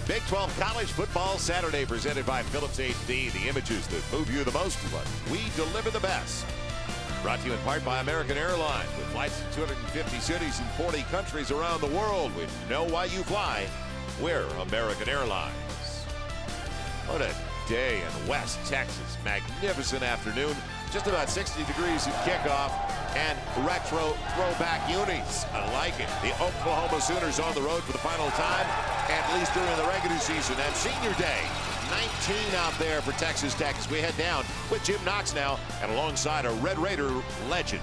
Big 12 College Football Saturday presented by Phillips HD. The images that move you the most, but we deliver the best. Brought to you in part by American Airlines. With flights to 250 cities and 40 countries around the world. We know why you fly. We're American Airlines. What a day in West Texas. Magnificent afternoon. Just about 60 degrees at kickoff. And retro throwback unis. I like it. The Oklahoma Sooners on the road for the final time, at least during the regular season. And senior day, 19 out there for Texas Tech as we head down with Jim Knox now and alongside a Red Raider legend.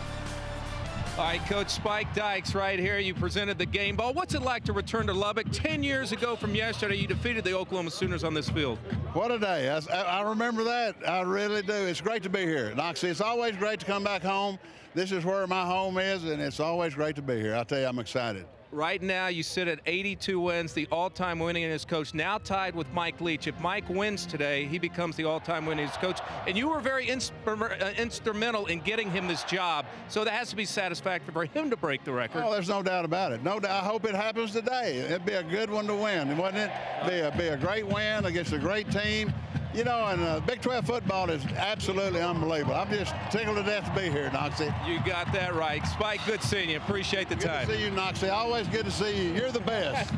All right, Coach Spike Dykes right here. You presented the game ball. What's it like to return to Lubbock? 10 years ago from yesterday, you defeated the Oklahoma Sooners on this field. What a day. I remember that. I really do. It's great to be here. Knoxie, it's always great to come back home. This is where my home is, and it's always great to be here. I'll tell you, I'm excited. Right now, you sit at 82 wins, the all-time winningest coach, now tied with Mike Leach. If Mike wins today, he becomes the all-time winningest coach. And you were very instrumental in getting him this job, so that has to be satisfactory for him to break the record. Oh, there's no doubt about it. No doubt. I hope it happens today. It'd be a good one to win, wouldn't it? Be a great win against a great team. You know, and Big 12 football is absolutely unbelievable. I'm just tickled to death to be here, Knoxie. You got that right. Spike, good seeing you. Appreciate the time. Good to see you, Knoxie. Always good to see you. You're the best.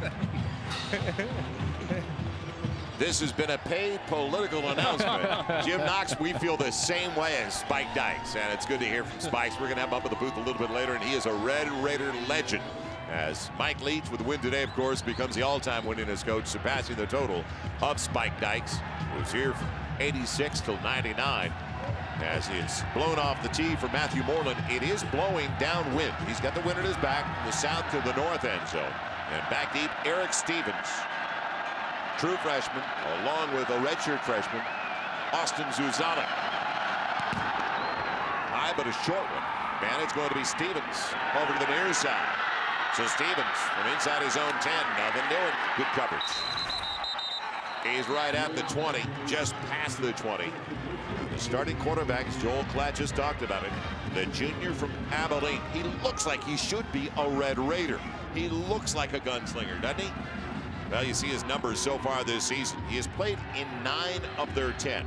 This has been a paid political announcement. Jim Knox, we feel the same way as Spike Dykes, and it's good to hear from Spike. We're going to have him up in the booth a little bit later, and he is a Red Raider legend. As Mike Leach, with the win today, of course, becomes the all-time winningest coach, surpassing the total of Spike Dykes, who's here from 86 till 99. As it's blown off the tee for Matthew Moreland, it is blowing downwind. He's got the wind at his back from the south to the north end zone. And back deep, Eric Stevens, true freshman, along with a redshirt freshman, Austin Zuzana. High but a short one. Man, it's going to be Stevens over to the near side. So Stevens from inside his own 10. Nothing doing. Good coverage. He's right at the 20, just past the 20. The starting quarterback, as Joel Klatt just talked about it, the junior from Abilene. He looks like he should be a Red Raider. He looks like a gunslinger, doesn't he? Well, you see his numbers so far this season. He has played in 9 of their 10.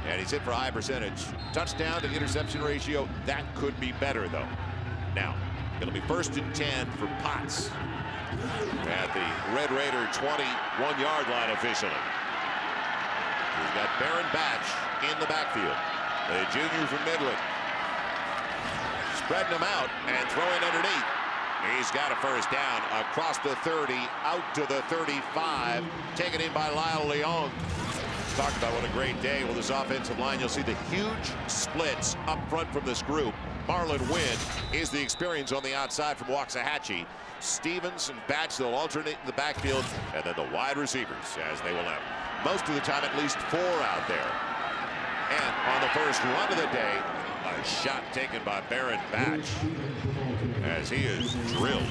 And he's hit for a high percentage. Touchdown to interception ratio, that could be better, though. Now, it'll be 1st and 10 for Potts at the Red Raider 21-yard line officially. He's got Baron Batch in the backfield. The junior from Midland. Spreading them out and throwing underneath. He's got a first down across the 30, out to the 35. Taken in by Lyle Leong. Talked about what a great day with his offensive line. You'll see the huge splits up front from this group. Marlon Wynn is the experience on the outside from Waxahachie. Stevens and Batch, they'll alternate in the backfield, and then the wide receivers, as they will have most of the time at least 4 out there. And on the first run of the day, a shot taken by Baron Batch as he is drilled.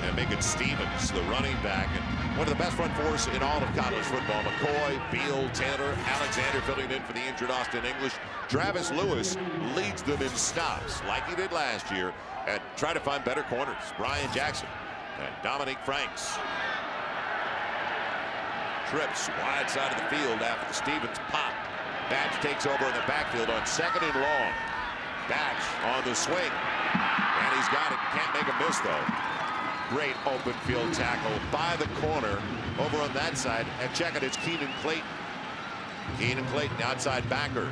And making Stevens the running back, and one of the best front fours in all of college football. McCoy, Beal, Tanner, Alexander filling in for the injured Austin English. Travis Lewis leads them in stops like he did last year, and try to find better corners. Brian Jackson and Dominique Franks. Trips wide side of the field after the Stevens pop. Batch takes over in the backfield on 2nd and long. Batch on the swing, and he's got it. Can't make a miss though. Great open field tackle by the corner over on that side. And check it, it's Keenan Clayton. Keenan Clayton, outside backer.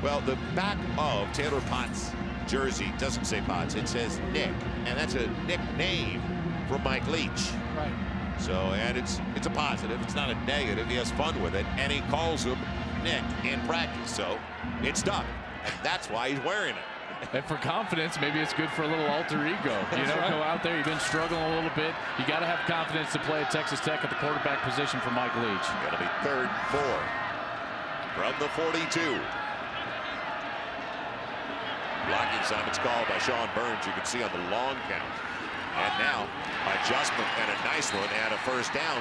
Well, the back of Taylor Potts' jersey doesn't say Potts, it says Nick. And that's a nickname from Mike Leach. Right. So, and it's a positive. It's not a negative. He has fun with it. And he calls him Nick in practice. So it's stuck. And that's why he's wearing it. And for confidence, maybe it's good for a little alter ego. You know, go out there, you've been struggling a little bit. You got to have confidence to play at Texas Tech at the quarterback position for Mike Leach. It'll be 3rd and 4 from the 42. Blocking assignments called by Sean Burns. You can see on the long count. And now adjustment and a nice one and a first down.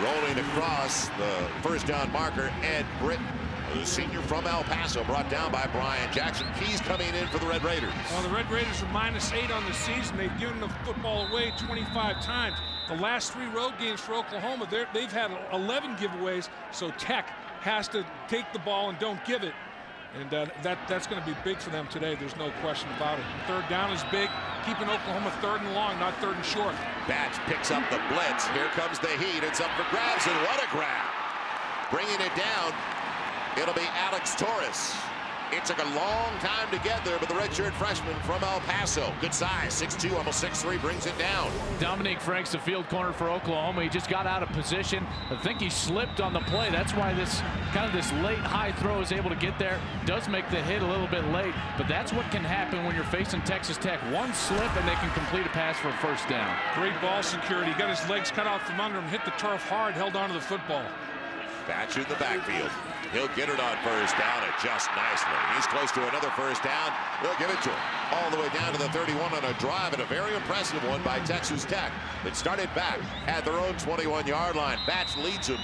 Rolling across the first down marker, Ed Britton, the senior from El Paso, brought down by Brian Jackson. Keys coming in for the Red Raiders. Well, the Red Raiders are -8 on the season. They've given the football away 25 times. The last 3 road games for Oklahoma, they've had 11 giveaways, so Tech has to take the ball and don't give it. And that's going to be big for them today. There's no question about it. Third down is big, keeping Oklahoma 3rd and long, not 3rd and short. Batch picks up the blitz. Here comes the heat. It's up for grabs, and what a grab. Bringing it down, it'll be Alex Torres. It took a long time to get there, but the redshirt freshman from El Paso, good size, 6'2", almost 6'3", brings it down. Dominique Franks, the field corner for Oklahoma. He just got out of position. I think he slipped on the play. That's why this late high throw is able to get there. Does make the hit a little bit late, but that's what can happen when you're facing Texas Tech. One slip and they can complete a pass for a first down. Great ball security. Got his legs cut out from under him, hit the turf hard, held onto the football. Batch in the backfield. He'll get it on first down, adjust nicely. He's close to another first down. They'll give it to him all the way down to the 31 on a drive, and a very impressive one by Texas Tech. It started back at their own 21-yard line. Batch leads them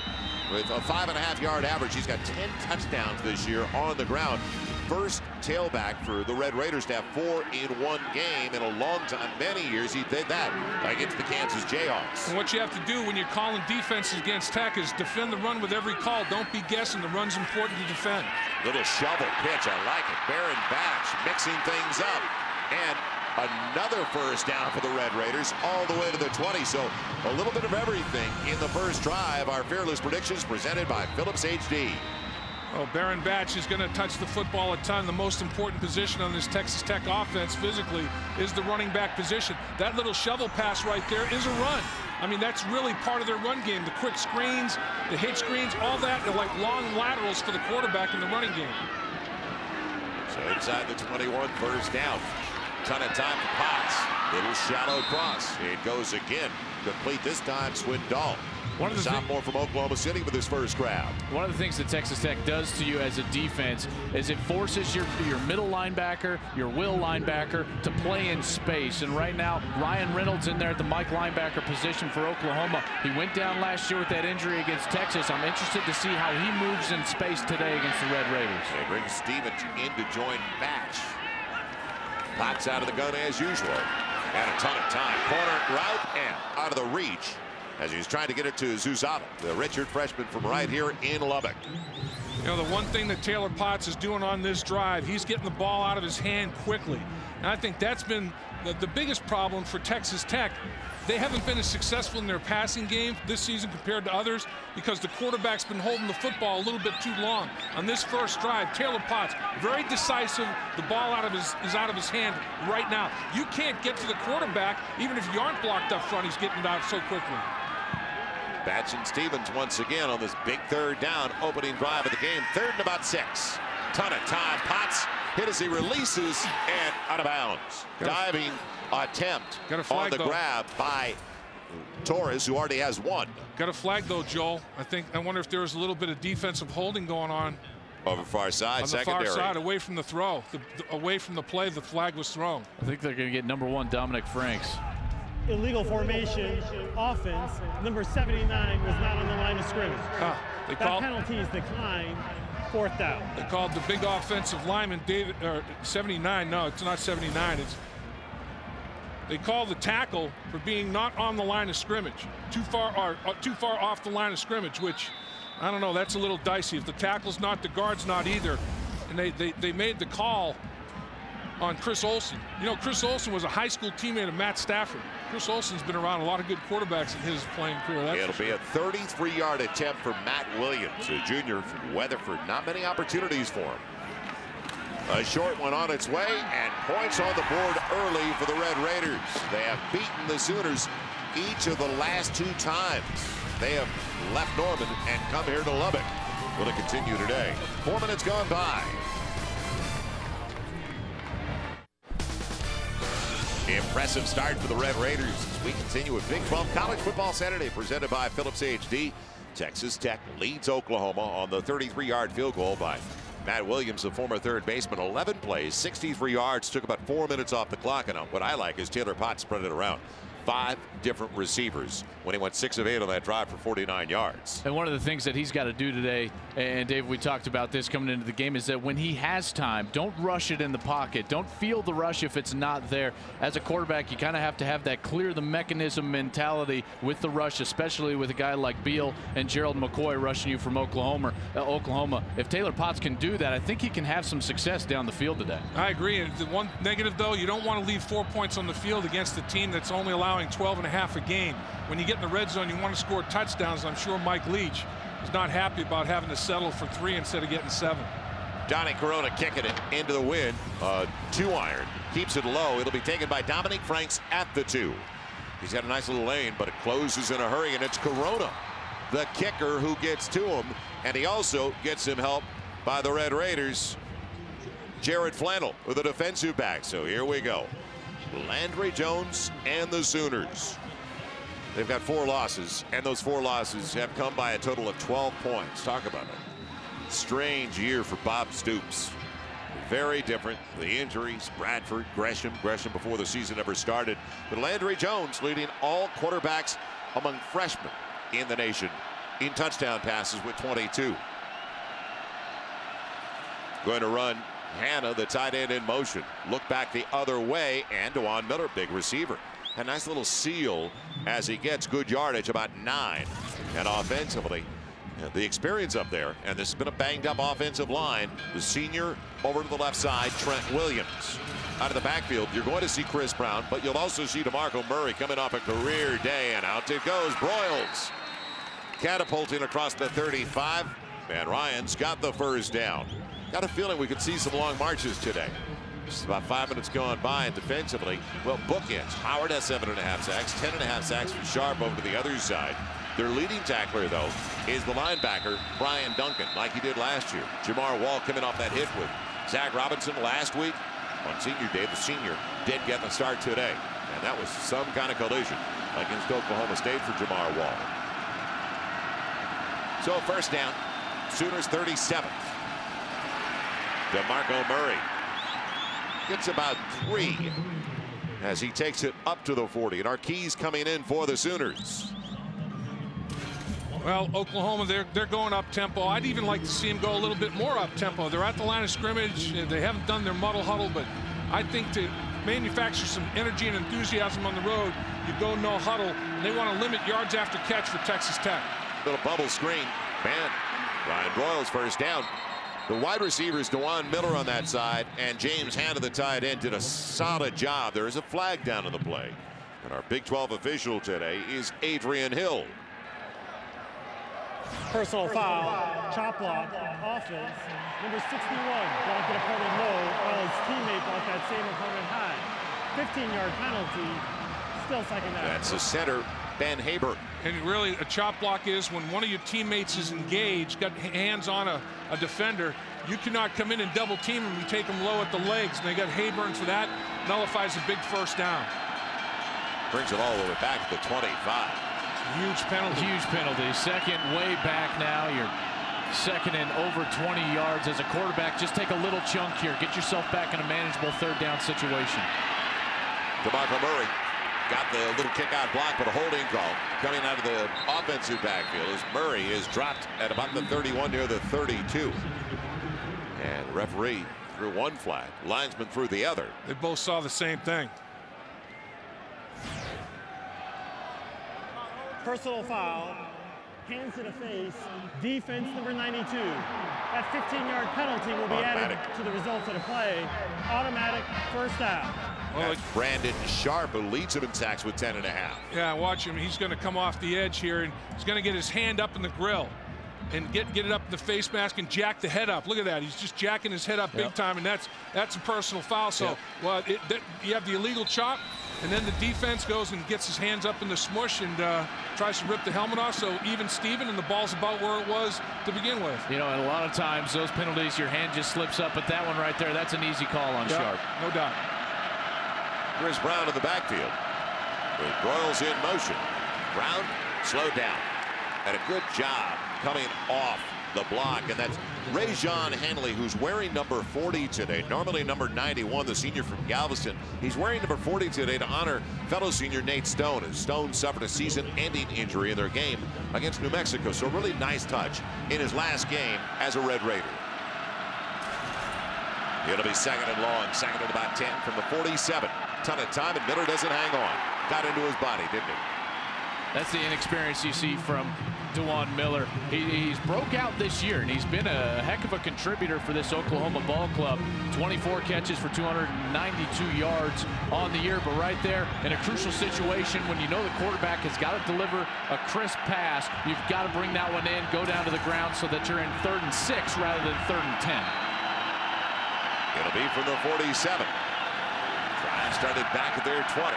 with a 5.5-yard average. He's got 10 touchdowns this year on the ground. First tailback for the Red Raiders to have 4 in one game in a long time. Many years he did that against the Kansas Jayhawks. And what you have to do when you're calling defenses against Tech is defend the run with every call. Don't be guessing. The run's important to defend. Little shovel pitch. I like it. Baron Batch mixing things up. And another first down for the Red Raiders all the way to the 20. So a little bit of everything in the first drive. Our Fearless Predictions presented by Phillips HD. Oh, Baron Batch is going to touch the football a ton. The most important position on this Texas Tech offense physically is the running back position. That little shovel pass right there is a run. I mean, that's really part of their run game. The quick screens, the hitch screens, all that. They're like long laterals for the quarterback in the running game. So inside the 21, first down. Ton of time for Potts. Little shallow cross. It goes again. Complete this time, Swindoll. One of the sophomore from Oklahoma City with his first grab. One of the things that Texas Tech does to you as a defense is it forces your middle linebacker, your will linebacker to play in space. And right now, Ryan Reynolds in there at the Mike linebacker position for Oklahoma. He went down last year with that injury against Texas. I'm interested to see how he moves in space today against the Red Raiders. They bring Stevens in to join Batch. Potts out of the gun as usual. Had a ton of time. Corner route and out of the reach as he's trying to get it to Zuzada, the redshirt freshman from right here in Lubbock. You know, the one thing that Taylor Potts is doing on this drive, he's getting the ball out of his hand quickly. And I think that's been the biggest problem for Texas Tech. They haven't been as successful in their passing game this season compared to others because the quarterback's been holding the football a little bit too long. On this first drive, Taylor Potts, very decisive. The ball is out of his hand right now. You can't get to the quarterback even if you aren't blocked up front. He's getting it out so quickly. Batch and Stevens once again on this big third down opening drive of the game. 3rd and about 6. Ton of time. Potts hit as he releases and out of bounds. Diving attempt on the grab by Torres, who already has 1. Got a flag though, Joel. I wonder if there was a little bit of defensive holding going on. Over far side, on secondary. The far side, away from the throw. Away from the play, the flag was thrown. I think they're going to get number 1, Dominic Franks. Illegal formation offense. Number 79 was not on the line of scrimmage. That penalty is declined. 4th down. They called the big offensive lineman, David, 79. No, it's not 79. They called the tackle for being not on the line of scrimmage, too far off the line of scrimmage, which I don't know. That's a little dicey. If the tackle's not, the guard's not either, and they made the call on Chris Olsen. You know, Chris Olsen was a high school teammate of Matt Stafford. Chris Olsen's been around a lot of good quarterbacks in his playing career. It'll be a 33-yard attempt for Matt Williams, a junior from Weatherford. Not many opportunities for him. A short one on its way, and points on the board early for the Red Raiders. They have beaten the Sooners each of the last 2 times. They have left Norman and come here to Lubbock. Will it continue today? 4 minutes gone by. Impressive start for the Red Raiders as we continue with Big 12 College Football Saturday presented by Phillips HD. Texas Tech leads Oklahoma on the 33-yard field goal by Matt Williams, the former third baseman. 11 plays, 63 yards, took about 4 minutes off the clock. And what I like is Taylor Potts spread it around. 5 different receivers when he went 6 of 8 on that drive for 49 yards. And one of the things that he's got to do today, and Dave, we talked about this coming into the game, is that when he has time, don't rush it in the pocket. Don't feel the rush if it's not there. As a quarterback, you kind of have to have that clear the mechanism mentality with the rush, especially with a guy like Beal and Gerald McCoy rushing you from Oklahoma. If Taylor Potts can do that, I think he can have some success down the field today. I agree. And the one negative, though, you don't want to leave 4 points on the field against a team that's only allowing 12.5 a game. When you get in the red zone, you want to score touchdowns. I'm sure Mike Leach is not happy about having to settle for 3 instead of getting 7. Donnie Corona kicking it into the wind. 2-iron. Keeps it low. It'll be taken by Dominic Franks at the 2. He's got a nice little lane, but it closes in a hurry, and it's Corona, the kicker, who gets to him. And he also gets some help by the Red Raiders. Jared Flannel with a defensive back. So here we go. Landry Jones and the Sooners. They've got 4 losses, and those 4 losses have come by a total of 12 points. Talk about it. Strange year for Bob Stoops. Very different. The injuries, Bradford, Gresham before the season ever started. But Landry Jones leading all quarterbacks among freshmen in the nation in touchdown passes with 22. Going to run Hannah, the tight end, in motion. Look back the other way, and DeJuan Miller, big receiver. A nice little seal as he gets good yardage, about 9. And offensively, the experience up there, and this has been a banged up offensive line. The senior over to the left side, Trent Williams. Out of the backfield, you're going to see Chris Brown, but you'll also see DeMarco Murray coming off a career day, and out it goes. Broyles catapulting across the 35, and Ryan's got the first down. Got a feeling we could see some long marches today. Just about 5 minutes gone by, and defensively, well, bookends. Howard has 7.5 sacks, 10.5 sacks for Sharp over to the other side. Their leading tackler, though, is the linebacker, Brian Duncan, like he did last year. Jamar Wall coming off that hit with Zach Robinson last week. On senior day, the senior did get the start today. And that was some kind of collision against Oklahoma State for Jamar Wall. So first down, Sooners 37. DeMarco Murray gets about 3 as he takes it up to the 40. And Arquez coming in for the Sooners. Well, Oklahoma, they're going up tempo. I'd even like to see them go a little bit more up tempo. They're at the line of scrimmage. They haven't done their muddle huddle, but I think to manufacture some energy and enthusiasm on the road, you go no huddle, and they want to limit yards after catch for Texas Tech. Little bubble screen. Man, Ryan Broyles first down. The wide receivers, DeJuan Miller on that side, and James Hannah, the tight end, did a solid job. There is a flag down on the play. And our Big 12 official today is Adrian Hill. Personal foul, chop block, offense. Number 61 blocked an opponent low while his teammate blocked that same opponent high. 15-yard penalty, still second down. That's the center, Ben Haber. And really, a chop block is when one of your teammates is engaged, got hands on a defender. You cannot come in and double team him. You take him low at the legs, and they got Hayburn for that. Nullifies a big first down. Brings it all the way back to the 25. Huge penalty. Huge penalty. Second way back now. You're second and over 20 yards. As a quarterback, just take a little chunk here. Get yourself back in a manageable third down situation. DeMarco Murray got the little kick out block, but a holding call coming out of the offensive backfield as Murray is dropped at about the 31 near the 32. And the referee threw one flag. Linesman threw the other. They both saw the same thing. Personal foul, hands to the face, defense number 92. That 15-yard penalty will be added to the results of the play. Automatic first down. Well, that's Brandon Sharp, who leads him in sacks with 10.5. Yeah, watch him. He's going to come off the edge here, and he's going to get his hand up in the grill and get it up in the face mask and jack the head up. Look at that. He's just jacking his head up big time, and that's a personal foul. So, well, you have the illegal chop, and then the defense goes and gets his hands up in the smush and tries to rip the helmet off. So even Steven, and the ball's about where it was to begin with. You know, and a lot of times those penalties, your hand just slips up, but that one right there, that's an easy call on Sharp. No doubt. Chris Brown in the backfield with Broyles in motion. Brown slowed down. And a good job coming off the block, and that's Rajon Henley, who's wearing number 40 today. Normally number 91, the senior from Galveston. He's wearing number 40 today to honor fellow senior Nate Stone, as Stone suffered a season-ending injury in their game against New Mexico. So a really nice touch in his last game as a Red Raider. It'll be second and long, second and about 10 from the 47. Ton of time, and Miller doesn't hang on. Got into his body, didn't he? That's the inexperience you see from DeJuan Miller. He's broke out this year, and he's been a heck of a contributor for this Oklahoma ball club. 24 catches for 292 yards on the year, but right there in a crucial situation when you know the quarterback has got to deliver a crisp pass, you've got to bring that one in, go down to the ground so that you're in 3rd and 6 rather than 3rd and 10. It'll be from the 47. Drive started back at their 20.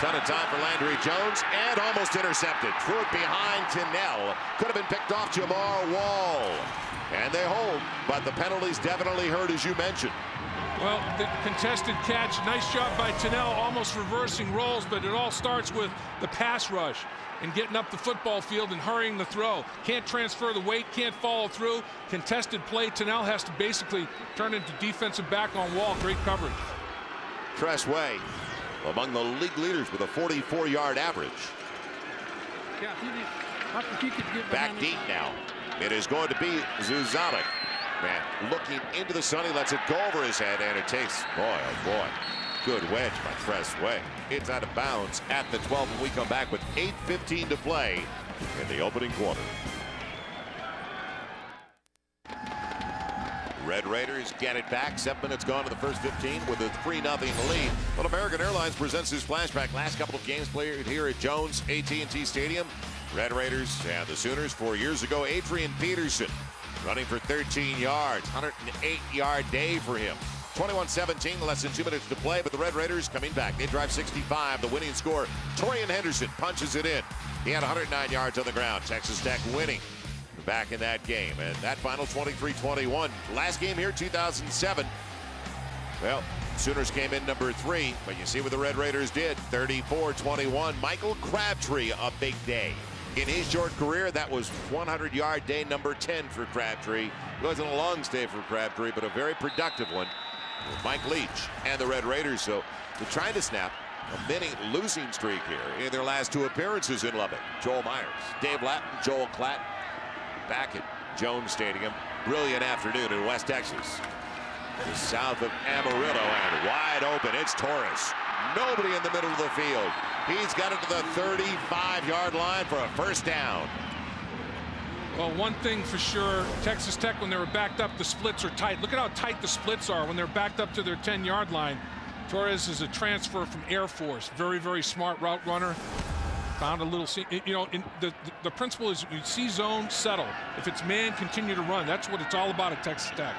Ton of time for Landry Jones, and almost intercepted. Threw it behind Tinnell. Could have been picked off Jamar Wall. And they hold, but the penalties definitely hurt, as you mentioned. Well, the contested catch, nice job by Tinnell, almost reversing roles, but it all starts with the pass rush and getting up the football field and hurrying the throw. Can't transfer the weight, can't follow through. Contested play, Tinnell has to basically turn into defensive back on Wall. Great coverage. Tress Way among the league leaders with a 44-yard average. Back deep now. It is going to be Zuzalik. Man, looking into the sun, he lets it go over his head, and it takes, boy, oh boy, good wedge by Tress Way. It's out of bounds at the 12, and we come back with 8:15 to play in the opening quarter. Red Raiders get it back. 7 minutes gone to the first 15 with a 3-0 lead. Well, American Airlines presents this flashback. Last couple of games played here at Jones AT&T Stadium. Red Raiders and the Sooners 4 years ago. Adrian Peterson running for 13 yards. 108-yard day for him. 21-17, less than 2 minutes to play, but the Red Raiders coming back. They drive 65. The winning score, Torian Henderson punches it in. He had 109 yards on the ground. Texas Tech winning back in that game, and that final 23-21. Last game here, 2007. Well, Sooners came in number 3, but you see what the Red Raiders did. 34-21. Michael Crabtree, a big day. In his short career, that was 100-yard day number 10 for Crabtree. It wasn't a long stay for Crabtree, but a very productive one with Mike Leach and the Red Raiders. So they're trying to snap a mini losing streak here in their last 2 appearances in Lubbock. Joel Myers, Dave Latin, Joel Klatt back at Jones Stadium. Brilliant afternoon in West Texas. Just south of Amarillo, and wide open. It's Torres. Nobody in the middle of the field. He's got it to the 35-yard line for a first down. Well, one thing for sure, Texas Tech, when they were backed up, the splits are tight. Look at how tight the splits are when they're backed up to their 10-yard line. Torres is a transfer from Air Force. Very, very smart route runner. Found a little, you know, the principle is you see zone, settle. If it's man, continue to run. That's what it's all about at Texas Tech.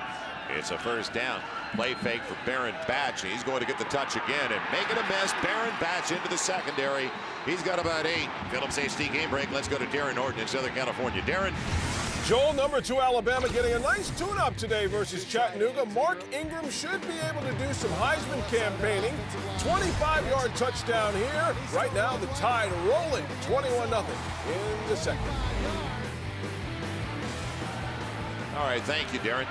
It's a first down. Play fake for Baron Batch. He's going to get the touch again and make it a mess. Baron Batch into the secondary. He's got about 8. Phillips HD game break. Let's go to Darren Norton in Southern California. Darren. Joel, number 2 Alabama getting a nice tune-up today versus Chattanooga. Mark Ingram should be able to do some Heisman campaigning. 25-yard touchdown here. Right now the Tide rolling 21-0 in the second. All right, thank you, Darren.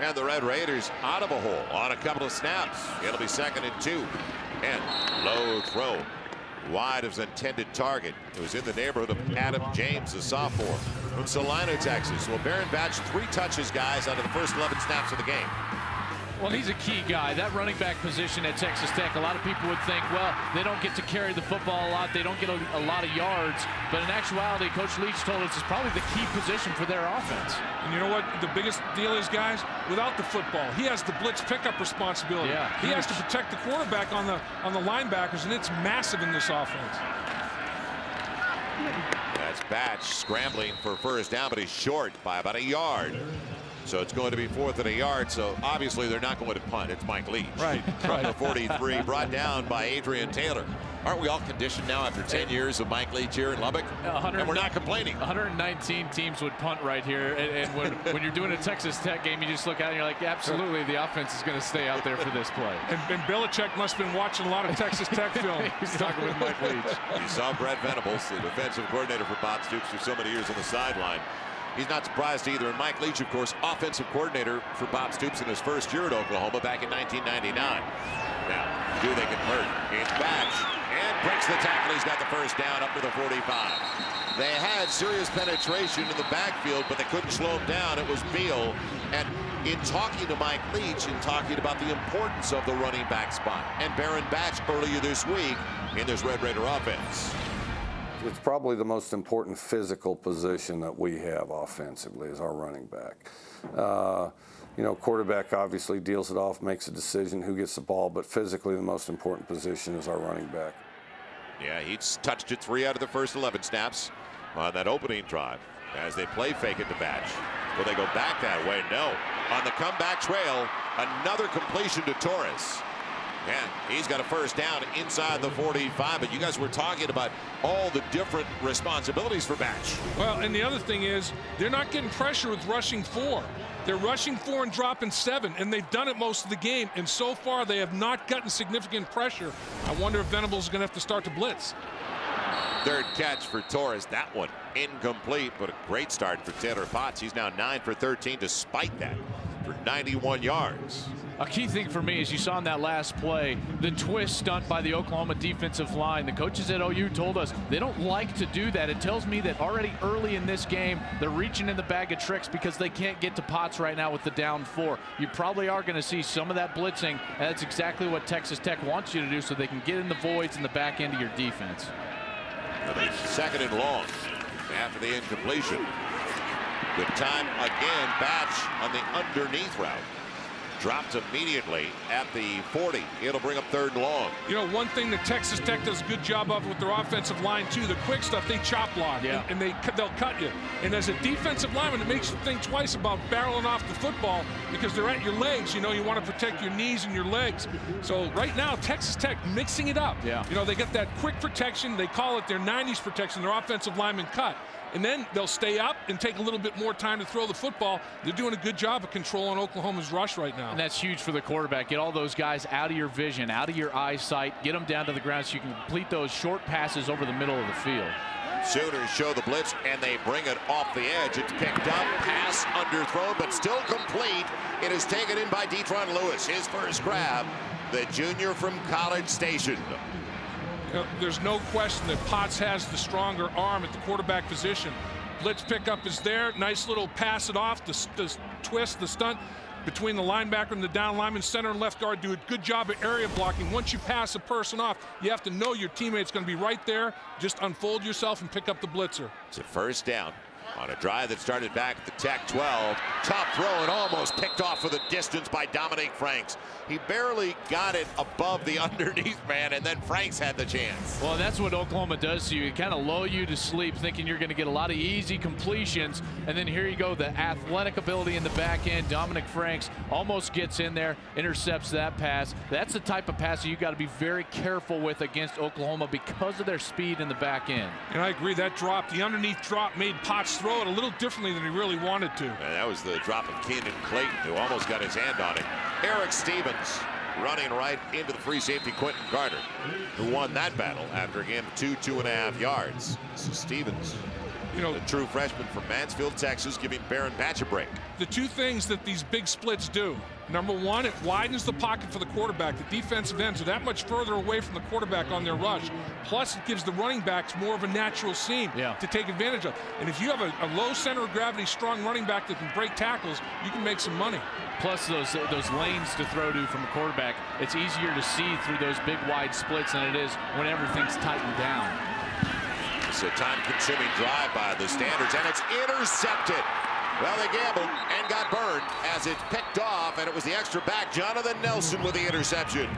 And the Red Raiders out of a hole on a couple of snaps. It'll be 2nd and 2. And low throw. Wide of his intended target. It was in the neighborhood of Adam James, a sophomore from Salina, Texas. Well, Baron Batch 3 touches, guys, out of the first 11 snaps of the game. Well, he's a key guy. That running back position at Texas Tech, a lot of people would think, well, they don't get to carry the football a lot. They don't get a lot of yards. But in actuality, Coach Leach told us it's probably the key position for their offense. And you know what the biggest deal is, guys? Without the football, he has the blitz pickup responsibility. Yeah, he has to protect the quarterback on the linebackers, and it's massive in this offense. That's Batch scrambling for first down, but he's short by about a yard. So it's going to be 4th and a yard. So obviously they're not going to punt. It's Mike Leach. Right. From the 43, brought down by Adrian Taylor. Aren't we all conditioned now after 10 years of Mike Leach here in Lubbock? And we're not complaining. 119 teams would punt right here. And when you're doing a Texas Tech game, you just look at it and you're like, absolutely, the offense is going to stay out there for this play. And Belichick must have been watching a lot of Texas Tech film. He's talking with Mike Leach. You saw Brett Venables, the defensive coordinator for Bob Stoops for so many years on the sideline. He's not surprised either. And Mike Leach, of course, offensive coordinator for Bob Stoops in his first year at Oklahoma back in 1999. Now, do they convert? It's Batch. And breaks the tackle. He's got the first down up to the 45. They had serious penetration in the backfield, but they couldn't slow him down. It was Beal. And in talking to Mike Leach and talking about the importance of the running back spot and Baron Batch earlier this week in this Red Raider offense. It's probably the most important physical position that we have offensively is our running back. You know, quarterback obviously deals it off, makes a decision who gets the ball, but physically the most important position is our running back. Yeah, he's touched it 3 out of the first 11 snaps on that opening drive as they play fake it to Batch. Will they go back that way? No. On the comeback trail, another completion to Torres. Yeah, he's got a first down inside the 45, but you guys were talking about all the different responsibilities for Batch. Well, and the other thing is they're not getting pressure with rushing 4. They're rushing 4 and dropping 7, and they've done it most of the game, and so far they have not gotten significant pressure. I wonder if Venables is going to have to start to blitz. Third catch for Torres. That one incomplete, but a great start for Taylor Potts. He's now 9 for 13 despite that for 91 yards. A key thing for me is you saw in that last play the twist stunt by the Oklahoma defensive line. The coaches at OU told us they don't like to do that. It tells me that already early in this game they're reaching in the bag of tricks because they can't get to Potts right now with the down 4. You probably are going to see some of that blitzing, and that's exactly what Texas Tech wants you to do so they can get in the voids in the back end of your defense. Second and long after the incompletion. Good time again. Batch on the underneath route. Dropped immediately at the 40. It'll bring up 3rd and long. You know, one thing that Texas Tech does a good job of with their offensive line, too, the quick stuff, they chop block, and they'll cut you. And as a defensive lineman, it makes you think twice about barreling off the football because they're at your legs. You know, you want to protect your knees and your legs. So right now, Texas Tech mixing it up. Yeah. You know, they get that quick protection. They call it their 90s protection, their offensive lineman cut. And then they'll stay up and take a little bit more time to throw the football. They're doing a good job of controlling Oklahoma's rush right now. And that's huge for the quarterback. Get all those guys out of your vision, out of your eyesight, get them down to the ground so you can complete those short passes over the middle of the field. Sooners show the blitz, and they bring it off the edge. It's picked up, pass underthrown, but still complete. It is taken in by Detron Lewis. His first grab, the junior from College Station. You know, there's no question that Potts has the stronger arm at the quarterback position. Blitz pickup is there. Nice little pass it off, the twist, the stunt between the linebacker and the down lineman. Center and left guard do a good job of area blocking. Once you pass a person off, you have to know your teammate's going to be right there. Just unfold yourself and pick up the blitzer. It's a first down on a drive that started back at the Tech 12. Top throw and almost picked off for the distance by Dominique Franks. He barely got it above the underneath man, and then Franks had the chance. Well, that's what Oklahoma does to you. It kind of lull you to sleep thinking you're going to get a lot of easy completions, and then here you go, the athletic ability in the back end. Dominic Franks almost gets in there, intercepts that pass. That's the type of pass that you got to be very careful with against Oklahoma because of their speed in the back end. And I agree, that drop, the underneath drop made Potts throw it a little differently than he really wanted to. And that was the drop of Keenan Clayton, who almost got his hand on it. Eric Stevens running right into the free safety Quentin Carter, who won that battle after a game of 2.5 yards. So Stevens, you know, the true freshman from Mansfield, Texas, giving Baron Batch a break. The two things that these big splits do. Number one, it widens the pocket for the quarterback. The defensive ends are that much further away from the quarterback on their rush. Plus, it gives the running backs more of a natural seam to take advantage of. And if you have a low center of gravity, strong running back that can break tackles, you can make some money. Plus those lanes to throw to from a quarterback, it's easier to see through those big wide splits than it is when everything's tightened down. It's a time-consuming drive by the Standards, and it's intercepted. Well, they gambled and got burned as it picked off, and it was the extra back, Jonathan Nelson, with the interception.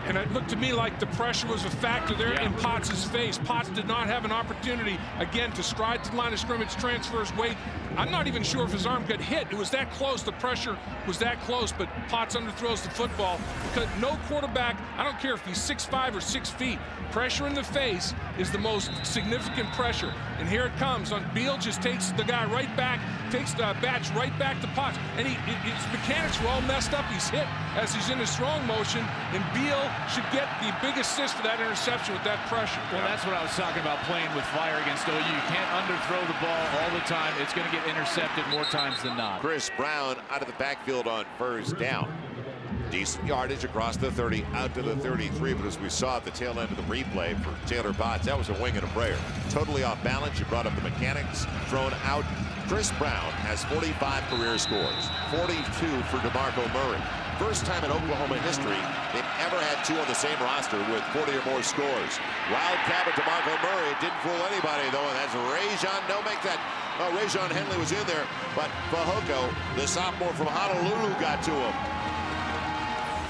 And it looked to me like the pressure was a factor there in Potts' face. Potts did not have an opportunity, again, to stride to the line of scrimmage, transfers, wait. I'm not even sure if his arm got hit. It was that close. The pressure was that close, but Potts underthrows the football because no quarterback, I don't care if he's 6'5" or 6 feet, pressure in the face is the most significant pressure. And here it comes. Beal just takes the guy right back, takes the Batch right back to Potts. And his mechanics were all messed up. He's hit as he's in his throwing motion, and Beal should get the big assist for that interception with that pressure. Well, that's what I was talking about, playing with fire against OU. You can't underthrow the ball all the time. It's going to get intercepted more times than not. Chris Brown out of the backfield on first down. Decent yardage across the 30, out to the 33, but as we saw at the tail end of the replay for Taylor Potts, that was a wing and a prayer. Totally off balance. You brought up the mechanics, thrown out. Chris Brown has 45 career scores, 42 for DeMarco Murray. First time in Oklahoma history they've ever had two on the same roster with 40 or more scores. Wildcat at DeMarco Murray didn't fool anybody, though, and that's Rajon. Don't make that. Rajon Henley was in there, but Fehoko, the sophomore from Honolulu, got to him.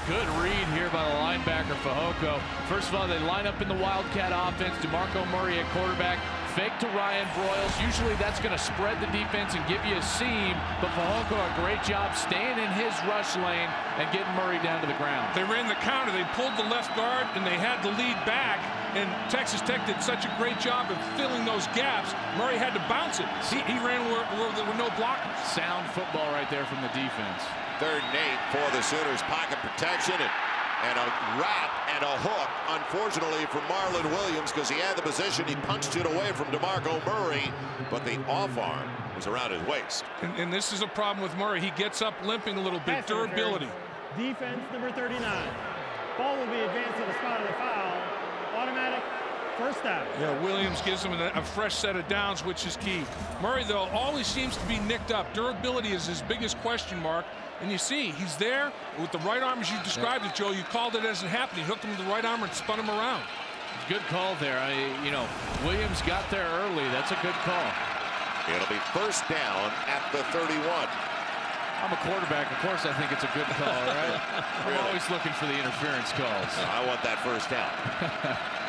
Good read here by the linebacker, Fehoko. First of all, they line up in the Wildcat offense. DeMarco Murray at quarterback. Fake to Ryan Broyles. Usually that's going to spread the defense and give you a seam, but Fehoko a great job staying in his rush lane and getting Murray down to the ground. They ran the counter. They pulled the left guard, and they had the lead back, and Texas Tech did such a great job of filling those gaps. Murray had to bounce it. He ran where there were no blockers. Sound football right there from the defense. 3rd and 8 for the Sooners. Pocket protection and a wrap and a hook, unfortunately, for Marlon Williams, because he had the position. He punched it away from DeMarco Murray, but the off arm was around his waist. And this is a problem with Murray. He gets up limping a little bit. Durability. Defense number 39. Ball will be advanced to the spot of the foul. Automatic first down. Yeah, Williams gives him a fresh set of downs, which is key. Murray, though, always seems to be nicked up. Durability is his biggest question mark. And you see, he's there with the right arm, as you described it, Joe. You called it as it happened. He hooked him with the right arm and spun him around. Good call there. You know, Williams got there early. That's a good call. It'll be first down at the 31. I'm a quarterback. Of course, I think it's a good call, right? I'm always looking for the interference calls. I want that first down.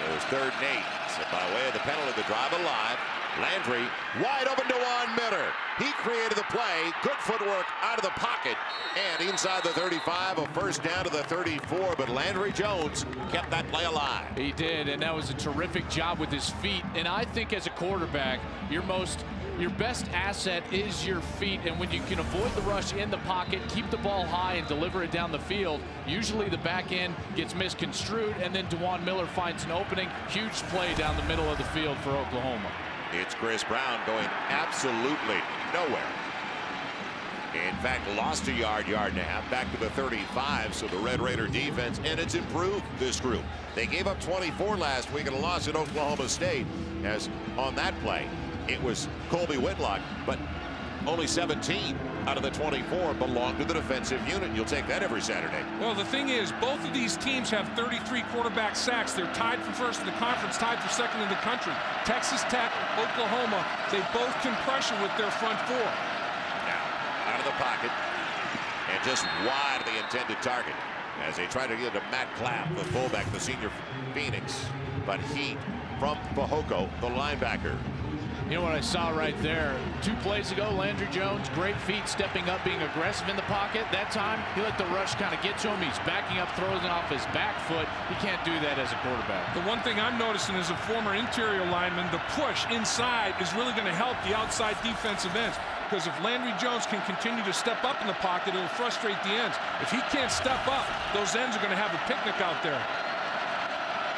It was 3rd and 8. So by way of the penalty, the drive alive. Landry wide open to Juan Miller. He created the play. Good footwork out of the pocket. And inside the 35, a first down to the 34. But Landry Jones kept that play alive. He did, and that was a terrific job with his feet. And I think as a quarterback, your best asset is your feet, and when you can avoid the rush in the pocket, keep the ball high and deliver it down the field, usually the back end gets misconstrued, and then DeJuan Miller finds an opening. Huge play down the middle of the field for Oklahoma. It's Chris Brown going absolutely nowhere. In fact, lost a yard and a half, back to the 35. So the Red Raider defense, and it's improved this group. They gave up 24 last week in a loss at Oklahoma State, as on that play it was Colby Whitlock, but only 17 out of the 24 belong to the defensive unit. You'll take that every Saturday. Well, the thing is, both of these teams have 33 quarterback sacks. They're tied for first in the conference, tied for second in the country. Texas Tech, Oklahoma, they both can pressure with their front four. Now, out of the pocket, and just wide of the intended target as they try to get to Matt Clapp, the fullback, the senior Phoenix. But heat from Fehoko, the linebacker. You know what I saw right there? 2 plays ago, Landry Jones, great feet, stepping up, being aggressive in the pocket. That time, he let the rush kind of get to him. He's backing up, throws it off his back foot. He can't do that as a quarterback. The one thing I'm noticing as a former interior lineman, the push inside is really going to help the outside defensive ends. Because if Landry Jones can continue to step up in the pocket, it'll frustrate the ends. If he can't step up, those ends are going to have a picnic out there.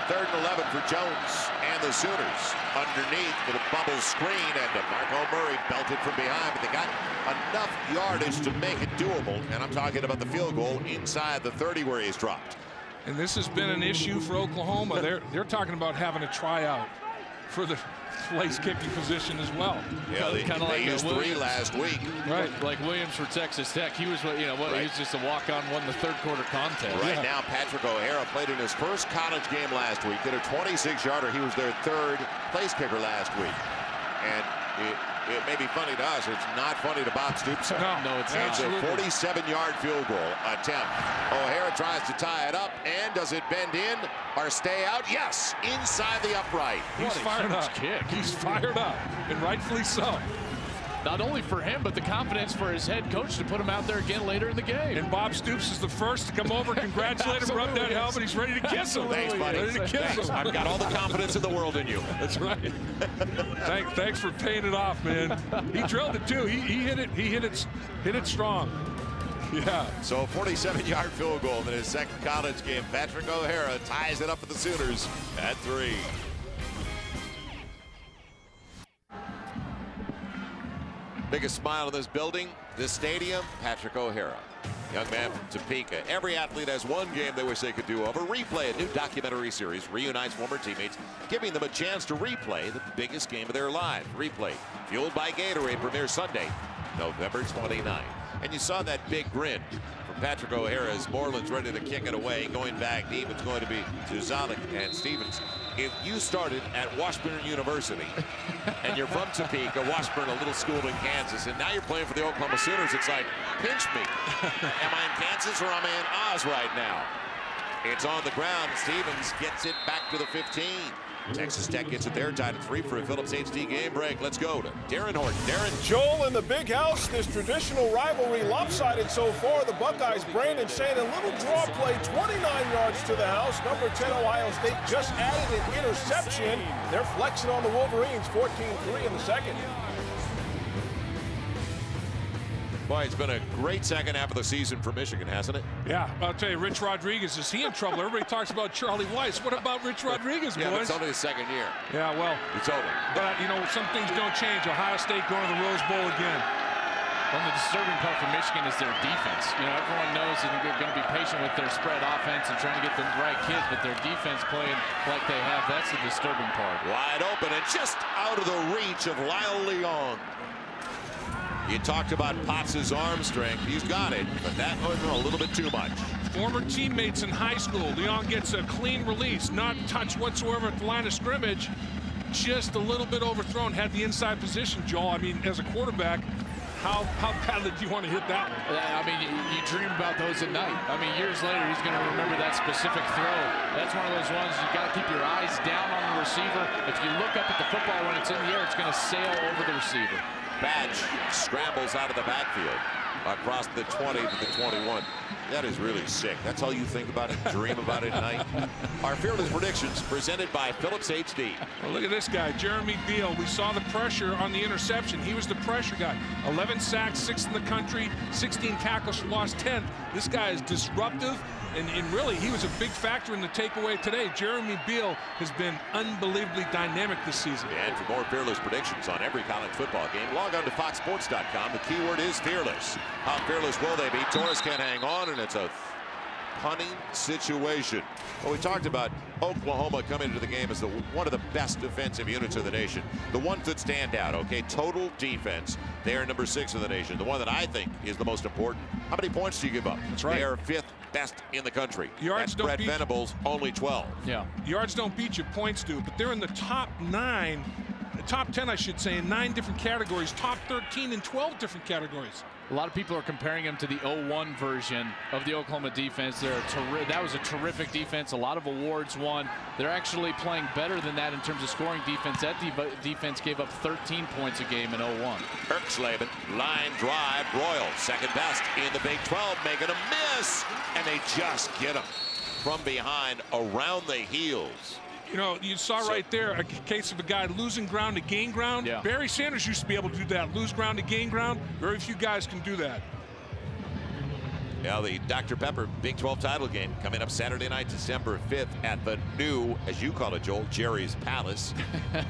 3rd and 11 for Jones and the Sooners. Underneath with a bubble screen, and DeMarco Murray belted from behind, but they got enough yardage to make it doable. And I'm talking about the field goal inside the 30 where he's dropped. And this has been an issue for Oklahoma. They're talking about having a tryout for the place kicking position as well. Yeah, they used 3 last week. Right, like Williams for Texas Tech. He was, you know, he was just a walk-on, won the 3rd quarter contest. Right now, Patrick O'Hara played in his first college game last week. Did a 26-yarder. He was their 3rd place kicker last week. And it may be funny to us. It's not funny to Bob Stoops. No, it's not. It's a 47-yard field goal attempt. O'Hara tries to tie it up, and does it bend in or stay out? Yes, inside the upright. He's fired up. He's fired up, and rightfully so. Not only for him, but the confidence for his head coach to put him out there again later in the game. And Bob Stoops is the first to come over, congratulate him, rub that helmet. He's ready to kiss him. Thanks, buddy. Ready to kiss him. I've got all the confidence in the world in you. That's right. Thanks for paying it off, man. He drilled it too. He hit it. He hit it strong. Yeah. So a 47-yard field goal in his second college game. Patrick O'Hara ties it up for the Sooners at 3. Biggest smile in this building, this stadium, Patrick O'Hara. Young man from Topeka. Every athlete has one game they wish they could do over. Replay, a new documentary series, reunites former teammates, giving them a chance to replay the biggest game of their lives. Replay, fueled by Gatorade, premieres Sunday, November 29th. And you saw that big grin from Patrick O'Hara as Moreland's ready to kick it away. Going back deep, it's going to be Zuzalik and Stevens. If you started at Washburn University and you're from Topeka, Washburn, a little school in Kansas, and now you're playing for the Oklahoma Sooners, it's like, pinch me. Am I in Kansas or am I in Oz right now? It's on the ground. Stevens gets it back to the 15. Texas Tech gets it there, tied at 3 for a Phillips HD game break. Let's go to Darren Horton. Darren. Joel in the big house. This traditional rivalry lopsided so far. The Buckeyes, Brandon Shane, a little draw play, 29 yards to the house. Number 10, Ohio State, just added an interception. They're flexing on the Wolverines, 14-3 in the second. Boy, it's been a great second half of the season for Michigan, hasn't it? Yeah, I'll tell you, Rich Rodriguez, is he in trouble? Everybody talks about Charlie Weiss. What about Rich Rodriguez, boys? Yeah, but it's only his second year. Yeah, well. It's over. But, you know, some things don't change. Ohio State going to the Rose Bowl again. Well, the disturbing part for Michigan is their defense. You know, everyone knows that they're going to be patient with their spread offense and trying to get the right kids, but their defense playing like they have, that's the disturbing part. Wide open and just out of the reach of Lyle Leong. You talked about Potts' arm strength. He's got it, but that was a little bit too much. Former teammates in high school. Leon gets a clean release, not touch whatsoever at the line of scrimmage. Just a little bit overthrown, had the inside position, Joel. I mean, as a quarterback, how badly do you want to hit that one? I mean, you dream about those at night. I mean, years later, he's going to remember that specific throw. That's one of those ones you got to keep your eyes down on the receiver. If you look up at the football when it's in the air, it's going to sail over the receiver. Batch scrambles out of the backfield across the 20 to the 21. That is really sick. That's all you think about and dream about at night. Our Fearless Predictions presented by Phillips HD. Well, look at this guy, Jeremy Beal. We saw the pressure on the interception. He was the pressure guy. 11 sacks, 6th in the country, 16 tackles for loss, 10th. This guy is disruptive, and really, he was a big factor in the takeaway today. Jeremy Beal has been unbelievably dynamic this season. And for more Fearless Predictions on every college football game, log on to foxsports.com. The keyword is fearless. How fearless will they be? Torres can't hang on, and it's a punting situation. Well, we talked about Oklahoma coming into the game as one of the best defensive units of the nation. The ones that stand out, okay? Total defense. They are number 6 in the nation. The one that I think is the most important. How many points do you give up? That's right. They are 5th best in the country. Yards don't Brett Venables, only 12. Yeah. Yards don't beat you, points do. But they're in the top 9, the top 10, I should say, in 9 different categories. Top 13 in 12 different categories. A lot of people are comparing him to the 0-1 version of the Oklahoma defense. That was a terrific defense. A lot of awards won. They're actually playing better than that in terms of scoring defense. That defense gave up 13 points a game in 0-1. Erxleben, line drive, Royal, second best in the Big 12, making a miss, and they just get him from behind around the heels. You know, you saw right there a case of a guy losing ground to gain ground. Yeah. Barry Sanders used to be able to do that, lose ground to gain ground. Very few guys can do that. Now the Dr. Pepper Big 12 title game coming up Saturday night, December 5th at the new, as you call it, Joel, Jerry's Palace,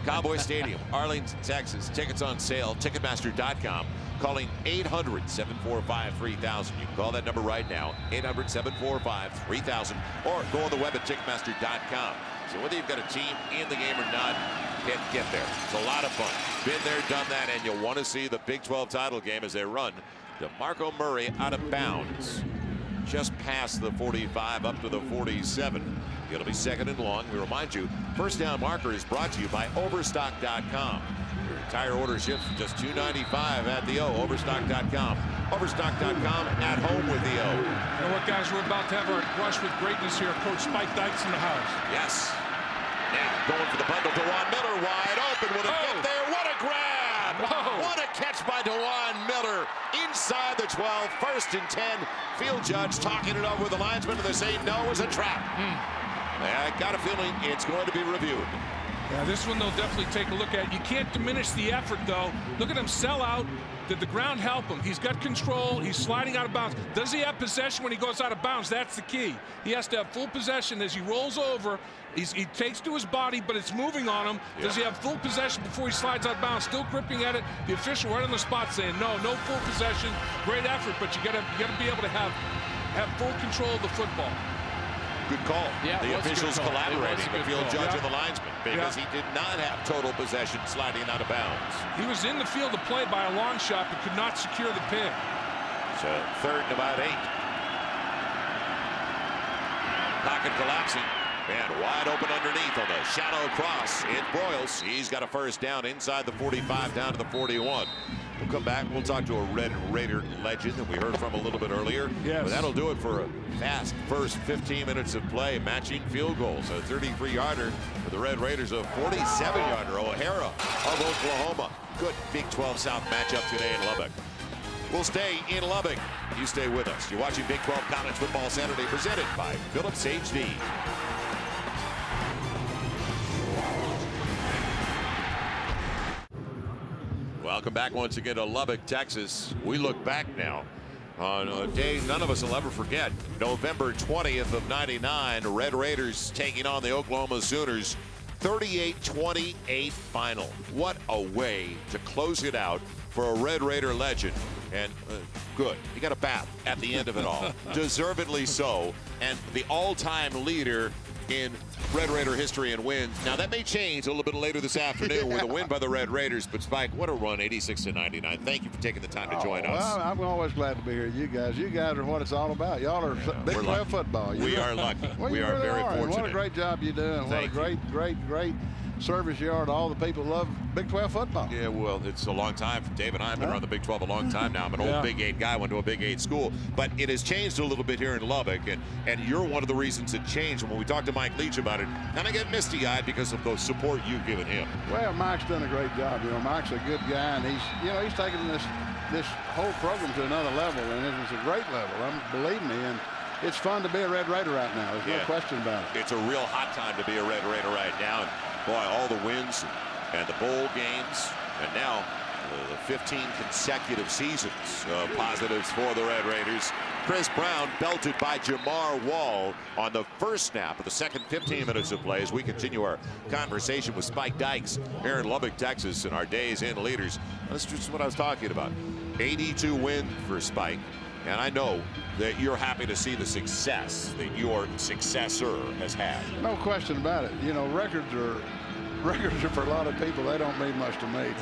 Cowboy Stadium, Arlington, Texas. Tickets on sale, Ticketmaster.com. Calling 800-745-3000. You can call that number right now, 800-745-3000, or go on the web at Ticketmaster.com. So whether you've got a team in the game or not, get there. It's a lot of fun. Been there, done that, and you'll want to see the Big 12 title game as they run DeMarco Murray out of bounds. Just past the 45, up to the 47. It'll be 2nd and long. We remind you, first down marker is brought to you by Overstock.com. Your entire order ships for just $2.95 at the O. Overstock.com. Overstock.com at home with the O. You know what, guys? We're about to have our brush with greatness here. Coach Spike Dykes in the house. Yes. Now going for the bundle. DeJuan Miller wide open with a fit there. What a grab! Whoa. What a catch by DeJuan Miller inside the 12. 1st and 10. Field judge talking it over with the linesman, and they say no is a trap. I got a feeling it's going to be reviewed. Yeah, this one they'll definitely take a look at. You can't diminish the effort, though. Look at him sell out. Did the ground help him? He's got control. He's sliding out of bounds. Does he have possession when he goes out of bounds? That's the key. He has to have full possession as he rolls over. He takes to his body, but it's moving on him. Yeah. Does he have full possession before he slides out of bounds? Still gripping at it. The official right on the spot saying no full possession. Great effort, but you gotta be able to have full control of the football. Good call. Yeah, the officials collaborating, the field judge yeah. and the linesman, because he did not have total possession sliding out of bounds. He was in the field of play by a long shot, but could not secure the pin. So 3rd and about 8. Pocket collapsing. And wide open underneath on the shallow cross. It's Broyles. He's got a first down inside the 45 down to the 41. We'll come back. We'll talk to a Red Raider legend that we heard from a little bit earlier. Yes. But that'll do it for a fast first 15 minutes of play. Matching field goals. A 33-yarder for the Red Raiders. A 47-yarder. O'Hara of Oklahoma. Good Big 12 South matchup today in Lubbock. We'll stay in Lubbock. You stay with us. You're watching Big 12 College Football Saturday presented by Phillips HD. Welcome back once again to Lubbock, Texas. We look back now on a day none of us will ever forget. November 20th of '99, Red Raiders taking on the Oklahoma Sooners. 38-28 final. What a way to close it out for a Red Raider legend. And good. He got a bath at the end of it all. Deservedly so. And the all-time leader in Red Raider history and wins. Now that may change a little bit later this afternoon with a win by the Red Raiders, but Spike, what a run, 86-99. Thank you for taking the time to join us. Well, I'm always glad to be here. You guys are what it's all about. Y'all are Big 12 football. We are lucky. Well, we are really very fortunate. And what a great job you do, and what a great service you are to all the people who love Big 12 football. Yeah, well, it's a long time. Dave and I have been around the Big 12 a long time now. I'm an old Big 8 guy, went to a Big 8 school, but it has changed a little bit here in Lubbock, and you're one of the reasons it changed. And when we talked to Mike Leach about it, kind of get misty-eyed because of the support you've given him. Well, Mike's done a great job. You know, Mike's a good guy, and he's taken this whole program to another level, and it's a great level. Believe me, and it's fun to be a Red Raider right now. There's no question about it. It's a real hot time to be a Red Raider right now. And boy, all the wins and the bowl games, and now the 15 consecutive seasons of positives for the Red Raiders. Chris Brown belted by Jamar Wall on the first snap of the second 15 minutes of play as we continue our conversation with Spike Dykes here in Lubbock, Texas, in our Days in Leaders. That's just what I was talking about. 82 wins for Spike. And I know that you're happy to see the success that your successor has had. No question about it. You know, records are for a lot of people, they don't mean much to me.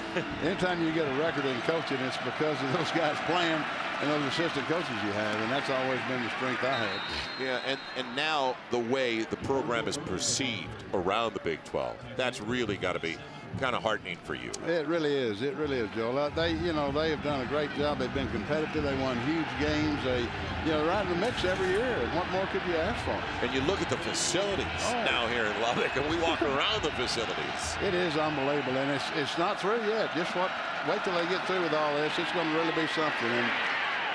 Anytime you get a record in coaching, it's because of those guys playing and those assistant coaches you have, and that's always been the strength I had. Yeah, and now the way the program is perceived around the Big 12, that's really got to be kind of heartening for you. It really is. It really is, Joel. They have done a great job. They've been competitive. They won huge games. They're right in the mix every year. And what more could you ask for? And you look at the facilities now here in Lubbock, and we walk around the facilities. It is unbelievable, and it's not through yet. Wait till they get through with all this. It's going to really be something. And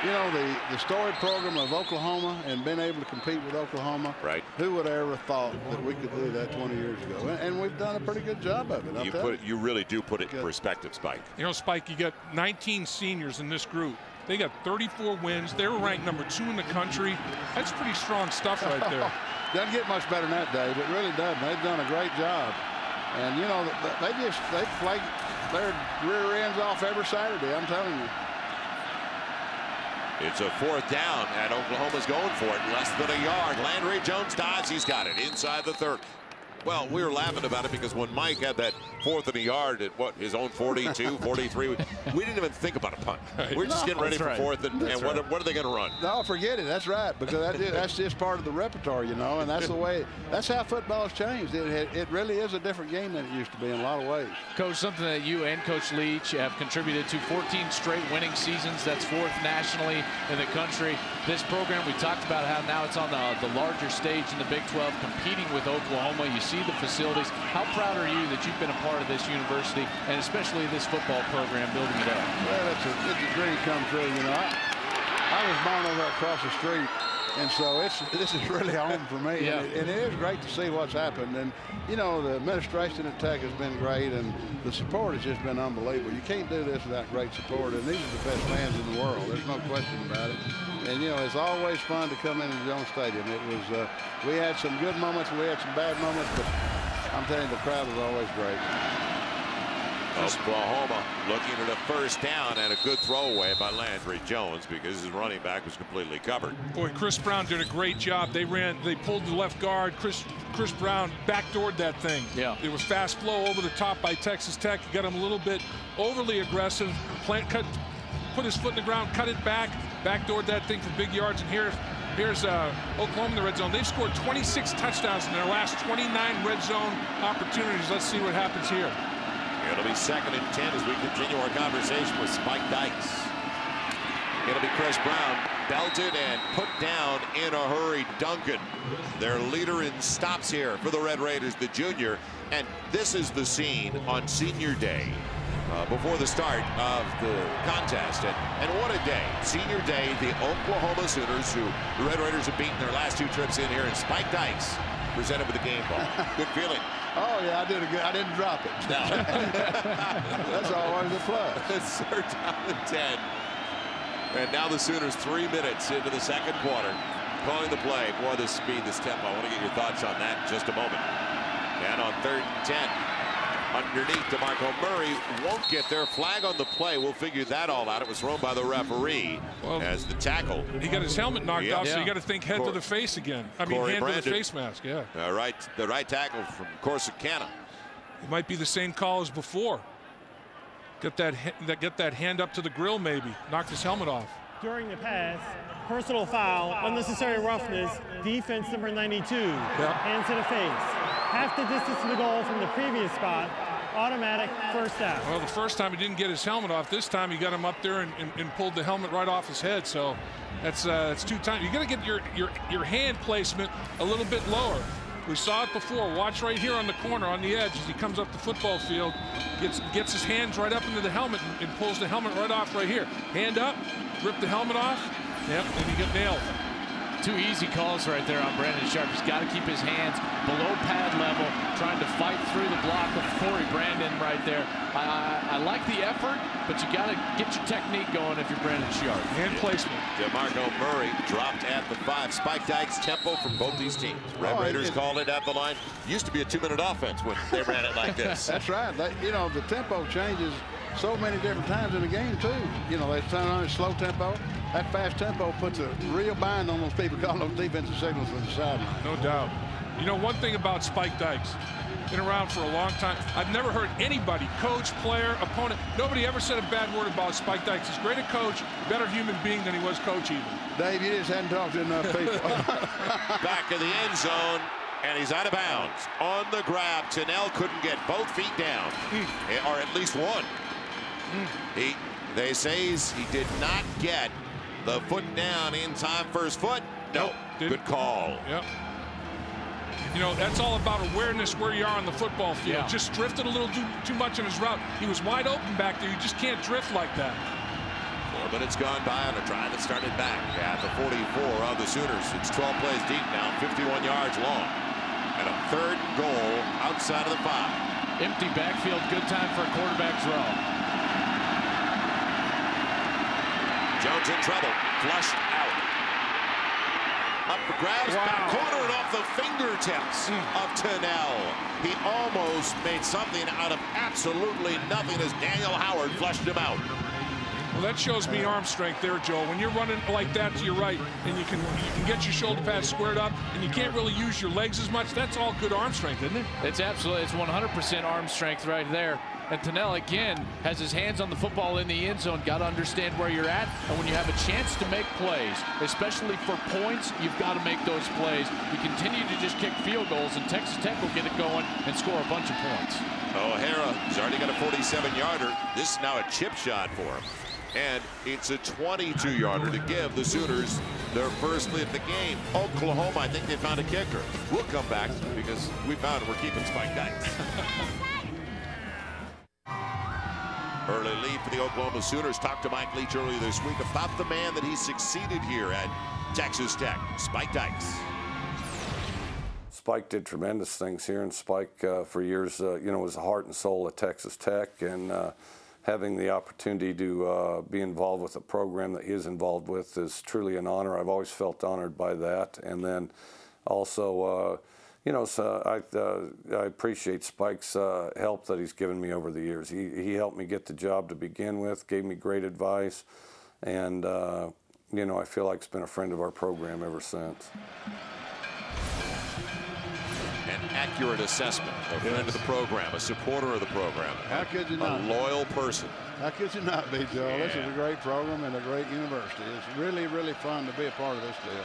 you know, the storied program of Oklahoma and being able to compete with Oklahoma. Right. Who would have ever thought that we could do that 20 years ago? And we've done a pretty good job of it. You really do put it in perspective, Spike. You know, Spike, you got 19 seniors in this group. They got 34 wins. They were ranked number 2 in the country. That's pretty strong stuff right there. Doesn't get much better than that, Dave. It really doesn't. They've done a great job. And, you know, they flake their rear ends off every Saturday, I'm telling you. It's a 4th down, and Oklahoma's going for it. Less than a yard. Landry Jones dives. He's got it inside the 30. Well, we were laughing about it because when Mike had that 4th and a yard at his own 42, 43, we didn't even think about a punt. We're just getting ready for 4th, and what are they going to run? No, forget it. That's right, because that's just part of the repertoire, you know, and that's the way. That's how football has changed. It really is a different game than it used to be in a lot of ways. Coach, something that you and Coach Leach have contributed to, 14 straight winning seasons. That's 4th nationally in the country. This program, we talked about how now it's on the larger stage in the Big 12, competing with Oklahoma. You see the facilities. How proud are you that you've been a part of this university and especially this football program, building it up? Well, it's a dream come true. You know, I was born over across the street, and so this is really home for me. Yeah. And it is great to see what's happened. And you know, the administration at Tech has been great, and the support has just been unbelievable. You can't do this without great support, and these are the best fans in the world. There's no question about it. And you know, it's always fun to come into Jones Stadium. It was we had some good moments, we had some bad moments, but I'm telling you, the crowd was always great. Oklahoma looking at a 1st down and a good throwaway by Landry Jones because his running back was completely covered. Boy, Chris Brown did a great job. They pulled the left guard. Chris Brown backdoored that thing. Yeah. It was fast flow over the top by Texas Tech. He got him a little bit overly aggressive. Put his foot in the ground, cut it back, backdoored that thing for big yards. And here's Oklahoma in the red zone. They've scored 26 touchdowns in their last 29 red zone opportunities. Let's see what happens here. It'll be 2nd and 10 as we continue our conversation with Spike Dykes. It'll be Chris Brown, belted and put down in a hurry. Duncan, their leader in stops here for the Red Raiders, the junior. And this is the scene on Senior Day before the start of the contest. And what a day. Senior Day, the Oklahoma Sooners, who the Red Raiders have beaten their last 2 trips in here, and Spike Dykes presented with the game ball. Good feeling. Oh yeah, I didn't drop it. No. That's always a plus. It's 3rd down and 10. And now the Sooners 3 minutes into the 2nd quarter. Calling the play. Boy, this speed, this tempo. I want to get your thoughts on that in just a moment. And on 3rd and 10. Underneath, DeMarco Murray won't get their flag on the play. We'll figure that all out. It was thrown by the referee as the tackle. He got his helmet knocked off, so you got to think head to the face again. I mean, hand to the face mask, yeah. The right tackle from Corsicana. It might be the same call as before. Get that hand up to the grill, maybe. Knocked his helmet off. During the pass, personal foul, unnecessary roughness, defense number 92, hands to the face. Half the distance to the goal from the previous spot, automatic 1st down. Well, the first time he didn't get his helmet off. This time he got him up there and pulled the helmet right off his head. So that's 2 times. You got to get your hand placement a little bit lower. We saw it before. Watch right here on the corner, on the edge, as he comes up the football field, gets his hands right up into the helmet and pulls the helmet right off right here. Hand up, rip the helmet off. Yep, and you get nailed. 2 easy calls right there on Brandon Sharp. He's got to keep his hands below pad level, trying to fight through the block of Corey Brandon right there. I like the effort, but you got to get your technique going if you're Brandon Sharp. Hand placement. DeMarco Murray dropped at the 5. Spike Dykes tempo from both these teams. Red Raiders called it at the line. Used to be a 2-minute offense when they ran it like this. That's right. You know, the tempo changes so many different times in the game too. You know, they turn on a slow tempo. That fast tempo puts a real bind on those people calling those defensive signals from the sideline. No doubt. You know, one thing about Spike Dykes, been around for a long time. I've never heard anybody, coach, player, opponent, nobody ever said a bad word about Spike Dykes. He's a greater coach, better human being than he was coach even. Dave, you just hadn't talked to enough people. Back in the end zone, and he's out of bounds. On the grab, Tennell couldn't get both feet down, or at least one. They say he did not get the foot down in time for his foot. No, good call. Yep. You know, that's all about awareness where you are on the football field. Yeah. Just drifted a little too much on his route. He was wide open back there. You just can't drift like that. 4 minutes gone by on a drive that started back at the 44 of the Sooners. It's 12 plays deep now, 51 yards long. And a 3rd goal outside of the 5. Empty backfield, good time for a quarterback draw. Jones in trouble, flushed out. Up for grabs, back corner and off the fingertips of Tennell. He almost made something out of absolutely nothing as Daniel Howard flushed him out. Well, that shows me arm strength there, Joe. When you're running like that to your right, and you can get your shoulder pads squared up, and you can't really use your legs as much, that's all good arm strength, isn't it? It's absolutely, it's 100% arm strength right there. And Tunnell, again, has his hands on the football in the end zone. Got to understand where you're at. And when you have a chance to make plays, especially for points, you've got to make those plays. You continue to just kick field goals, and Texas Tech will get it going and score a bunch of points. O'Hara has already got a 47-yarder. This is now a chip shot for him. And it's a 22-yarder to give the Sooners their first lead in the game. Oklahoma, I think they found a kicker. We'll come back because we found we're keeping Spike Dykes. Early lead for the Oklahoma Sooners. Talked to Mike Leach earlier this week about the man that he succeeded here at Texas Tech, Spike Dykes. Spike did tremendous things here, and Spike for years, was the heart and soul at Texas Tech, and having the opportunity to be involved with a program that he is involved with is truly an honor. I've always felt honored by that, and then also, so I appreciate Spike's help that he's given me over the years. He helped me get the job to begin with, gave me great advice, and I feel like he's been a friend of our program ever since. An accurate assessment, a friend of the program, a supporter of the program. How could you not? A loyal person. How could you not be, Joe? Yeah. This is a great program and a great university. It's really, really fun to be a part of this deal.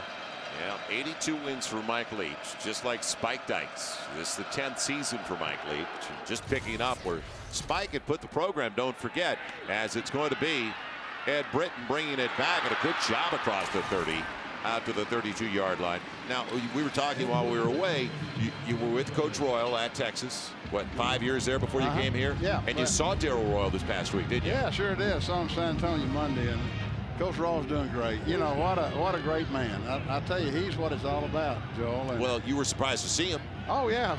Yeah, 82 wins for Mike Leach, just like Spike Dykes. This is the 10th season for Mike Leach, just picking up where Spike had put the program, don't forget, as it's going to be Ed Britton bringing it back, and a good job across the 30. Out to the 32-yard line. Now, we were talking while we were away. You were with Coach Royal at Texas. What, 5 years there before you came here? Yeah. And you saw Darrell Royal this past week, didn't you? Yeah, sure did. Saw him in San Antonio Monday, and Coach Royal's doing great. You know, what a great man. I tell you, he's what it's all about, Joel. And well, you were surprised to see him. Oh, yeah.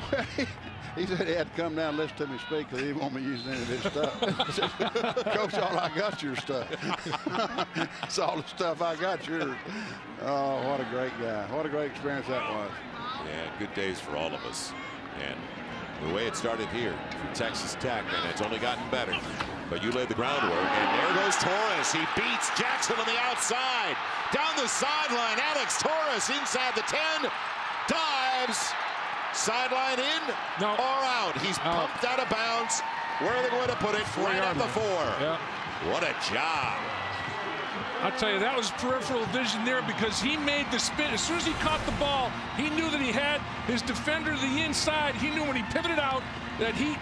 He said he had to come down and listen to me speak because he didn't want me using any of his stuff. I said, Coach, all I got your stuff. It's all the stuff I got yours. Oh, what a great guy. What a great experience that was. Yeah, good days for all of us. And the way it started here for Texas Tech, and it's only gotten better. But you laid the groundwork, and there goes Torres. He beats Jackson on the outside. Down the sideline, Alex Torres inside the 10. Dives. Sideline in or out. He's pumped out of bounds. Where are they going to put it? Right at the 4. Yeah. What a job. I'll tell you, that was peripheral vision there because he made the spin. As soon as he caught the ball, he knew that he had his defender to the inside. He knew when he pivoted out that he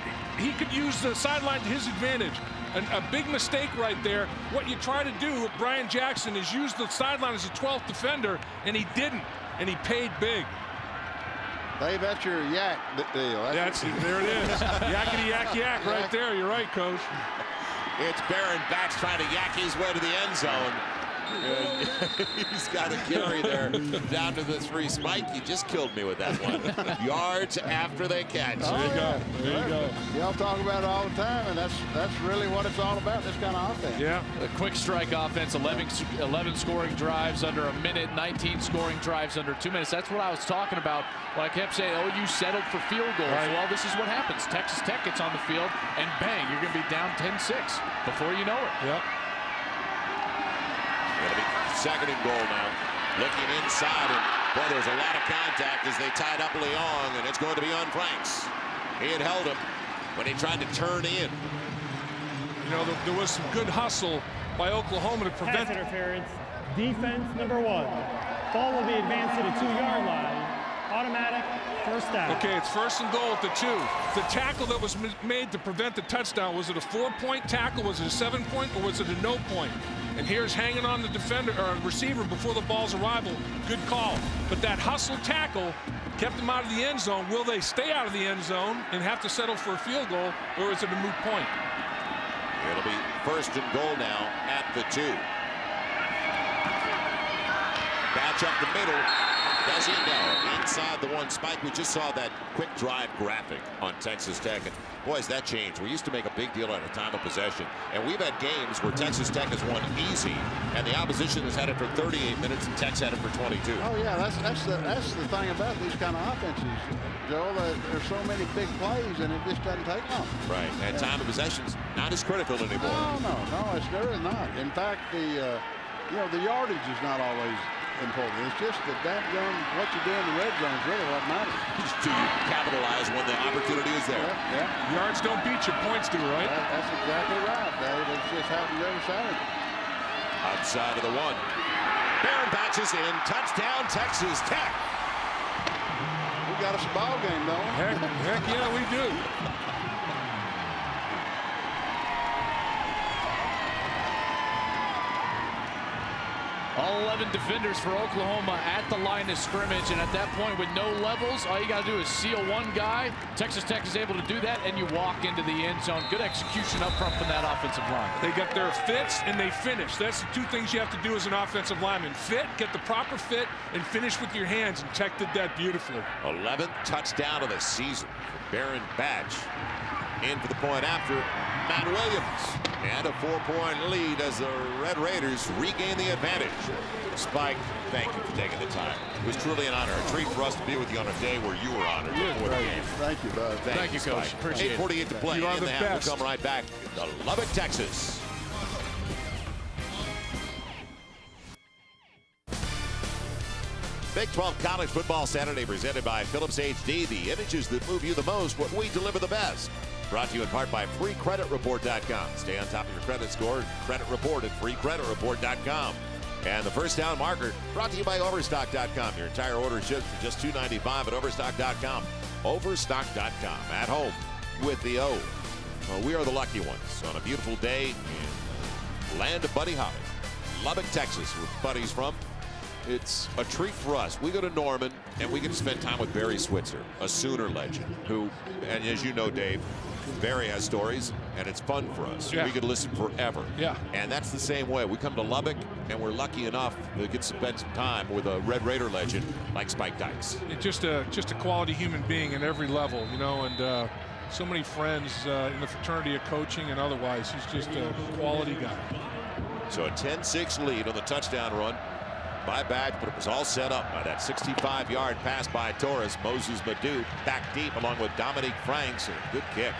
could use the sideline to his advantage. A big mistake right there. What you try to do with Brian Jackson is use the sideline as a 12th defender, and he didn't, and he paid big. Dave, that's your yak deal. There it is. Yakety yak yak right there. You're right, Coach. It's Barron Batch trying to yak his way to the end zone. And he's got a carry there down to the 3. Spike, you just killed me with that one. Yards after they catch. There you go. There you go. Y'all talk about it all the time, and that's really what it's all about, this kind of offense. Yeah. A quick strike offense, 11 scoring drives under a minute, 19 scoring drives under 2 minutes. That's what I was talking about when I kept saying, oh, you settled for field goals. Right. Well, this is what happens. Texas Tech gets on the field, and bang, you're going to be down 10-6 before you know it. Yep. It'll be 2nd and goal now. Looking inside, and boy, there's a lot of contact as they tied up Leong, and it's going to be on Franks. He had held him when he tried to turn in. You know, there was some good hustle by Oklahoma to prevent pass interference. Defense number 1. Ball will be advanced to the 2-yard line. Automatic first down. Okay, it's 1st and goal at the 2. The tackle that was made to prevent the touchdown, was it a 4-point tackle? Was it a 7-point, or was it a no point? And here's hanging on the defender or receiver before the ball's arrival. Good call. But that hustle tackle kept them out of the end zone. Will they stay out of the end zone and have to settle for a field goal, or is it a moot point? It'll be 1st and goal now at the 2. Batch up the middle. Does he know? Inside the one. Spike, we just saw that quick drive graphic on Texas Tech. And boys, that changed. We used to make a big deal out of time of possession. And we've had games where Texas Tech has won easy, and the opposition has had it for 38 minutes, and Tech's had it for 22. Oh, yeah, that's the thing about these kind of offenses, Joel. There's so many big plays, and it just doesn't take long. Right, and time of possession's not as critical anymore. No, it's really not. In fact, the yardage is not always important. It's just the dadgum, what you do in the red zone is really what matters. Do you capitalize when the opportunity is there? Yeah. Yards don't beat you, points do, right? That's exactly right, Dave. It's just happened every Saturday. Outside of the one. Barron batches in. Touchdown, Texas Tech. We got us a ball game, don't we? Heck yeah, we do. All 11 defenders for Oklahoma at the line of scrimmage, and at that point with no levels, all you got to do is seal one guy. Texas Tech is able to do that, and you walk into the end zone. Good execution up front from that offensive line. They got their fits and they finish. That's the two things you have to do as an offensive lineman. Fit, get the proper fit, and finish with your hands, and Tech did that beautifully. 11th touchdown of the season for Barron Batch. In for the point after, Matt Williams. And a 4-point lead as the Red Raiders regain the advantage. Spike, thank you for taking the time. It was truly an honor, a treat for us to be with you on a day where you were honored before the game. Thank you, bud. Thank you, Coach. Spike. Appreciate it. 8:48 to play You are in the the half. best. We'll come right back to Lubbock, Texas. Big 12 College Football Saturday presented by Phillips HD. The images that move you the most, what we deliver the best. Brought to you in part by FreeCreditReport.com. Stay on top of your credit score. Credit Report at FreeCreditReport.com. And the first down marker brought to you by Overstock.com. Your entire order ships for just $2.95 at Overstock.com. Overstock.com. At home with the O. Well, we are the lucky ones on a beautiful day in land of Buddy Holly. Lubbock, Texas, where Buddy's from. It's a treat for us. We go to Norman, and we get to spend time with Barry Switzer, a Sooner legend, who, and as you know, Dave, Barry has stories, and it's fun for us. Yeah. We could listen forever. Yeah. And that's the same way. We come to Lubbock, and we're lucky enough to get to spend some time with a Red Raider legend like Spike Dykes. Just a quality human being in every level, you know, and so many friends in the fraternity of coaching and otherwise. He's just a quality guy. So a 10-6 lead on the touchdown run by Batch, but it was all set up by that 65-yard pass by Torres. Moses Madut back deep along with Dominique Franks. A good kick.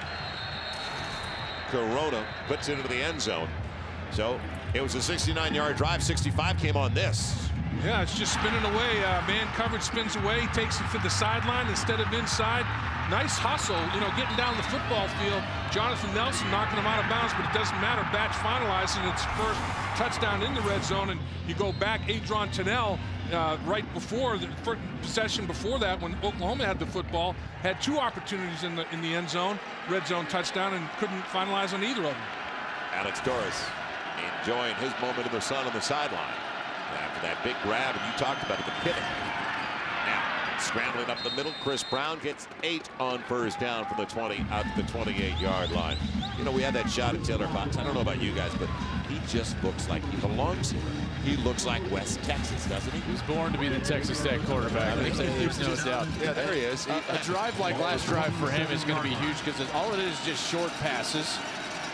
Corona puts it into the end zone. So it was a 69-yard drive. 65 came on this. Yeah, it's just spinning away. Man coverage spins away, takes it to the sideline instead of inside. Nice hustle, you know, getting down the football field. Jonathan Nelson knocking him out of bounds, but it doesn't matter. Batch finalizing its first touchdown in the red zone, and you go back, Adron Tennell, right before the first possession before that, when Oklahoma had the football, had two opportunities in the end zone, red zone touchdown, and couldn't finalize on either of them. Alex Torres enjoying his moment in the sun on the sideline. After that big grab, and you talked about it, the pivot. Now, scrambling up the middle, Chris Brown gets 8 on first down from the 20 out to the 28-yard line. You know, we had that shot at Taylor Potts. I don't know about you guys, but he just looks like he belongs here. He looks like West Texas, doesn't he? He's born to be the Texas Tech quarterback. There's no doubt. Yeah, there he is. A drive like last drive for him is going to be huge because all it is just short passes.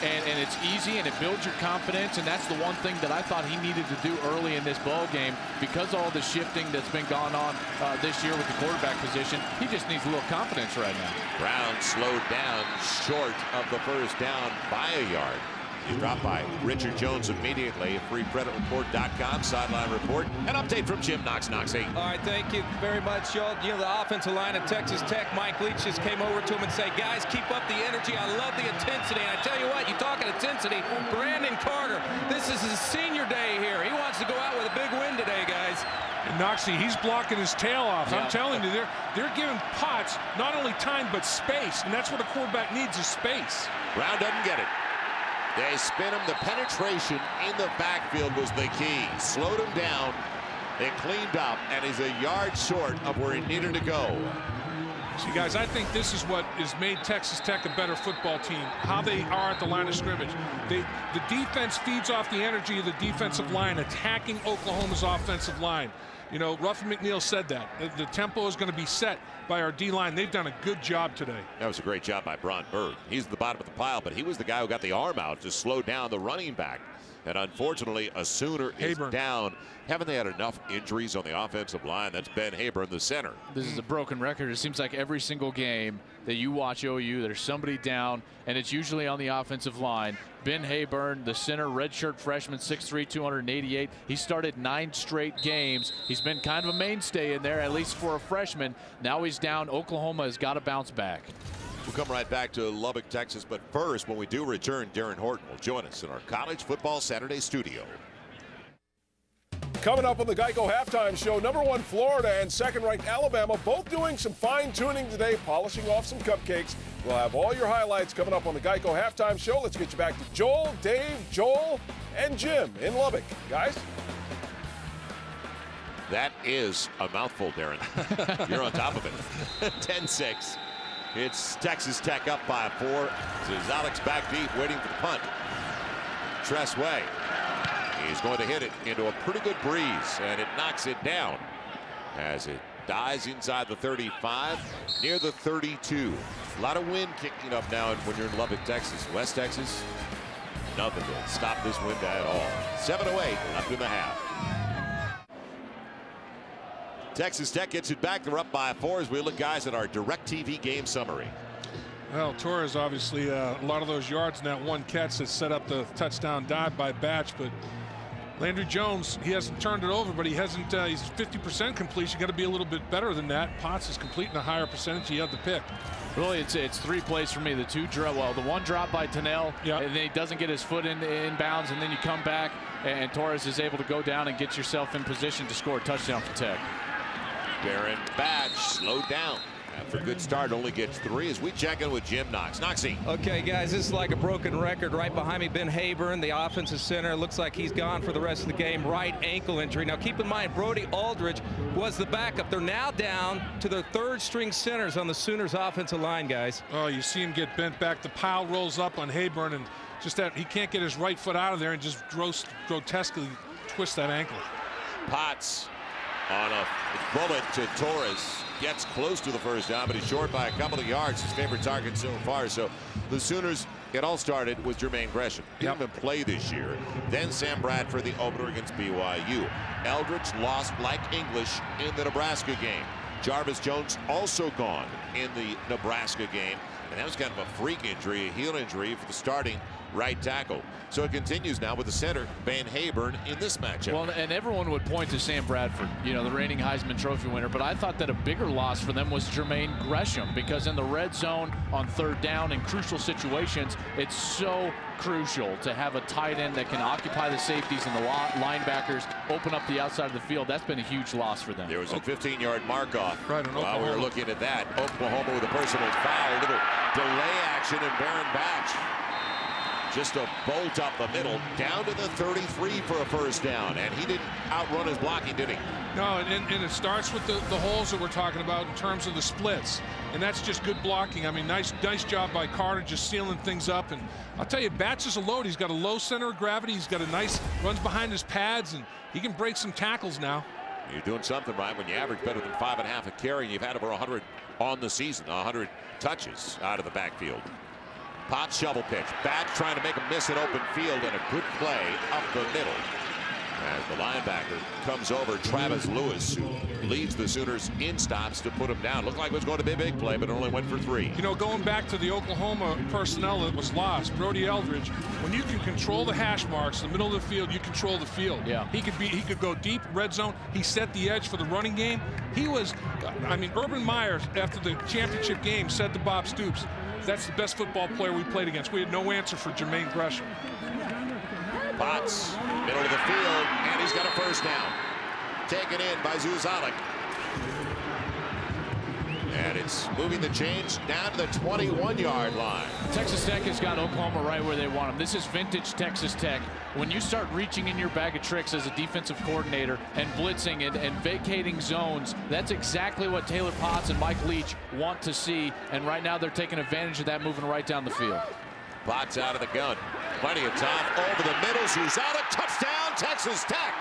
And it's easy, and it builds your confidence, and that's the one thing that I thought he needed to do early in this ball game because all the shifting that's been going on this year with the quarterback position. He just needs a little confidence right now. Brown slowed down short of the first down by a yard. He's dropped by Richard Jones immediately. FreeCreditReport.com sideline report. An update from Jim Knox. Knoxy. All right, thank you very much, y'all. You know, the offensive line of Texas Tech, Mike Leach just came over to him and said, guys, keep up the energy. I love the intensity. And I tell you what, you talk intensity, Brandon Carter, this is his senior day here. He wants to go out with a big win today, guys. And Knoxy, he's blocking his tail off. Yeah. I'm telling you, they're giving Potts not only time but space, and that's what a quarterback needs is space. Brown doesn't get it. They spin him. The penetration in the backfield was the key. Slowed him down. They cleaned up, and he's a yard short of where he needed to go. See, guys, I think this is what has made Texas Tech a better football team, how they are at the line of scrimmage. The defense feeds off the energy of the defensive line, attacking Oklahoma's offensive line. You know, Ruffin McNeil said that. The tempo is going to be set by our D-line. They've done a good job today. That was a great job by Bron Berg. He's at the bottom of the pile, but he was the guy who got the arm out to slow down the running back. And unfortunately, a Sooner is down. Haven't they had enough injuries on the offensive line? That's Ben Hayburn, the center. This is a broken record. It seems like every single game that you watch OU, there's somebody down, and it's usually on the offensive line. Ben Hayburn, the center, redshirt freshman, 6'3", 288. He started 9 straight games. He's been kind of a mainstay in there, at least for a freshman. Now he's down. Oklahoma has got to bounce back. We'll come right back to Lubbock, Texas. But first, when we do return, Darren Horton will join us in our College Football Saturday studio. Coming up on the Geico Halftime Show, #1 Florida and 2nd-ranked Alabama both doing some fine-tuning today, polishing off some cupcakes. We'll have all your highlights coming up on the Geico Halftime Show. Let's get you back to Joel, Dave, Joel, and Jim in Lubbock. Guys? That is a mouthful, Darren. You're on top of it. 10-6. It's Texas Tech up by 4. This is Alex back deep, waiting for the punt. Tress Way. He's going to hit it into a pretty good breeze, and it knocks it down as it dies inside the 35, near the 32. A lot of wind kicking up now when you're in Lubbock, Texas. West Texas, nothing to stop this wind at all. 7:08 left in the half. Texas Tech gets it back. They're up by 4 as we look, guys, at our DirecTV game summary. Well, Torres obviously a lot of those yards in that one catch that set up the touchdown dive by Batch, but Landry Jones, he hasn't turned it over, but he hasn't. He's 50% completion. Got to be a little bit better than that. Potts is completing a higher percentage. He had the pick. Really, it's 3 plays for me. The one drop by Tennell, and then he doesn't get his foot in bounds, and then you come back, and Torres is able to go down and get yourself in position to score a touchdown for Tech. Darren Batch slowed down. After a good start, only gets 3 as we check in with Jim Knox. Knoxy. Okay, guys, this is like a broken record. Right behind me, Ben Hayburn, the offensive center. Looks like he's gone for the rest of the game. Right ankle injury. Now, keep in mind, Brody Aldridge was the backup. They're now down to their 3rd-string centers on the Sooners' offensive line, guys. Oh, you see him get bent back. The pile rolls up on Hayburn, and just that he can't get his right foot out of there and just grotesquely twist that ankle. Potts on a bullet to Torres. Gets close to the first down, but he's short by a couple of yards. His favorite target so far. So the Sooners, it all started with Jermaine Gresham. Didn't even play this year. Then Sam Bradford, the opener against BYU. Eldridge lost like English in the Nebraska game. Jarvis Jones also gone in the Nebraska game. And that was kind of a freak injury, a heel injury for the starting right tackle. So it continues now with the center, Ben Hayburn, in this matchup. Well, and everyone would point to Sam Bradford, you know, the reigning Heisman Trophy winner, but I thought that a bigger loss for them was Jermaine Gresham, because in the red zone on 3rd down in crucial situations, it's so crucial to have a tight end that can occupy the safeties and the linebackers, open up the outside of the field. That's been a huge loss for them. There was a 15-yard mark-off while we were looking at that. Oklahoma with a personal foul, a little delay action, and Baron Batch just a bolt up the middle, down to the 33 for a first down, and he didn't outrun his blocking, did he? No, and it starts with the holes that we're talking about in terms of the splits, and that's just good blocking. I mean, nice job by Carter just sealing things up, and I'll tell you, Batch is a load. He's got a low center of gravity. He's got a nice, runs behind his pads, and he can break some tackles now. You're doing something right when you average better than 5.5 a carry, and you've had over 100 on the season, 100 touches out of the backfield. Potts shovel pitch. Batch trying to make a miss in open field, and a good play up the middle. As the linebacker comes over, Travis Lewis, who leads the Sooners in stops to put him down. Looked like it was going to be a big play, but it only went for 3. You know, going back to the Oklahoma personnel that was lost, Brody Eldridge, when you can control the hash marks, the middle of the field, you control the field. Yeah. He could go deep, red zone. He set the edge for the running game. He was, I mean, Urban Meyer, after the championship game, said to Bob Stoops, that's the best football player we played against. We had no answer for Jermaine Gresham. Potts, middle of the field, and he's got a first down. Taken in by Zuzalik. And it's moving the chains down to the 21-yard line. Texas Tech has got Oklahoma right where they want them. This is vintage Texas Tech. When you start reaching in your bag of tricks as a defensive coordinator and blitzing and vacating zones, that's exactly what Taylor Potts and Mike Leach want to see. And right now they're taking advantage of that, moving right down the field. Potts out of the gun. Plenty of time over the middle. Zuzalik, touchdown, Texas Tech.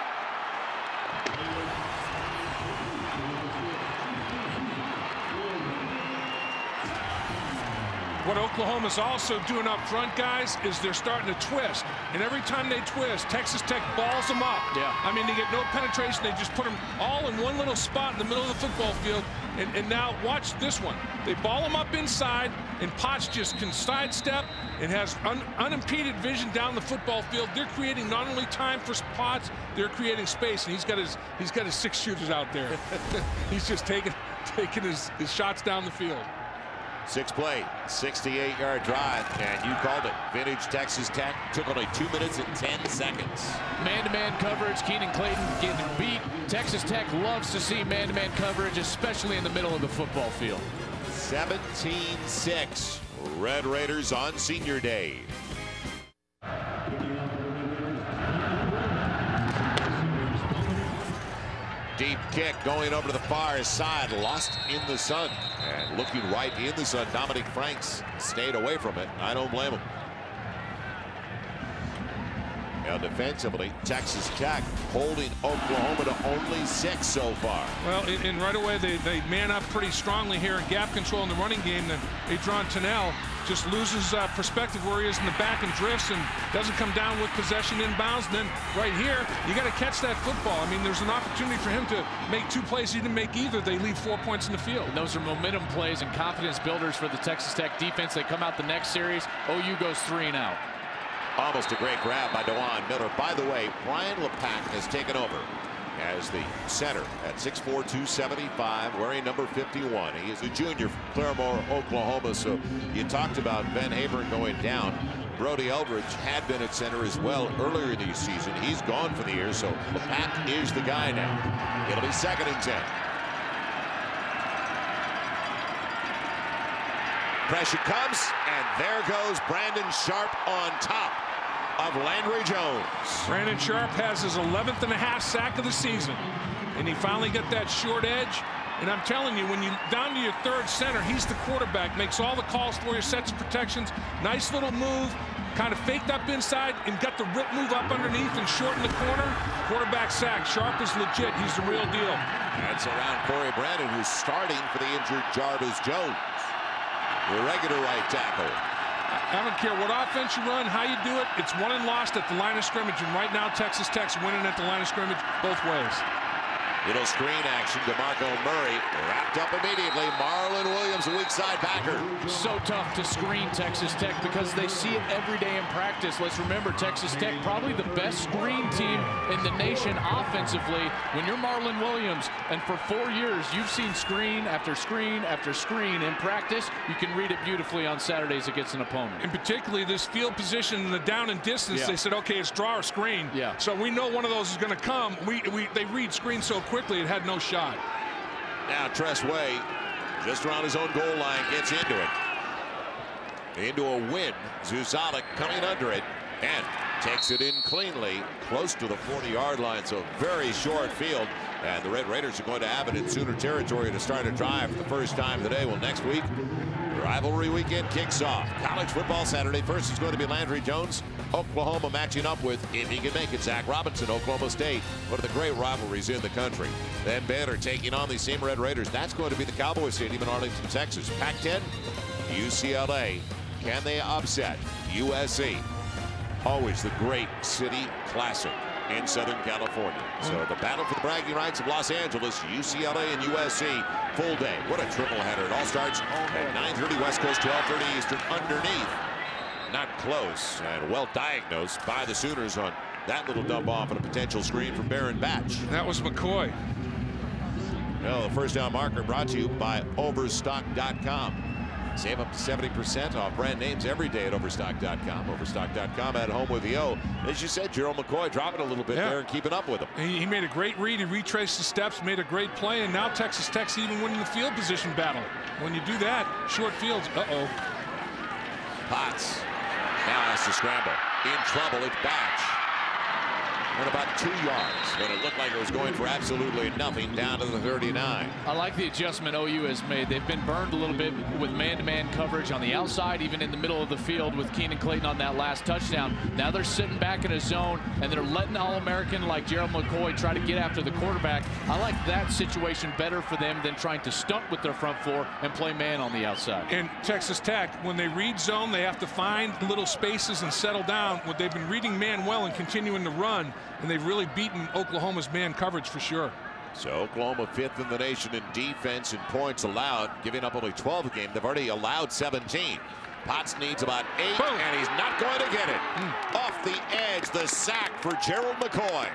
What Oklahoma's also doing up front, guys, is they're starting to twist. And every time they twist, Texas Tech balls them up. Yeah. I mean, they get no penetration. They just put them all in one little spot in the middle of the football field. And now watch this one. They ball them up inside, and Potts just can sidestep and has unimpeded vision down the football field. They're creating not only time for Potts, they're creating space. And he's got his 6 shooters out there. He's just taking his shots down the field. 6-play, 68-yard drive, and you called it. Vintage Texas Tech took only 2 minutes and 10 seconds. Man-to-man coverage, Keenan Clayton getting beat. Texas Tech loves to see man-to-man coverage, especially in the middle of the football field. 17-6, Red Raiders on Senior Day. Deep kick going over to the far side, lost in the sun. And looking right in the sun, Dominic Franks stayed away from it. I don't blame him. Now defensively, Texas Tech holding Oklahoma to only 6 so far. Well, and right away they man up pretty strongly here in gap control in the running game. Then Adron Tennell just loses perspective where he is in the back and drifts and doesn't come down with possession inbounds. And then right here, you got to catch that football. I mean, there's an opportunity for him to make 2 plays. He didn't make either. They leave 4 points in the field. And those are momentum plays and confidence builders for the Texas Tech defense. They come out the next series. OU goes 3 and out. Almost a great grab by DeJuan Miller. By the way, Brian LePack has taken over as the center at 6'4", 275, wearing number 51. He is a junior from Claremore, Oklahoma. So you talked about Ben Aburn going down. Brody Eldridge had been at center as well earlier in the season. He's gone for the year, so LePack is the guy now. It'll be 2nd and 10. Pressure comes, and there goes Brandon Sharp on top of Landry Jones. Brandon Sharp has his 11th and a half sack of the season, and he finally got that short edge. And I'm telling you, when you down to your 3rd center, he's the quarterback, makes all the calls for you, sets protections, nice little move, kind of faked up inside and got the rip move up underneath and shortened the corner. Quarterback sack. Sharp is legit. He's the real deal. That's around Corey Brandon, who's starting for the injured Jarvis Jones. The regular right tackle. I don't care what offense you run, how you do it. It's won and lost at the line of scrimmage. And right now, Texas Tech's winning at the line of scrimmage both ways. Little screen action. DeMarco Murray wrapped up immediately. Marlon Williams, a weak side backer. So tough to screen Texas Tech because they see it every day in practice. Let's remember, Texas Tech probably the best screen team in the nation offensively. When you're Marlon Williams, and for 4 years you've seen screen after screen after screen in practice, you can read it beautifully on Saturdays against an opponent. And particularly this field position in the down and distance, they said, okay, it's draw or screen. Yeah. So we know one of those is going to come. They read screen so quickly it had no shot. Now Tress Way, just around his own goal line, gets into it. Into a win. Zuzalik coming under it and takes it in cleanly, close to the 40-yard line. So very short field. And the Red Raiders are going to have it in Sooner territory to start a drive for the first time today. Well, next week, rivalry weekend kicks off. College football Saturday. First is going to be Landry Jones, Oklahoma matching up with, if he can make it, Zach Robinson, Oklahoma State. One of the great rivalries in the country. Then Banner taking on these same Red Raiders. That's going to be the Cowboy Stadium in Arlington, Texas. Pac-10, UCLA. Can they upset USC? Always the great city classic in Southern California. So the battle for the bragging rights of Los Angeles, UCLA and USC, full day. What a triple header. It all starts at 9:30 West Coast, 12:30 Eastern. Underneath, not close, and well diagnosed by the Sooners on that little dump off and a potential screen from Baron Batch. That was McCoy. Well, the first down marker brought to you by Overstock.com. Save up to 70% off brand names every day at Overstock.com. Overstock.com at home with the O. As you said, Gerald McCoy dropping a little bit there and keeping up with him. He made a great read. He retraced the steps, made a great play, and now Texas Tech's even winning the field position battle. When you do that, short fields, uh-oh. Potts now has to scramble. In trouble, it's Batch. and about 2 yards when it looked like it was going for absolutely nothing down to the 39. I like the adjustment OU has made. They've been burned a little bit with man-to-man coverage on the outside, even in the middle of the field with Keenan Clayton on that last touchdown. Now they're sitting back in a zone, and they're letting All-American like Gerald McCoy try to get after the quarterback. I like that situation better for them than trying to stunt with their front four and play man on the outside. And Texas Tech, when they read zone, they have to find little spaces and settle down. What they've been reading man well and continuing to run, and they've really beaten Oklahoma's man coverage for sure. So Oklahoma 5th in the nation in defense and points allowed, giving up only 12 a game. They've already allowed 17. Potts needs about 8, Boom. and he's not going to get it. Off the edge, the sack for Gerald McCoy.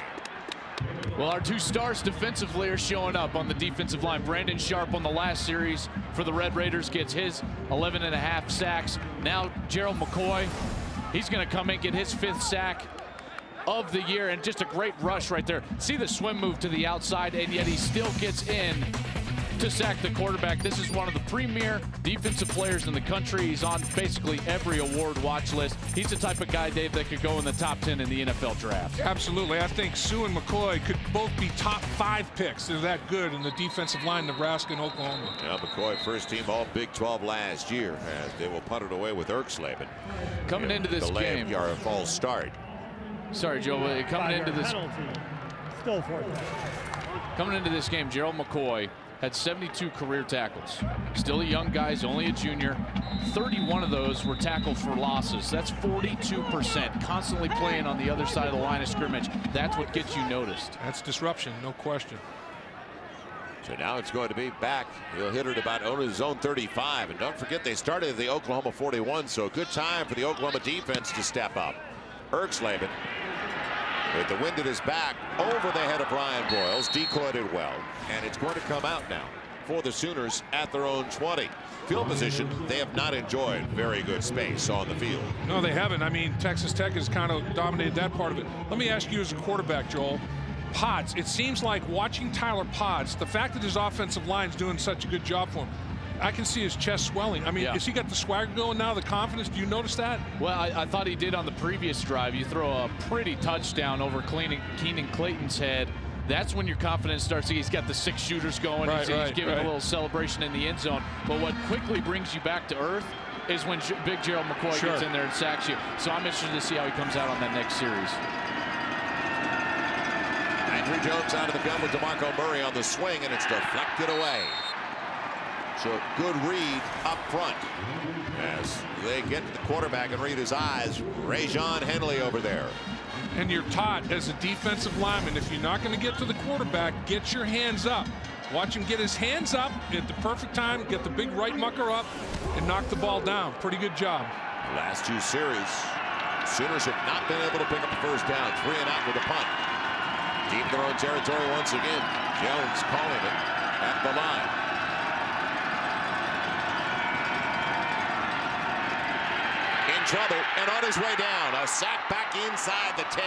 Well, our 2 stars defensively are showing up on the defensive line. Brandon Sharp on the last series for the Red Raiders gets his 11.5 sacks. Now Gerald McCoy, he's going to come in, get his 5th sack of the year, and just a great rush right there. See the swim move to the outside, and yet he still gets in to sack the quarterback. This is one of the premier defensive players in the country. He's on basically every award watch list. He's the type of guy, Dave, that could go in the top 10 in the NFL draft. Absolutely. I think Sue and McCoy could both be top 5 picks. They're that good in the defensive line, Nebraska and Oklahoma. Yeah, McCoy, first team all Big 12 last year, as they will punt it away with Erksleben. Coming into this game, a false start. Sorry, Joe. Coming into this, still 4th. Coming into this game, Gerald McCoy had 72 career tackles. Still a young guy, he's only a junior. 31 of those were tackled for losses. That's 42%. Constantly playing on the other side of the line of scrimmage. That's what gets you noticed. That's disruption, no question. So now it's going to be back. He'll hit it about on his own 35. And don't forget, they started at the Oklahoma 41, so a good time for the Oklahoma defense to step up. Erksleben, with the wind at his back, over the head of Brian Broyles, decoyed it well, and it's going to come out now for the Sooners at their own 20. Field position, they have not enjoyed very good space on the field. No, they haven't. I mean, Texas Tech has kind of dominated that part of it. Let me ask you as a quarterback, Joel. Potts, it seems like watching Tyler Potts, the fact that his offensive line's doing such a good job for him, I can see his chest swelling. I mean, has he got the swagger going now, the confidence? Do you notice that? Well, I thought he did on the previous drive. You throw a pretty touchdown over Keenan Clayton's head. That's when your confidence starts. He's got the 6 shooters going. He's giving a little celebration in the end zone. But what quickly brings you back to earth is when big Gerald McCoy gets in there and sacks you. So I'm interested to see how he comes out on that next series. Andrew Jones out of the gun with DeMarco Murray on the swing, and it's deflected away. So good read up front as they get to the quarterback and read his eyes. Rajon Henley over there. And you're taught as a defensive lineman, if you're not going to get to the quarterback, get your hands up. Watch him get his hands up at the perfect time, get the big right mucker up, and knock the ball down. Pretty good job. The last 2 series, Sooners have not been able to pick up the first down. 3 and out with a punt. Deep in their own territory once again. Jones calling it at the line. Trouble and on his way down, a sack back inside the 10.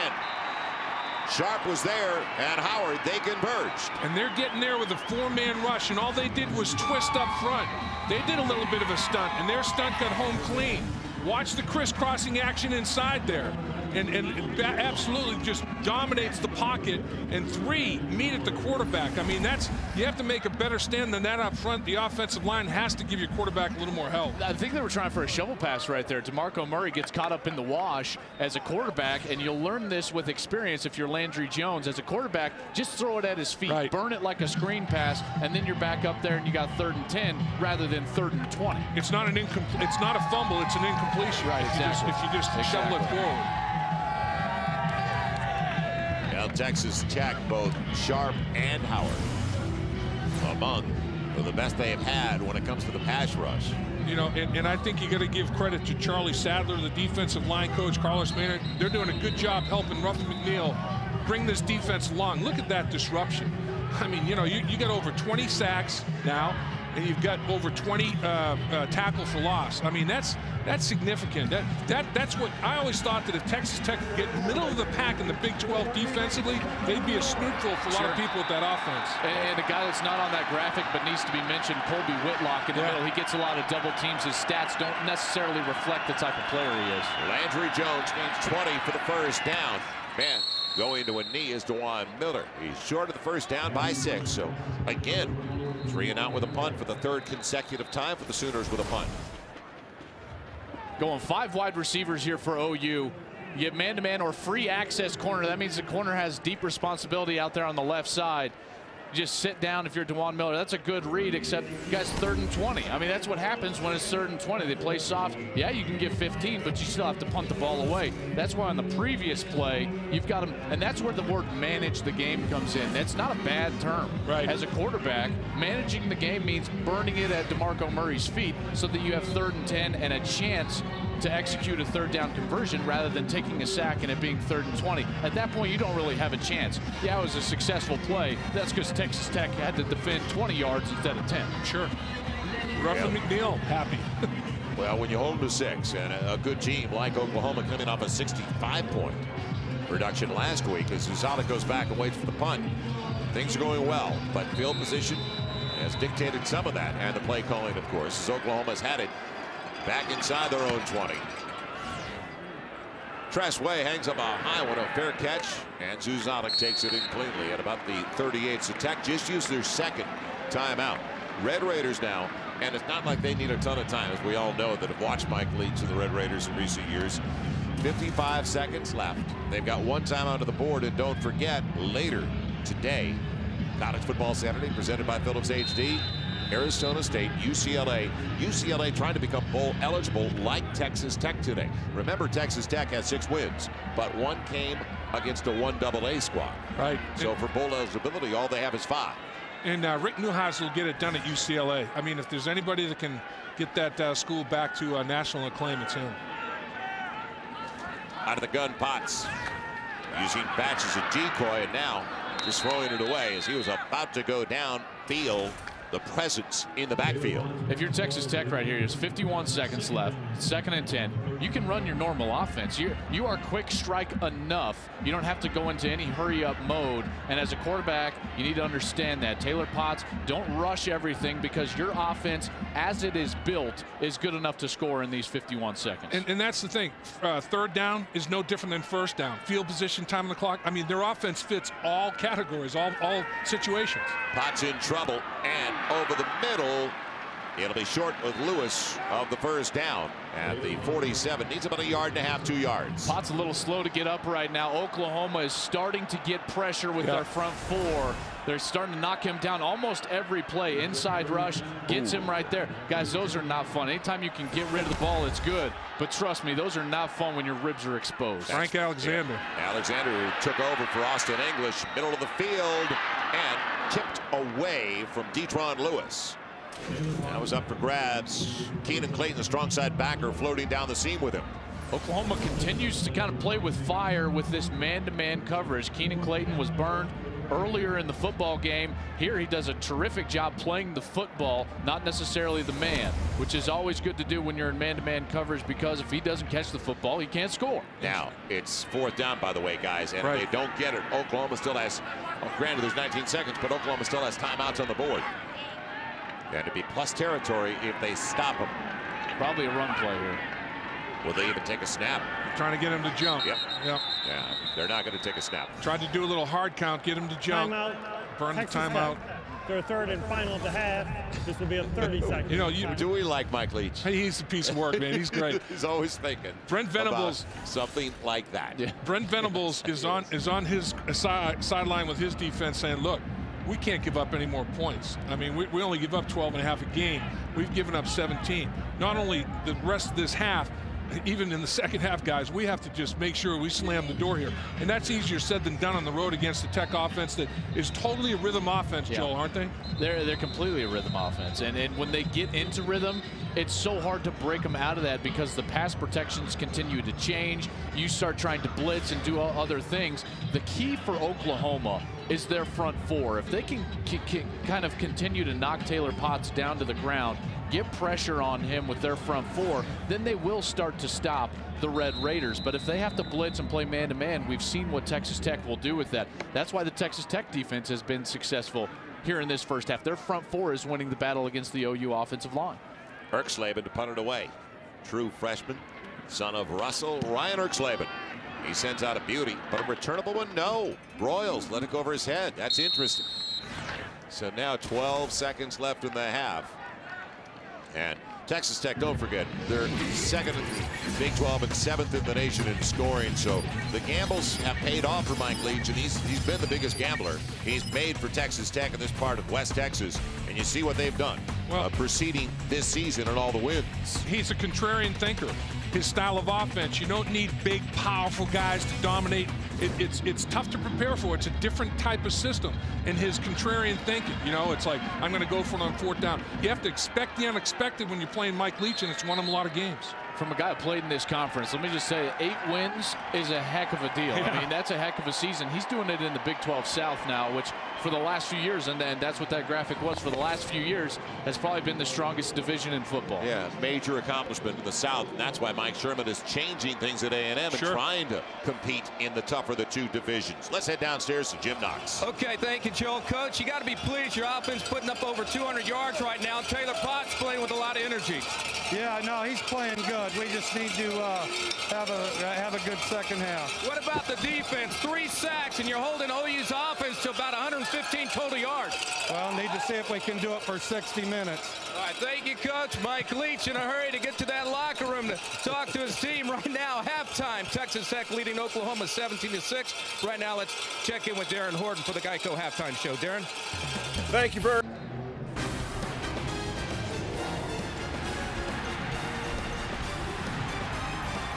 Sharp was there, and Howard, they converged. And they're getting there with a 4-man rush, and all they did was twist up front. They did a little bit of a stunt, and their stunt got home clean. Watch the crisscrossing action inside there. And absolutely just dominates the pocket, and 3 meet at the quarterback. I mean, you have to make a better stand than that up front. The offensive line has to give your quarterback a little more help. I think they were trying for a shovel pass right there. DeMarco Murray gets caught up in the wash as a quarterback, and you'll learn this with experience if you're Landry Jones. As a quarterback, just throw it at his feet, burn it like a screen pass, and then you're back up there and you got 3rd and 10 rather than 3rd and 20. It's not it's not a fumble, it's an incompletion. Right, exactly. If you just shovel it forward. Texas Tech, both Sharp and Howard, among the best they have had when it comes to the pass rush. You know, and I think you got to give credit to Charlie Sadler, the defensive line coach, Carlos Maynard. They're doing a good job helping Ruffin McNeil bring this defense along. Look at that disruption. I mean, you know, you got over 20 sacks now, and you've got over 20 tackles for loss. I mean, that's significant. That's what I always thought, that if Texas Tech could get middle of the pack in the Big 12 defensively, they'd be a snootful for a lot of people with that offense. And a guy that's not on that graphic but needs to be mentioned, Colby Whitlock in the middle. He gets a lot of double teams. His stats don't necessarily reflect the type of player he is. Landry Jones needs 20 for the first down. Man, Going to a knee is Dewan Miller. He's short of the first down by 6. So again, 3 and out with a punt for the 3rd consecutive time for the Sooners with a punt. Going 5 wide receivers here for OU. You get man-to-man or free access corner. That means the corner has deep responsibility out there on the left side. Just sit down if you're Dewan Miller. That's a good read, except you guys 3rd and 20. I mean, that's what happens when it's 3rd and 20. They play soft. Yeah, you can get 15, but you still have to punt the ball away. That's why on the previous play, you've got them, and that's where the word manage the game comes in. That's not a bad term. Right. As a quarterback, managing the game means burning it at DeMarco Murray's feet so that you have 3rd and 10 and a chance to execute a 3rd down conversion rather than taking a sack and it being 3rd and 20. At that point, you don't really have a chance. Yeah, it was a successful play. That's because Texas Tech had to defend 20 yards instead of 10. Sure. Ruffin McNeil, happy. Well, when you hold them to 6 and a good team like Oklahoma coming off a 65-point production last week as Zuzada goes back and waits for the punt, things are going well, but field position has dictated some of that, and the play calling, of course, as Oklahoma's had it back inside their own 20. Tressway hangs up a high one, a fair catch, and Zuzada takes it in cleanly at about the 38. So Tech just used their 2nd timeout. Red Raiders now, and it's not like they need a ton of time, as we all know that have watched Mike Leach and the Red Raiders in recent years. 55 seconds left. They've got 1 timeout to the board, and don't forget, later today, College Football Saturday presented by Phillips HD. Arizona State, UCLA. UCLA trying to become bowl eligible like Texas Tech today. Remember, Texas Tech has 6 wins, but 1 came against a 1AA squad. Right. So for bowl eligibility, all they have is 5. And Rick Neuhaus will get it done at UCLA. I mean, if there's anybody that can get that school back to national acclaim, it's him. Out of the gun, Potts using Batch as a decoy, and now just throwing it away as he was about to go downfield. The presence in the backfield. If you're Texas Tech right here, there's 51 seconds left, 2nd and 10. You can run your normal offense. You are quick strike enough. You don't have to go into any hurry up mode. And as a quarterback, you need to understand that. Taylor Potts, don't rush everything because your offense, as it is built, is good enough to score in these 51 seconds. And that's the thing. 3rd down is no different than 1st down. Field position, time on the clock. I mean, their offense fits all categories, all situations. Potts in trouble, and over the middle, it'll be short with Lewis of the 1st down at the 47. Needs about 1.5 yards, 2 yards. Potts a little slow to get up right now. Oklahoma is starting to get pressure with their front 4. They're starting to knock him down almost every play. Inside rush gets him right there. Guys, those are not fun. Anytime you can get rid of the ball, it's good. But trust me, those are not fun when your ribs are exposed. Frank Alexander. Yeah. Alexander took over for Austin English, middle of the field, and tipped away from Detron Lewis. That was up for grabs. Keenan Clayton, the strong side backer, floating down the seam with him. Oklahoma continues to kind of play with fire with this man-to-man coverage. Keenan Clayton was burned earlier in the football game. Here he does a terrific job playing the football, not necessarily the man, which is always good to do when you're in man-to-man coverage, because if he doesn't catch the football, he can't score. Now, it's 4th down, by the way, guys, and if they don't get it, Oklahoma still has, granted there's 19 seconds, but Oklahoma still has timeouts on the board. And it'd be plus territory if they stop him. Probably a run play here. Will they even take a snap? Trying to get him to jump. Yep. Yeah, they're not going to take a snap. Tried to do a little hard count, get him to jump. Timeout. Burn the timeout. Their 3rd and final of the half. This will be a 30-second. You know, do we like Mike Leach? He's a piece of work, man. He's great. He's always thinking. Brent Venables, something like that. Yeah. Brent Venables is on his sideline with his defense, saying, "Look, we can't give up any more points. I mean, we only give up 12.5 a game. We've given up 17. Not only the rest of this half, even in the 2nd half, guys, we have to just make sure we slam the door here. And that's easier said than done on the road against the Tech offense that is totally a rhythm offense, Joel, aren't they? They're completely a rhythm offense. And when they get into rhythm, it's so hard to break them out of that because the pass protections continue to change. You start trying to blitz and do other things. The key for Oklahoma is their front 4. If they can kind of continue to knock Taylor Potts down to the ground, get pressure on him with their front 4, then they will start to stop the Red Raiders. But if they have to blitz and play man-to-man, we've seen what Texas Tech will do with that. That's why the Texas Tech defense has been successful here in this 1st half. Their front 4 is winning the battle against the OU offensive line. Erxleben to punt it away. True freshman, son of Russell, Ryan Erxleben. He sends out a beauty, but a returnable one? No. Broyles let it go over his head. That's interesting. So now 12 seconds left in the half. And Texas Tech, don't forget, they're second in the Big 12 and 7th in the nation in scoring. So the gambles have paid off for Mike Leach, and he's been the biggest gambler. He's made for Texas Tech in this part of West Texas, and you see what they've done preceding this season and all the wins. He's a contrarian thinker. His style of offense, you don't need big, powerful guys to dominate. It's tough to prepare for. It's a different type of system. And his contrarian thinking, you know, it's like, I'm going to go for it on 4th down. You have to expect the unexpected when you're playing Mike Leach, and it's won him a lot of games. From a guy who played in this conference, let me just say 8 wins is a heck of a deal. Yeah. I mean, that's a heck of a season. He's doing it in the Big 12 South now, which for the last few years, and that's what that graphic was for the last few years, has probably been the strongest division in football. Yeah, major accomplishment in the South, and that's why Mike Sherman is changing things at A&M and trying to compete in the tougher of the 2 divisions. Let's head downstairs to Jim Knox. Okay, thank you, Joel. Coach, you got to be pleased. Your offense putting up over 200 yards right now. Taylor Potts playing with a lot of energy. Yeah, no, he's playing good. We just need to have a good second half. What about the defense? 3 sacks, and you're holding OU's offense to about 115 total yards. Well, need to see if we can do it for 60 minutes. All right, thank you, Coach. Mike Leach in a hurry to get to that locker room to talk to his team right now. Halftime, Texas Tech leading Oklahoma 17-6. Right now, let's check in with Darren Horton for the Geico Halftime Show. Darren? Thank you very much.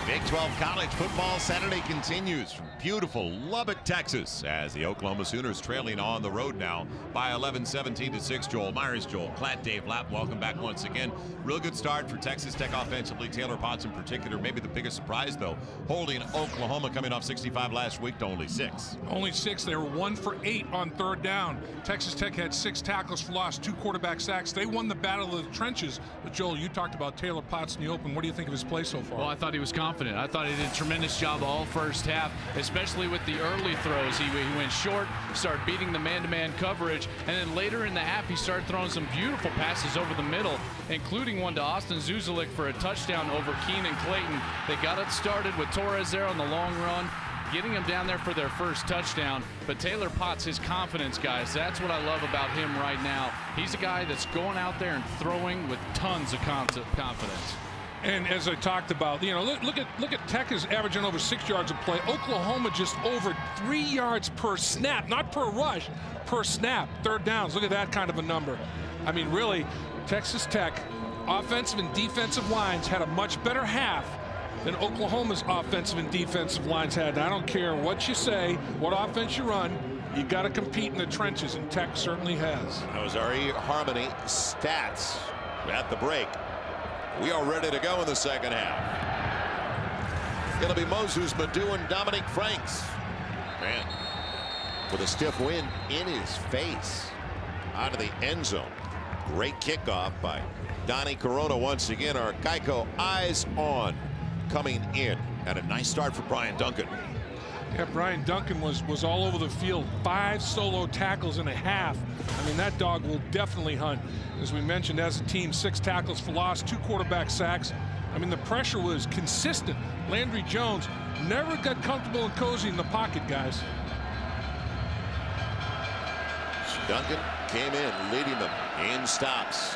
Big 12 college football Saturday continues from beautiful Lubbock, Texas, as the Oklahoma Sooners trailing on the road now by 11, 17-6. Joel Myers, Joel Klatt, Dave Lapp, welcome back once again. Real good start for Texas Tech offensively. Taylor Potts in particular, maybe the biggest surprise though, holding Oklahoma coming off 65 last week to only 6. Only 6. They were 1 for 8 on 3rd down. Texas Tech had 6 tackles for loss, 2 quarterback sacks. They won the battle of the trenches. But Joel, you talked about Taylor Potts in the open. What do you think of his play so far? Well, I thought he was confident. I thought he did a tremendous job all first half, especially with the early throws. He went short, started beating the man-to-man coverage, and then later in the half he started throwing some beautiful passes over the middle, including one to Austin Zuzelik for a touchdown over Keenan Clayton. They got it started with Torres there on the long run, getting him down there for their first touchdown. But Taylor Potts, his confidence, guys, that's what I love about him right now. He's a guy that's going out there and throwing with tons of confidence. And as I talked about, you know, look at Tech is averaging over 6 yards a play. Oklahoma just over 3 yards per snap, not per rush, per snap. 3rd downs. Look at that kind of a number. I mean, really, Texas Tech offensive and defensive lines had a much better half than Oklahoma's offensive and defensive lines had. And I don't care what you say, what offense you run, you got to compete in the trenches, and Tech certainly has. That was our Harmony stats at the break. We are ready to go in the second half. It'll be Moses Madu and Dominic Franks. Man, with a stiff wind in his face. Out of the end zone. Great kickoff by Donnie Corona once again. Our Geico eyes on coming in. And a nice start for Brian Duncan. Yeah, Brian Duncan was all over the field. 5 solo tackles and a half. I mean, that dog will definitely hunt. As we mentioned, as a team, 6 tackles for loss, 2 quarterback sacks. I mean, the pressure was consistent. Landry Jones never got comfortable and cozy in the pocket, guys. Duncan came in, leading them in stops.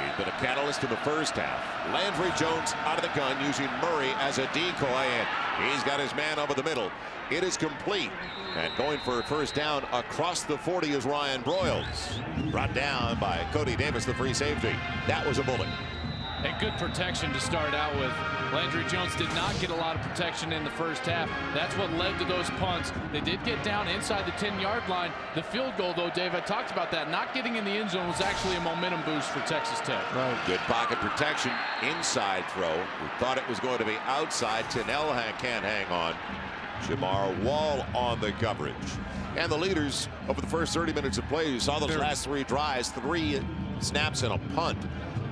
He's been a catalyst in the first half. Landry Jones out of the gun using Murray as a decoy, and he's got his man over the middle. It is complete. And going for a first down across the 40 is Ryan Broyles. Brought down by Cody Davis, the free safety. That was a bullet. And good protection to start out with. Landry Jones did not get a lot of protection in the first half. That's what led to those punts. They did get down inside the 10-yard line. The field goal, though, Dave, I talked about that. Not getting in the end zone was actually a momentum boost for Texas Tech. Right. Good pocket protection. Inside throw. We thought it was going to be outside. Tennell can't hang on. Jamar Wall on the coverage. And the leaders over the first 30 minutes of play, you saw those last 3 drives, 3 snaps and a punt.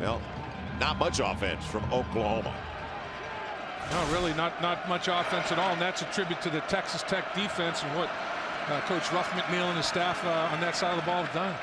Well, not much offense from Oklahoma. No, really not much offense at all, and that's a tribute to the Texas Tech defense and what Coach Ruff McNeil and his staff on that side of the ball have done.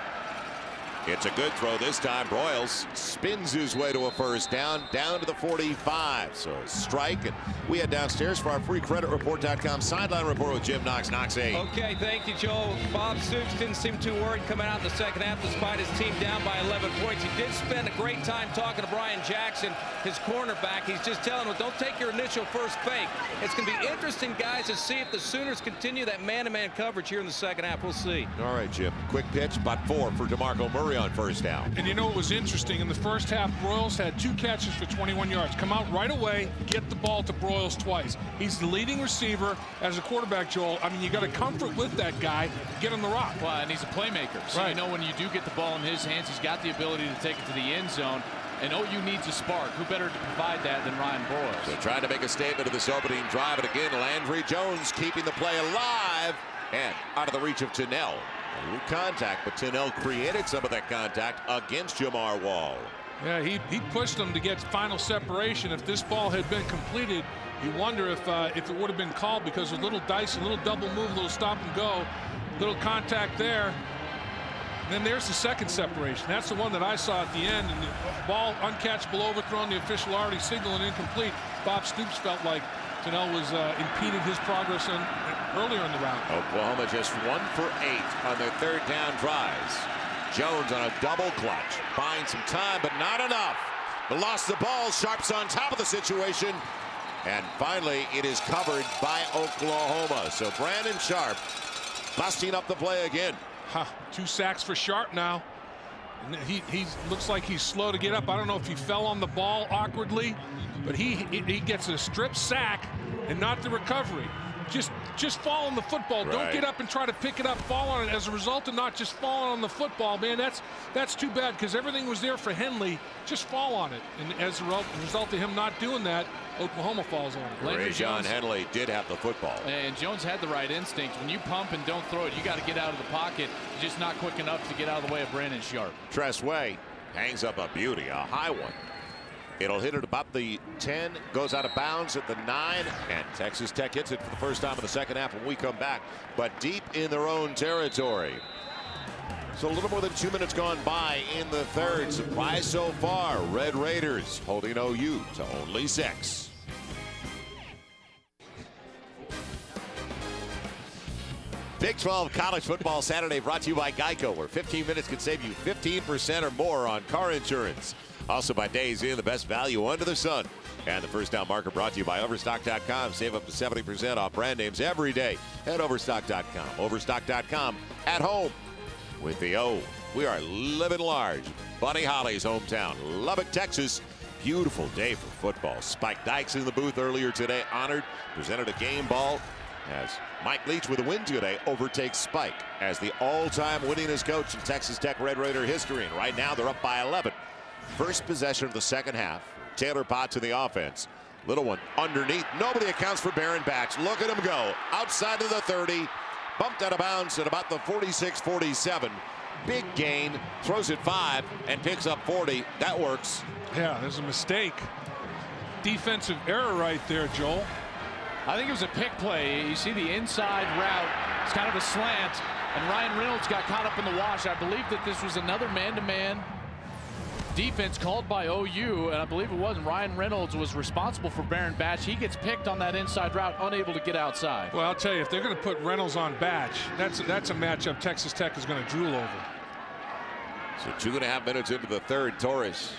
It's a good throw this time. Broyles spins his way to a first down to the 45. So a strike, and we head downstairs for our free creditreport.com sideline report with Jim Knox. Knox 8. Okay, thank you, Joel. Bob Stoops didn't seem too worried coming out in the second half despite his team down by 11 points. He did spend a great time talking to Brian Jackson, his cornerback. He's just telling him, don't take your initial first fake. It's going to be interesting, guys, to see if the Sooners continue that man-to-man coverage here in the second half. We'll see. All right, Jim. Quick pitch, about 4 for DeMarco Murray on first down. And you know what was interesting? In the first half, Broyles had 2 catches for 21 yards. Come out right away, get the ball to Broyles twice. He's the leading receiver as a quarterback, Joel. I mean, you got to comfort with that guy, get him the rock. Well, and he's a playmaker. So you know when you do get the ball in his hands, he's got the ability to take it to the end zone. And OU needs a spark. Who better to provide that than Ryan Broyles? So trying to make a statement of this opening drive, and again, Landry Jones keeping the play alive and out of the reach of Tunnell. A little contact, but Tunnell created some of that contact against Jamar Wall. Yeah, he pushed him to get final separation. If this ball had been completed, you wonder if it would have been called, because a little dice, a little double move, a little stop and go, little contact there. Then there's the second separation. That's the one that I saw at the end, and the ball uncatchable, overthrown. The official already signaling incomplete. Bob Stoops felt like Tunnell was impeding his progress earlier in the round. Oklahoma just 1 for 8 on their third down drives. Jones on a double clutch, buying some time, but not enough. But lost the ball. Sharp's on top of the situation, and finally it is covered by Oklahoma. So Brandon Sharp busting up the play again. 2 sacks for Sharp now. And he looks like he's slow to get up. I don't know if he fell on the ball awkwardly, but he gets a strip sack and not the recovery. Just fall on the football. Right. Don't get up and try to pick it up. Fall on it. As a result of not just falling on the football, man, that's too bad, because everything was there for Henley. Just fall on it. And as a result of him not doing that, Oklahoma falls on it. Ray John Henley did have the football. And Jones had the right instinct. When you pump and don't throw it, you got to get out of the pocket. You're just not quick enough to get out of the way of Brandon Sharp. Tress Way hangs up a beauty, a high one. It'll hit at about the 10, goes out of bounds at the 9, and Texas Tech hits it for the first time in the second half when we come back, but deep in their own territory. So a little more than 2 minutes gone by in the third. Surprise so far. Red Raiders holding OU to only 6. Big 12 College Football Saturday brought to you by Geico, where 15 minutes can save you 15% or more on car insurance. Also by Days Inn, the best value under the sun. And the first down marker brought to you by Overstock.com. Save up to 70% off brand names every day at Overstock.com. Overstock.com at home with the O. We are living large. Buddy Holly's hometown, Lubbock, Texas. Beautiful day for football. Spike Dykes in the booth earlier today, honored, presented a game ball, as Mike Leach with a win today overtakes Spike as the all-time winningest coach in Texas Tech Red Raider history. And right now they're up by 11. First possession of the second half. Taylor Potts in the offense. Little one underneath. Nobody accounts for Baron Batch. Look at him go. Outside of the 30. Bumped out of bounds at about the 46-47. Big gain. Throws it 5 and picks up 40. That works. Yeah, there's a mistake. Defensive error right there, Joel. I think it was a pick play. You see the inside route. It's kind of a slant. And Ryan Reynolds got caught up in the wash. I believe that this was another man-to-man defense called by OU, and I believe it was. Ryan Reynolds was responsible for Baron Batch. He gets picked on that inside route, unable to get outside. Well, I'll tell you, if they're going to put Reynolds on Batch, that's a matchup Texas Tech is going to drool over. So 2.5 minutes into the third, Torres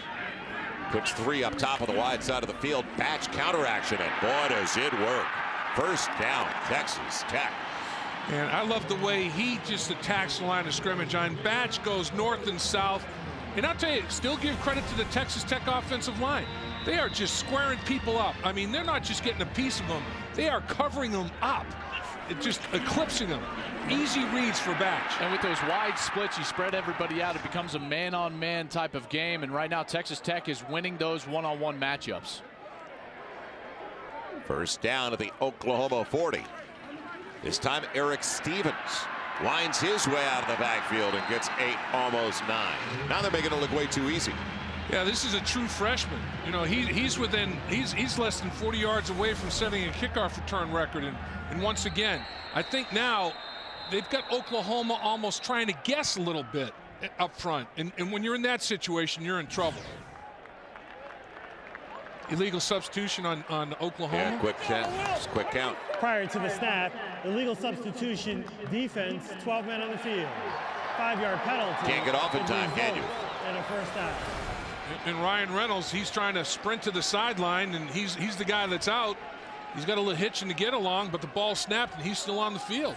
puts 3 up top of the wide side of the field. Batch counteraction, and boy, does it work. First down, Texas Tech. And I love the way he just attacks the line of scrimmage. Batch goes north and south. And I'll tell you, still give credit to the Texas Tech offensive line. They are just squaring people up. I mean, they're not just getting a piece of them. They are covering them up. It's just eclipsing them. Easy reads for Batch. And with those wide splits, you spread everybody out. It becomes a man-on-man type of game. And right now, Texas Tech is winning those one-on-one matchups. First down at the Oklahoma 40. This time, Eric Stevens winds his way out of the backfield and gets 8, almost 9. Now they're making it look way too easy. Yeah, this is a true freshman. You know, he's less than 40 yards away from setting a kickoff return record. And once again, I think now they've got Oklahoma almost trying to guess a little bit. up front. And when you're in that situation, you're in trouble. Illegal substitution on Oklahoma. Yeah, quick count. Prior to the snap, illegal substitution, defense, 12 men on the field. 5-yard penalty. Can't get off in time, can you? And a first down. And Ryan Reynolds, he's trying to sprint to the sideline, and he's the guy that's out. He's got a little hitching to get along, but the ball snapped, and he's still on the field.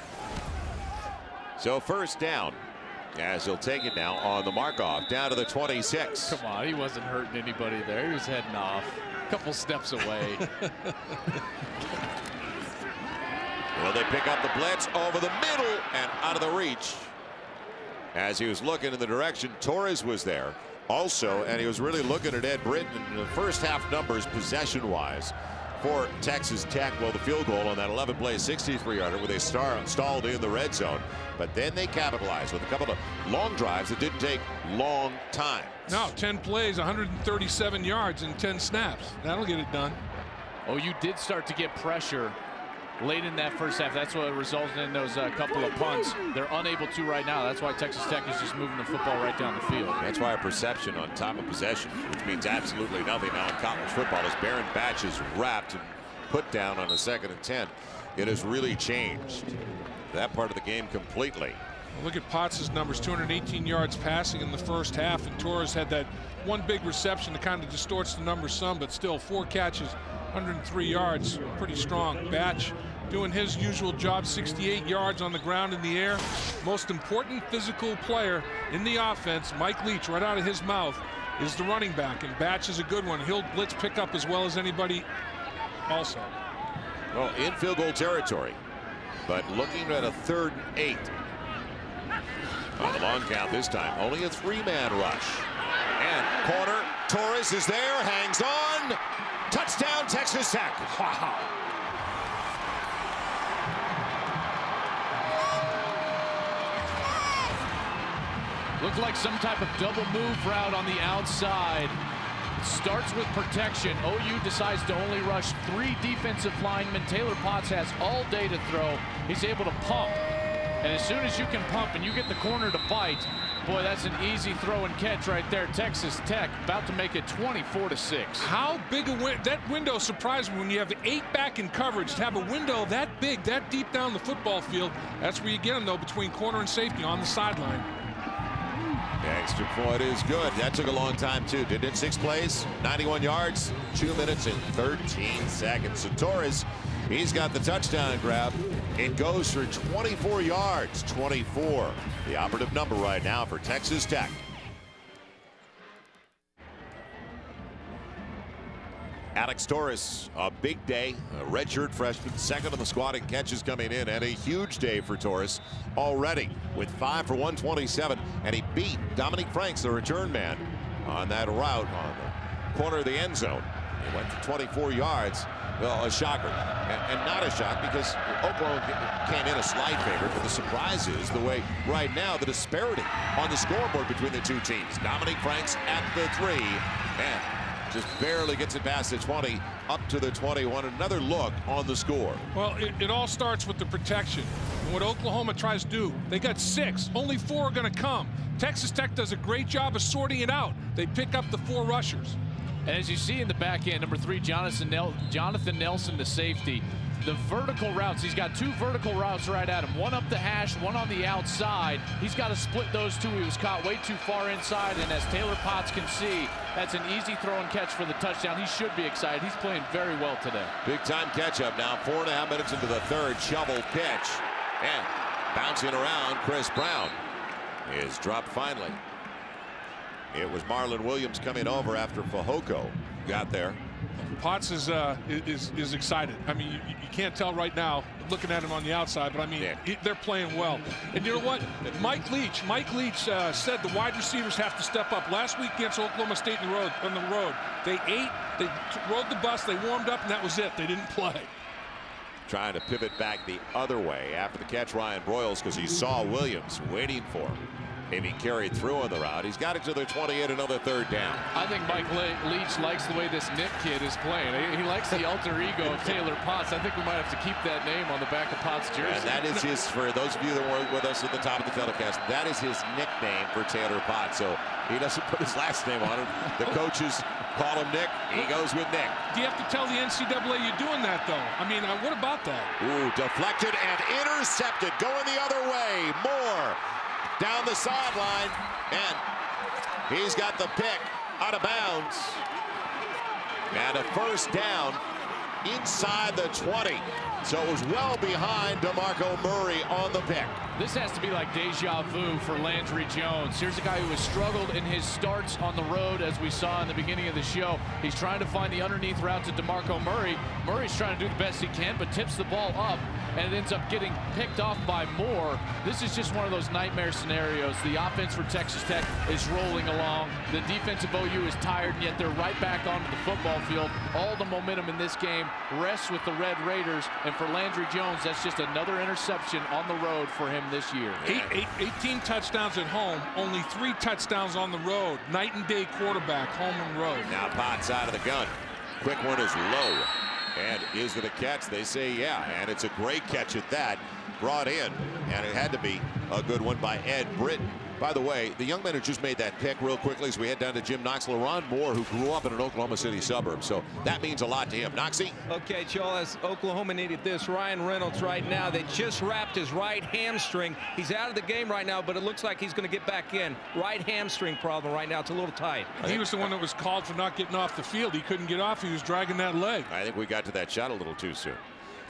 So first down, as he'll take it now on the mark-off, down to the 26. Come on, he wasn't hurting anybody there. He was heading off a couple steps away. Will they pick up the blitz over the middle and out of the reach? As he was looking in the direction, Torres was there also, and he was really looking at Ed Britton in the first half numbers possession-wise for Texas Tech. Well, the field goal on that 11-play 63-yarder where they stalled in the red zone, but then they capitalized with a couple of long drives that didn't take long time. No, 10 plays, 137 yards and 10 snaps. That'll get it done. Oh, you did start to get pressure late in that first half. That's what resulted in those couple of punts. They're unable to right now. That's why Texas Tech is just moving the football right down the field. That's why a perception on time of possession, which means absolutely nothing now in college football, as Baron Batch is wrapped and put down on a 2nd and 10. It has really changed that part of the game completely. Look at Potts' numbers, 218 yards passing in the first half, and Torres had that one big reception that kind of distorts the numbers some, but still 4 catches, 103 yards, pretty strong. Batch doing his usual job, 68 yards on the ground in the air. Most important physical player in the offense, Mike Leach, right out of his mouth, is the running back, and Batch is a good one. He'll blitz pick up as well as anybody also. Well, in field goal territory, but looking at a 3rd and 8. On the long count this time, only a 3-man rush. And corner, Torres is there, hangs on. Touchdown, Texas Tech. Wow. Looked like some type of double move route on the outside. Starts with protection. OU decides to only rush 3 defensive linemen. Taylor Potts has all day to throw. He's able to pump. And as soon as you can pump and you get the corner to bite, boy, that's an easy throw and catch right there. Texas Tech about to make it 24-6. How big a that window surprised me when you have 8 back in coverage. To have a window that big, that deep down the football field, that's where you get them, though, between corner and safety on the sideline. The extra point is good. That took a long time, too. Did it? 6 plays, 91 yards, 2 minutes and 13 seconds. So Torres, he's got the touchdown grab. It goes for 24 yards, 24. The operative number right now for Texas Tech. Alex Torres, a big day, a redshirt freshman, 2nd on the squad in catches coming in, and a huge day for Torres already with 5 for 127, and he beat Dominique Franks, the return man, on that route on the corner of the end zone. He went for 24 yards. Well, a shocker, and not a shock because Oklahoma came in a slight favorite, but the surprise is the way right now the disparity on the scoreboard between the two teams. Dominique Franks at the 3, and just barely gets it past the 20, up to the 21. Another look on the score. Well, it all starts with the protection. And what Oklahoma tries to do, they got 6, only 4 are going to come. Texas Tech does a great job of sorting it out. They pick up the 4 rushers. And as you see in the back end, number 3, Jonathan Nelson, the safety. The vertical routes, he's got 2 vertical routes right at him. One up the hash, one on the outside. He's got to split those 2. He was caught way too far inside, and as Taylor Potts can see, that's an easy throw and catch for the touchdown. He should be excited. He's playing very well today. Big time catch up now. 4.5 minutes into the 3rd. Shovel pitch. And bouncing around, Chris Brown is dropped finally. It was Marlon Williams coming over after Fehoko got there. Potts is excited. I mean, you can't tell right now looking at him on the outside, but I mean, they're playing well. And you know what? Mike Leach said the wide receivers have to step up. Last week against Oklahoma State on the road, they rode the bus, they warmed up, and that was it. They didn't play. Trying to pivot back the other way after the catch, Ryan Broyles, because he saw Williams waiting for him. if he carried through on the route. He's got it to the 28, another third down. I think Mike Leach likes the way this Nick kid is playing. He likes the alter ego of Taylor Potts. I think we might have to keep that name on the back of Potts' jersey. And that is his, for those of you that were with us at the top of the telecast, that is his nickname for Taylor Potts. So he doesn't put his last name on it. The coaches call him Nick. He goes with Nick. Do you have to tell the NCAA you're doing that, though? I mean, what about that? Ooh, deflected and intercepted. Going the other way. Moore down the sideline. And he's got the pick out of bounds. And a first down inside the 20. So it was well behind DeMarco Murray on the pick. This has to be like deja vu for Landry Jones. Here's a guy who has struggled in his starts on the road, as we saw in the beginning of the show. He's trying to find the underneath route to DeMarco Murray. Murray's trying to do the best he can, but tips the ball up, and it ends up getting picked off by Moore. This is just one of those nightmare scenarios. The offense for Texas Tech is rolling along. The defensive OU is tired, and yet they're right back onto the football field. All the momentum in this game rests with the Red Raiders, and for Landry Jones, that's just another interception on the road for him this year. 18 touchdowns at home, only 3 touchdowns on the road. Night and day quarterback, home and road. Now Potts out of the gun. Quick one is low. And is it a catch? They say yeah, and it's a great catch at that. Brought in, and it had to be a good one by Ed Britton. By the way, the young man who just made that pick real quickly as we head down to Jim Knox, LaRon Moore, who grew up in an Oklahoma City suburb. So that means a lot to him. Knoxy? Okay, Joel, as Oklahoma needed this. Ryan Reynolds right now, they just wrapped his right hamstring. He's out of the game right now, but it looks like he's going to get back in. Right hamstring problem right now. It's a little tight. He was the one that was called for not getting off the field. He couldn't get off. He was dragging that leg. I think we got to that shot a little too soon.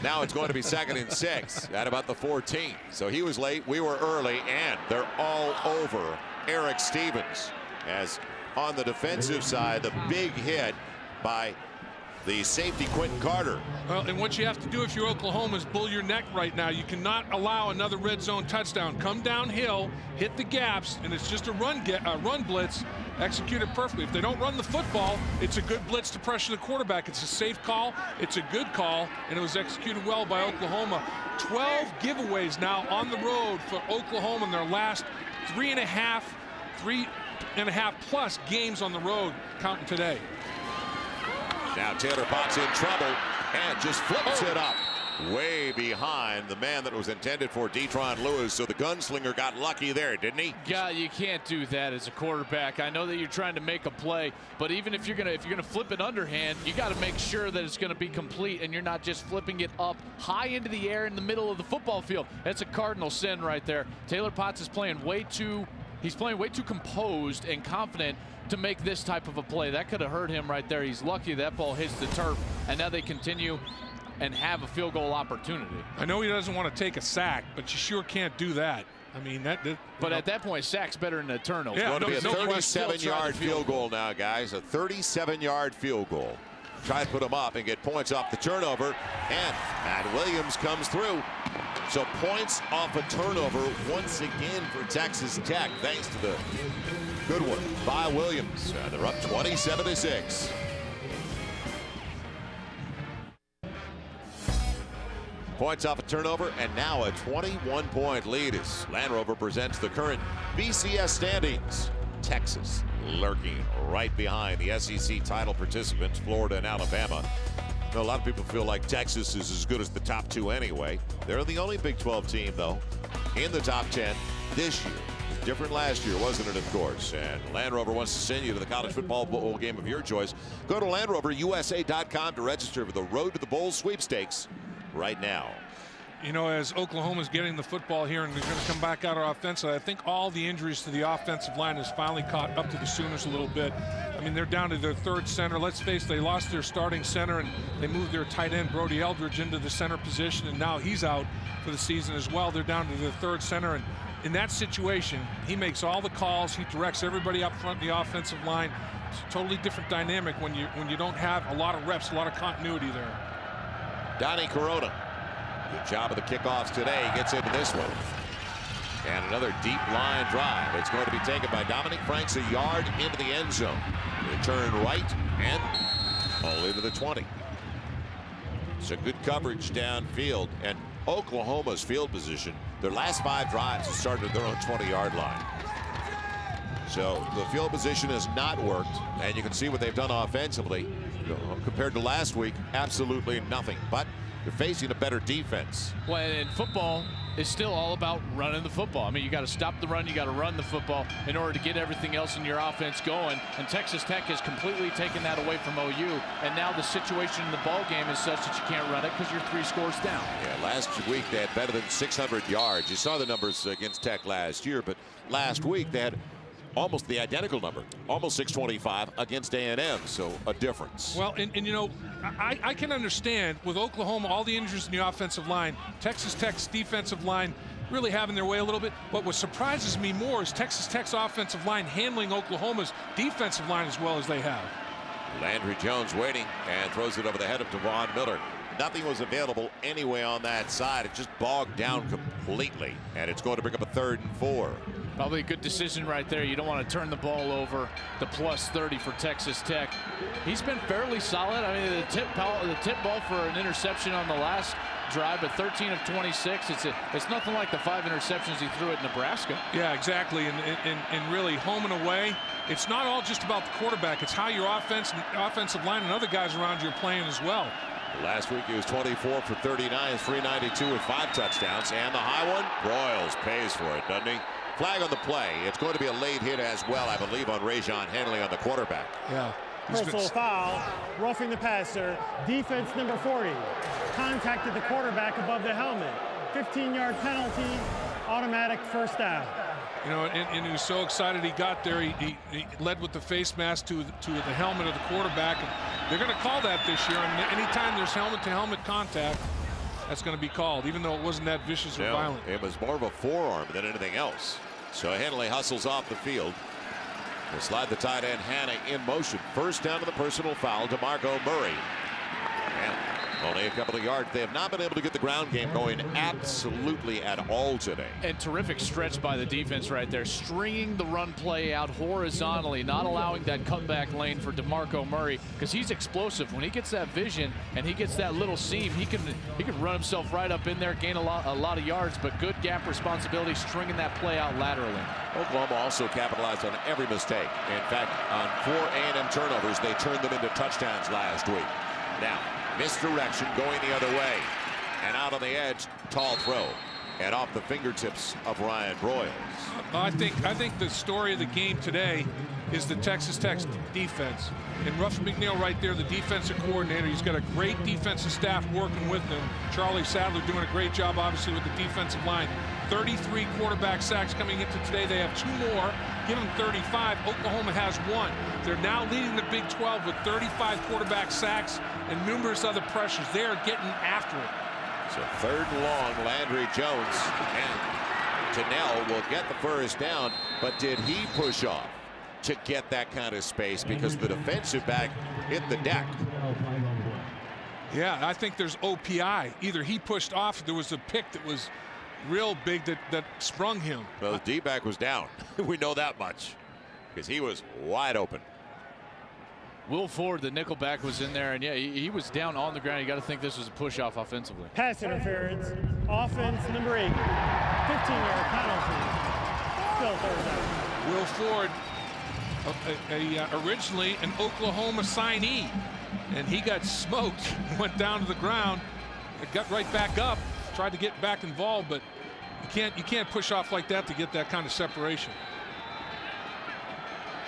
Now it's going to be 2nd and 6 at about the 14. So he was late, we were early, and they're all over Eric Stevens. As on the defensive side, the big hit by the safety Quentin Carter. Well, and what you have to do if you're Oklahoma is bull your neck right now. You cannot allow another red zone touchdown. Come downhill, hit the gaps, and it's just a run blitz. Execute it perfectly. If they don't run the football, it's a good blitz to pressure the quarterback. It's a safe call. It's a good call, and it was executed well by Oklahoma. 12 giveaways now on the road for Oklahoma in their last 3.5 plus games on the road, counting today. Now Taylor Potts in trouble and just flips it up way behind the man that was intended for Detron Lewis. So the gunslinger got lucky there, didn't he? Yeah, you can't do that as a quarterback. I know that you're trying to make a play, but even if you're gonna flip it underhand, you got to make sure that it's going to be complete and you're not just flipping it up high into the air in the middle of the football field. That's a cardinal sin right there. Taylor Potts is playing way too composed and confident to make this type of a play. That could have hurt him right there. He's lucky that ball hits the turf, and now they continue and have a field goal opportunity. I know he doesn't want to take a sack, but you sure can't do that. I mean, but at that point, sack's better than a turnover. Yeah, it's going to be a 37-yard field goal now, guys. A 37-yard field goal. Try to put them up and get points off the turnover, and Matt Williams comes through. So points off a turnover once again for Texas Tech, thanks to the good one by Williams. They're up 27-6. Points off a turnover, and now a 21-point lead as Land Rover presents the current BCS standings. Texas lurking right behind the SEC title participants, Florida and Alabama. A lot of people feel like Texas is as good as the top 2 anyway. They're the only Big 12 team, though, in the top 10 this year. Different last year, wasn't it, of course? And Land Rover wants to send you to the college football bowl game of your choice. Go to LandRoverUSA.com to register for the Road to the Bowl sweepstakes right now. You know, as Oklahoma's getting the football here and they're going to come back out offensively, I think all the injuries to the offensive line has finally caught up to the Sooners a little bit. I mean, they're down to their 3rd center. Let's face it, they lost their starting center and they moved their tight end, Brody Eldridge, into the center position, and now he's out for the season as well. They're down to their 3rd center, and in that situation, he makes all the calls. He directs everybody up front in the offensive line. It's a totally different dynamic when you don't have a lot of reps, a lot of continuity there. Donnie Corona. Good job of the kickoffs today. He gets into this one. And another deep line drive. It's going to be taken by Dominic Franks, a yard into the end zone. Return right and only to the 20. So good coverage downfield. And Oklahoma's field position, their last 5 drives have started at their own 20-yard line. So the field position has not worked, and you can see what they've done offensively. Compared to last week, absolutely nothing. But you're facing a better defense. Well, and football is still all about running the football. I mean, you got to stop the run, you got to run the football in order to get everything else in your offense going. And Texas Tech has completely taken that away from OU. And now the situation in the ball game is such that you can't run it because you're 3 scores down. Yeah, last week they had better than 600 yards. You saw the numbers against Tech last year, but last week they had almost the identical number, almost 625 against A&M, so a difference. Well, and you know, I can understand with Oklahoma, all the injuries in the offensive line, Texas Tech's defensive line really having their way a little bit. But what surprises me more is Texas Tech's offensive line handling Oklahoma's defensive line as well as they have. Landry Jones waiting and throws it over the head of Devon Miller. Nothing was available anyway on that side. It just bogged down completely, and it's going to bring up a 3rd and 4. Probably a good decision right there. You don't want to turn the ball over. The +30 for Texas Tech. He's been fairly solid. I mean, the tip ball for an interception on the last drive, but 13 of 26. It's nothing like the 5 interceptions he threw at Nebraska. Yeah, exactly. And really home and away, it's not all just about the quarterback. It's how your offensive line and other guys around you are playing as well. Last week he was 24 for 39, 392 with 5 touchdowns, and the high one, Broyles pays for it, doesn't he? Flag on the play. It's going to be a late hit as well, I believe, on Rajon Henley on the quarterback. Yeah. Personal foul, roughing the passer. Defense number 40 contacted the quarterback above the helmet. 15-yard penalty, automatic first down. You know, and he was so excited he got there. He led with the face mask to the helmet of the quarterback. And they're going to call that this year. I mean, anytime there's helmet-to-helmet contact, that's going to be called, even though it wasn't that vicious or violent. It was more of a forearm than anything else. So Henley hustles off the field. They slide the tight end Hannah in motion. First down to the personal foul, DeMarco Murray. And only a couple of yards. They have not been able to get the ground game going absolutely at all today. And terrific stretch by the defense right there, stringing the run play out horizontally, not allowing that cutback lane for DeMarco Murray, because he's explosive. When he gets that vision and he gets that little seam, he can run himself right up in there, gain a lot of yards, but good gap responsibility, stringing that play out laterally. Oklahoma also capitalized on every mistake. In fact, on 4 A&M turnovers, they turned them into touchdowns last week. Now, misdirection going the other way, and out on the edge, tall throw, and off the fingertips of Ryan Broyles. I think the story of the game today is the Texas Tech defense. And Ruff McNeil right there, the defensive coordinator, he's got a great defensive staff working with him. Charlie Sadler doing a great job, obviously, with the defensive line. 33 quarterback sacks coming into today. They have 2 more. Give them 35. Oklahoma has 1. They're now leading the Big 12 with 35 quarterback sacks and numerous other pressures. They're getting after it. So 3rd and long, Landry Jones, and Tennell will get the first down, but did he push off to get that kind of space because the defensive back hit the deck? Yeah, I think there's OPI. Either he pushed off, there was a pick that was real big that sprung him. Well, the D-back was down. We know that much because he was wide open. Will Ford, the nickelback, was in there, and yeah, he was down on the ground. You got to think this was a push-off offensively. Pass interference, offense number 8, 15-yard penalty, still 3rd down. Will Ford, originally an Oklahoma signee, and he got smoked, went down to the ground, got right back up, tried to get back involved, but you can't push off like that to get that kind of separation.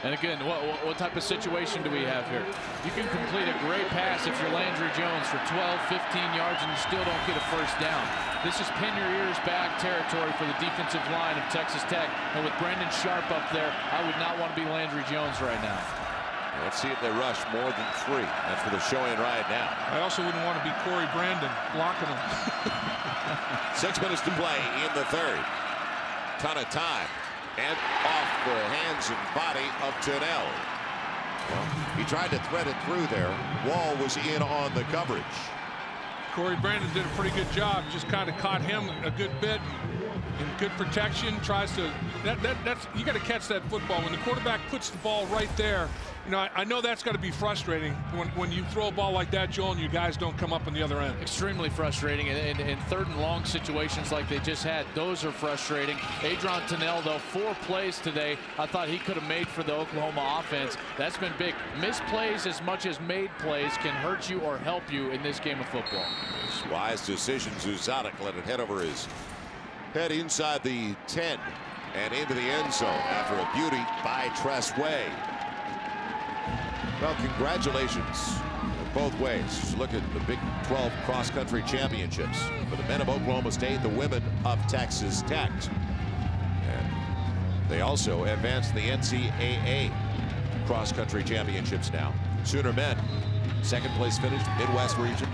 And again, what type of situation do we have here? You can complete a great pass if you're Landry Jones for 12, 15 yards and you still don't get a first down. This is pin your ears back territory for the defensive line of Texas Tech. And with Brendan Sharp up there, I would not want to be Landry Jones right now. Let's see if they rush more than 3. That's what they're showing right now. I also wouldn't want to be Corey Brandon blocking him. 6 minutes to play in the 3rd. Ton of time. And off the hands and body of Tennell. Well, he tried to thread it through there. Wall was in on the coverage. Corey Brandon did a pretty good job. Just kind of caught him a good bit. in good protection, tries to, that's, you got to catch that football. When the quarterback puts the ball right there, you know, I know that's got to be frustrating when you throw a ball like that, Joel, and you guys don't come up on the other end. Extremely frustrating, and in third and long situations like they just had, those are frustrating. Adrian Tennell, though, 4 plays today. I thought he could have made for the Oklahoma offense. That's been big. Missed plays as much as made plays can hurt you or help you in this game of football. Wise decision. Zuzanek let it head over his head inside the 10 and into the end zone after a beauty by Tressway. Well, congratulations both ways. Look at the Big 12 cross-country championships for the men of Oklahoma State, the women of Texas Tech. And they also advanced the NCAA cross-country championships now. Sooner men, second place finish, Midwest region,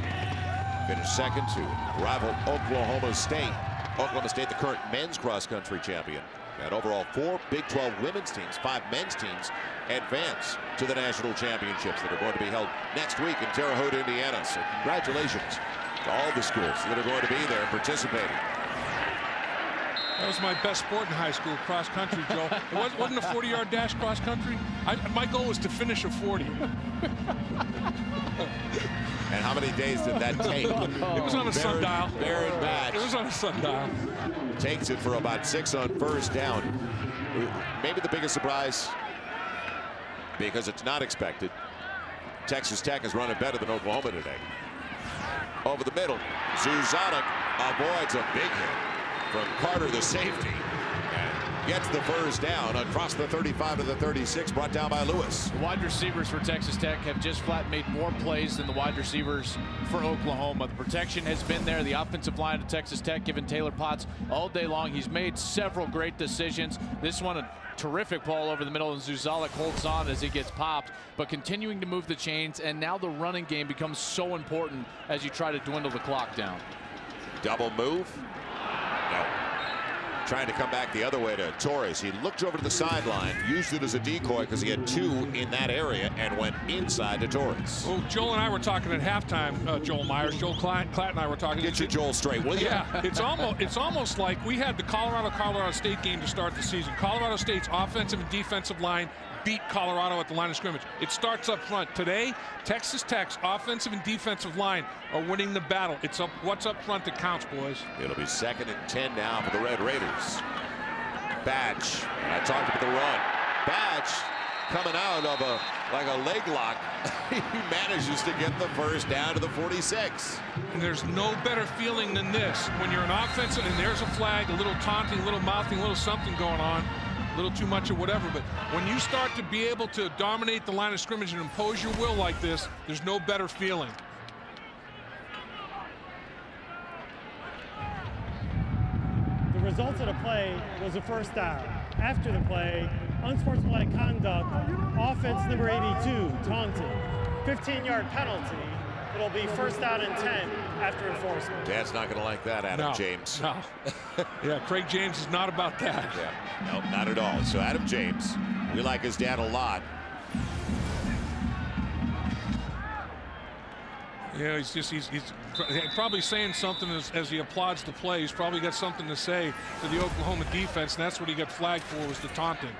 finished second to rival Oklahoma State. Oklahoma State, the current men's cross-country champion. And overall, 4 Big 12 women's teams, 5 men's teams advance to the national championships that are going to be held next week in Terre Haute, Indiana. So congratulations to all the schools that are going to be there participating. That was my best sport in high school, cross country, Joe. It wasn't a 40-yard dash cross country. My goal was to finish a 40. And how many days did that take? It was on a sundial. Baron Batch. It was on a sundial. Takes it for about 6 on first down. Maybe the biggest surprise, because it's not expected, Texas Tech is running better than Oklahoma today. Over the middle, Zuzanek avoids a big hit from Carter, the safety, and gets the first down across the 35 to the 36, brought down by Lewis. The wide receivers for Texas Tech have just flat made more plays than the wide receivers for Oklahoma. The protection has been there. The offensive line of Texas Tech giving Taylor Potts all day long. He's made several great decisions. This one, a terrific ball over the middle, and Zuzanek holds on as he gets popped, but continuing to move the chains, and now the running game becomes so important as you try to dwindle the clock down. Double move. No. Trying to come back the other way to Torres. He looked over to the sideline, used it as a decoy because he had 2 in that area, and went inside to Torres. Well, Joel and I were talking at halftime, Joel Myers. Joel Klatt and I were talking. Get your Joel straight, will you? Yeah, it's almost like we had the Colorado State game to start the season. Colorado State's offensive and defensive line beat Colorado at the line of scrimmage. It starts up front. Today, Texas Tech's offensive and defensive line are winning the battle. It's what's up front that counts, boys. It'll be 2nd and 10 now for the Red Raiders. Batch, and I talked about the run. Batch coming out of a leg lock. He manages to get the first down to the 46. And there's no better feeling than this when you're an offensive and there's a flag, a little taunting, a little mouthing, a little something going on. A little too much or whatever, but when you start to be able to dominate the line of scrimmage and impose your will like this, there's no better feeling. The result of the play was a first down. After the play, unsportsmanlike conduct, offense number 82, taunting, 15-yard penalty. It'll be 1st down and 10 after enforcement. Dad's not going to like that, Adam James. No. Yeah, Craig James is not about that. Yeah, no, not at all. So Adam James, we like his dad a lot. Yeah, he's probably saying something as he applauds the play. He's probably got something to say to the Oklahoma defense, and that's what he got flagged for, was the taunting.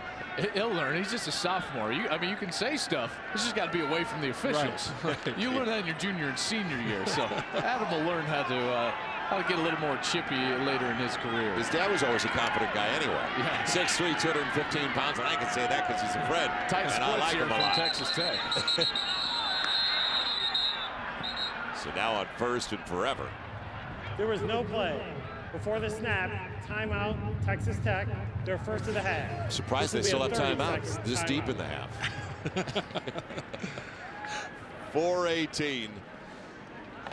He'll learn. He's just a sophomore. I mean, you can say stuff. It's just got to be away from the officials. Right. You learn that in your junior and senior year. So Adam will learn how to get a little more chippy later in his career. His dad was always a confident guy anyway. Yeah. 6'3", 215 pounds, and I can say that because he's a friend. Tight and I like here him a from lot. Texas Tech. So now on 1st and forever. There was no play. Before the snap, timeout, Texas Tech, their first of the half. Surprised they still have timeouts this deep in the half. 4:18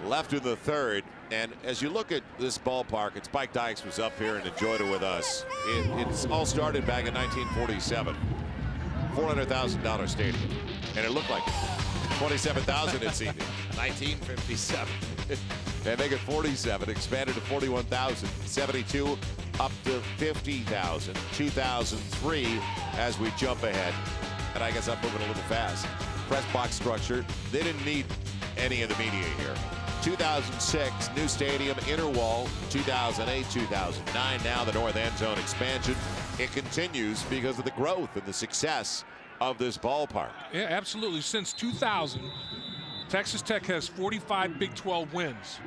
left in the 3rd. And as you look at this ballpark, and Spike Dykes was up here and enjoyed it with us. It's all started back in 1947. $400,000 stadium. And it looked like 27,000 at seating. 1957. They make it 47, expanded to 41,000, 72 up to 50,000, 2003 as we jump ahead. And I guess I'm moving a little fast. Press box structure. They didn't need any of the media here. 2006, new stadium, inner wall. 2008, 2009, now the north end zone expansion. It continues because of the growth and the success of this ballpark. Yeah, absolutely. Since 2000, Texas Tech has 45 Big 12 wins.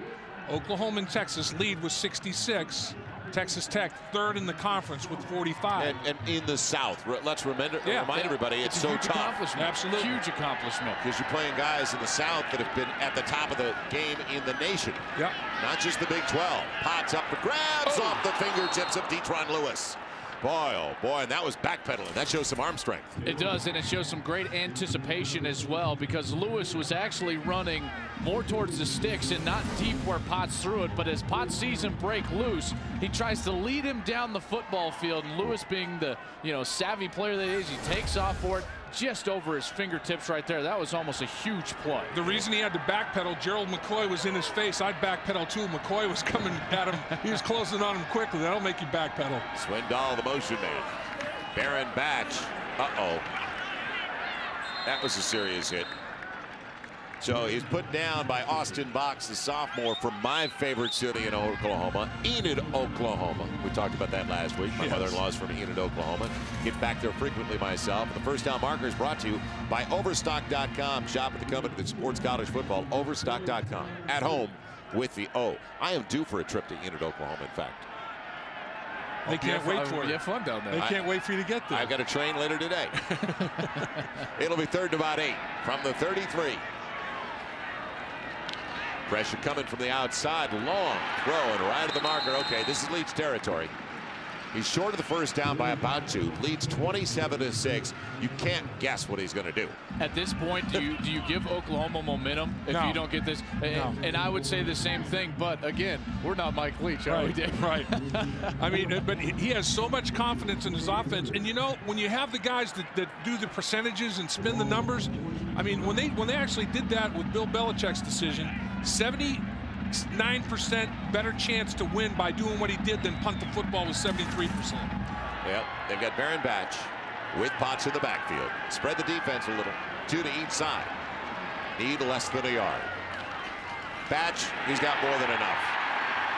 Oklahoma and Texas lead with 66. Texas Tech third in the conference with 45. And in the South, let's remind everybody, it's so tough. Absolutely. Huge accomplishment. Because you're playing guys in the South that have been at the top of the game in the nation. Yep. Not just the Big 12. Potts up for grabs off the fingertips of Detron Lewis. Boy, oh boy, and that was backpedaling. That shows some arm strength. It does, and it shows some great anticipation as well, because Lewis was actually running more towards the sticks and not deep where Potts threw it. But as Potts sees him break loose, he tries to lead him down the football field. And Lewis, being the savvy player that he is, he takes off for it just over his fingertips right there. That was almost a huge play. The reason he had to backpedal, Gerald McCoy was in his face. I'd backpedal too. McCoy was coming at him. He was closing on him quickly. That'll make you backpedal. Swindoll, the motion man. Baron Batch. Uh-oh. That was a serious hit. So he's put down by Austin Box, the sophomore from my favorite city in Oklahoma, Enid, Oklahoma. We talked about that last week. My mother-in-law's from Enid, Oklahoma. Get back there frequently myself. The first down marker is brought to you by Overstock.com. Shop at the company that supports college football, Overstock.com. At home with the O. I am due for a trip to Enid, Oklahoma, in fact. They can't wait for it. You have fun down there. They can't wait for you to get there. I've got a train later today. It'll be third and about 8 from the 33. Pressure coming from the outside. Long throw and right at the marker. Okay, this is Leach territory. He's short of the first down by about 2. Leads 27-6. You can't guess what he's going to do. At this point, do you give Oklahoma momentum if you don't get this? No. And I would say the same thing, but again, we're not Mike Leach, are we, Dave? Right. I mean, but he has so much confidence in his offense. And when you have the guys that do the percentages and spin the numbers, I mean, when they actually did that with Bill Belichick's decision, 79% better chance to win by doing what he did than punt the football with 73%. Yep, they've got Baron Batch with Potts in the backfield. Spread the defense a little. 2 to each side. Need less than a yard. Batch, he's got more than enough.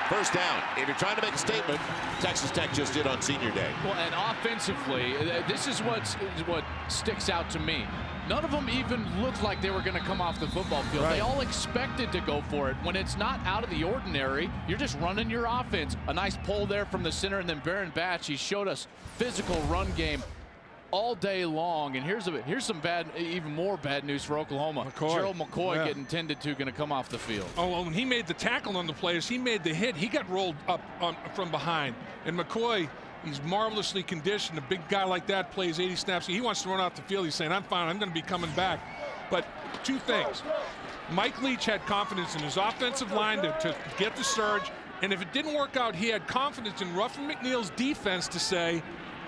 First down. If you're trying to make a statement, Texas Tech just did on senior day. Well, and offensively, this is what sticks out to me. None of them even looked like they were going to come off the football field. Right. They all expected to go for it. When it's not out of the ordinary, you're just running your offense. A nice pull there from the center, and then Baron Batch, he showed us physical run game all day long. And here's some even more bad news for Oklahoma. Gerald McCoy getting tended to, going to come off the field. Oh, well, when he made the tackle on the players, he made the hit. He got rolled up from behind. And McCoy, he's marvelously conditioned. A big guy like that plays 80 snaps. He wants to run off the field. He's saying, I'm fine. I'm going to be coming back. But 2 things. Mike Leach had confidence in his offensive line to get the surge. And if it didn't work out, he had confidence in Ruffin McNeil's defense to say,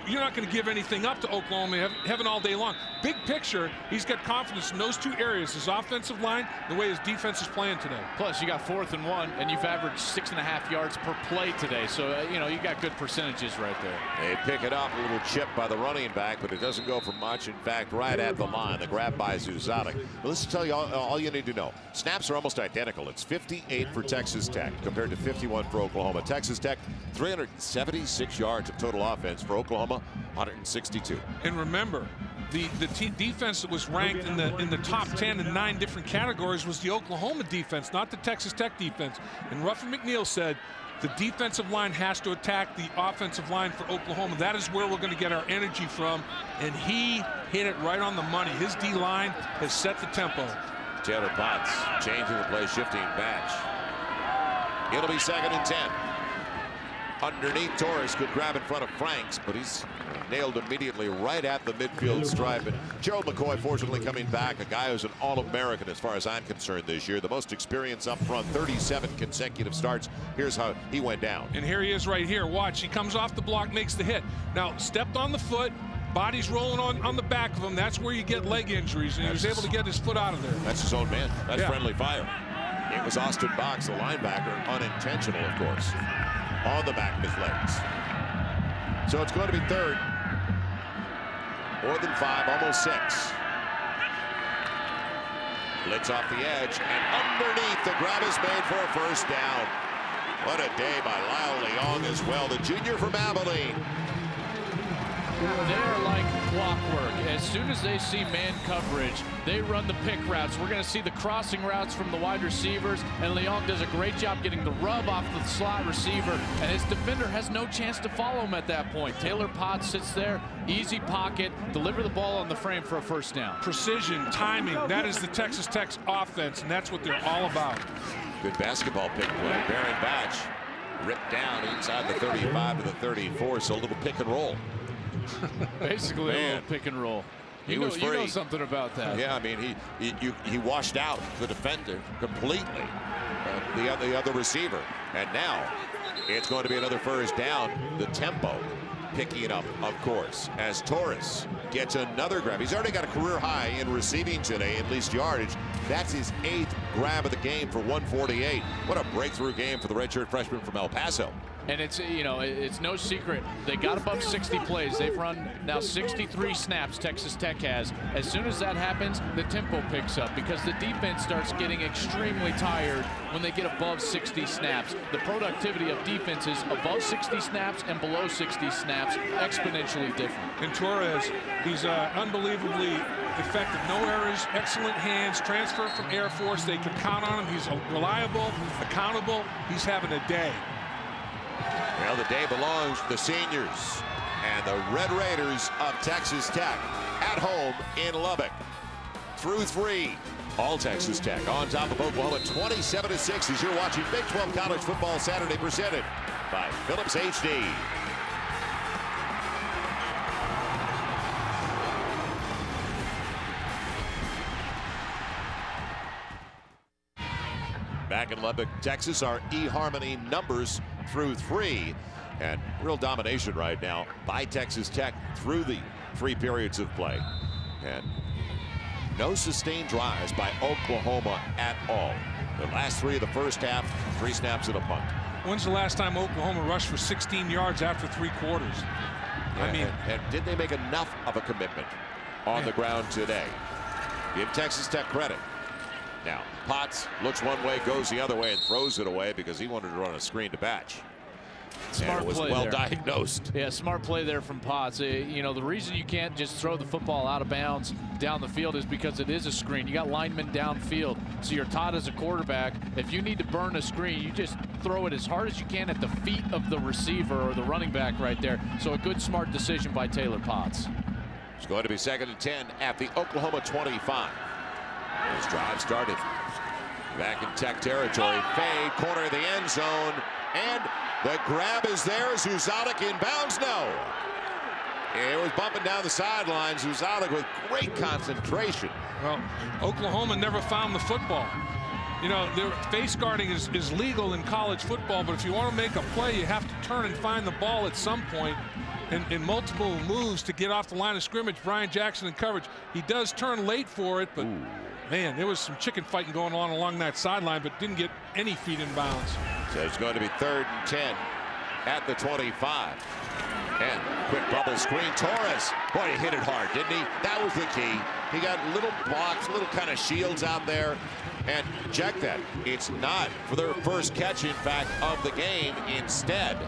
you're not going to give anything up to Oklahoma heaven all day long. Big picture, he's got confidence in those 2 areas, his offensive line, the way his defense is playing today. Plus, you got 4th and 1, and you've averaged 6.5 yards per play today. So, you got good percentages right there. They pick it up, a little chip by the running back, but it doesn't go for much. In fact, right at the line, the grab by Zuzatic. Well, let's tell you all you need to know. Snaps are almost identical. It's 58 for Texas Tech compared to 51 for Oklahoma. Texas Tech, 376 yards of total offense. For Oklahoma, 162. And remember, the defense that was ranked in the top 10 in 9 different categories was the Oklahoma defense, not the Texas Tech defense. And Ruffin McNeil said the defensive line has to attack the offensive line for Oklahoma. That is where we're going to get our energy from. And he hit it right on the money. His D-line has set the tempo. Taylor Potts changing the play, shifting Batch. It'll be 2nd and 10. Underneath, Torres could grab in front of Franks, but he's nailed immediately right at the midfield stripe. And Gerald McCoy, fortunately, coming back, a guy who's an All-American as far as I'm concerned this year. The most experience up front, 37 consecutive starts. Here's how he went down. And here he is right here. Watch, he comes off the block, makes the hit. Now, stepped on the foot, body's rolling on the back of him. That's where you get leg injuries, and he was able to get his foot out of there. That's his own man. That's friendly fire. It was Austin Box, the linebacker, unintentional, of course, on the back of his legs. So it's going to be 3rd. More than 5, almost 6. Blitz off the edge, and underneath, the grab is made for a first down. What a day by Lyle Leong as well, the junior from Abilene. They're like clockwork. As soon as they see man coverage, they run the pick routes. We're going to see the crossing routes from the wide receivers, and Leong does a great job getting the rub off the slot receiver, and his defender has no chance to follow him at that point. Taylor Potts sits there, easy pocket, deliver the ball on the frame for a first down. Precision, timing, that is the Texas Tech offense, and that's what they're all about. Good basketball pick play. Baron Batch ripped down inside the 35 to the 34, so a little pick and roll. Basically, a little pick and roll. You know something about that. Yeah, I mean, he washed out the defender completely, the other receiver, and now it's going to be another first down. The tempo picking it up, of course, as Torres gets another grab. He's already got a career high in receiving today, at least yardage. That's his 8th grab of the game for 148. What a breakthrough game for the redshirt freshman from El Paso. And it's, you know, it's no secret. They got above 60 plays. They've run now 63 snaps, Texas Tech has. As soon as that happens, the tempo picks up because the defense starts getting extremely tired when they get above 60 snaps. The productivity of defenses above 60 snaps and below 60 snaps exponentially different. And Torres, he's unbelievably effective. No errors, excellent hands, transfer from Air Force. They can count on him. He's reliable, accountable. He's having a day. Well, the day belongs to the seniors and the Red Raiders of Texas Tech at home in Lubbock. Through 3, all Texas Tech on top of Oklahoma 27-6 as you're watching Big 12 College Football Saturday presented by Phillips HD. Back in Lubbock, Texas, our eHarmony numbers through 3, and real domination right now by Texas Tech through the 3 periods of play, and no sustained drives by Oklahoma at all. The last 3 of the first half, 3 snaps and a punt. When's the last time Oklahoma rushed for 16 yards after 3 quarters? Yeah, I mean, and did they make enough of a commitment on the ground today? Give Texas Tech credit. Now, Potts looks one way, goes the other way, and throws it away because he wanted to run a screen to Batch. Smart and it was play well there. diagnosed. Yeah, smart play there from Potts. You know, the reason you can't just throw the football out of bounds down the field is because it is a screen. You got linemen downfield, so you're taught as a quarterback, if you need to burn a screen, you just throw it as hard as you can at the feet of the receiver or the running back right there. So a good, smart decision by Taylor Potts. It's going to be 2nd and 10 at the Oklahoma 25. This drive started back in Tech territory. Fade, corner of the end zone, and the grab is there. Zuzalik inbounds. No. It was bumping down the sidelines. Zuzalik with great concentration. Well, Oklahoma never found the football. You know, their face guarding is legal in college football, but if you want to make a play, you have to turn and find the ball at some point. In multiple moves to get off the line of scrimmage. Brian Jackson in coverage. He does turn late for it, but man, there was some chicken fighting going on along that sideline, but didn't get any feet in bounds. So it's going to be 3rd and 10 at the 25. And quick bubble screen. Torres, boy, he hit it hard, didn't he? That was the key. He got little blocks, little kind of shields out there. And check that. It's not for their first catch, in fact, of the game. Instead,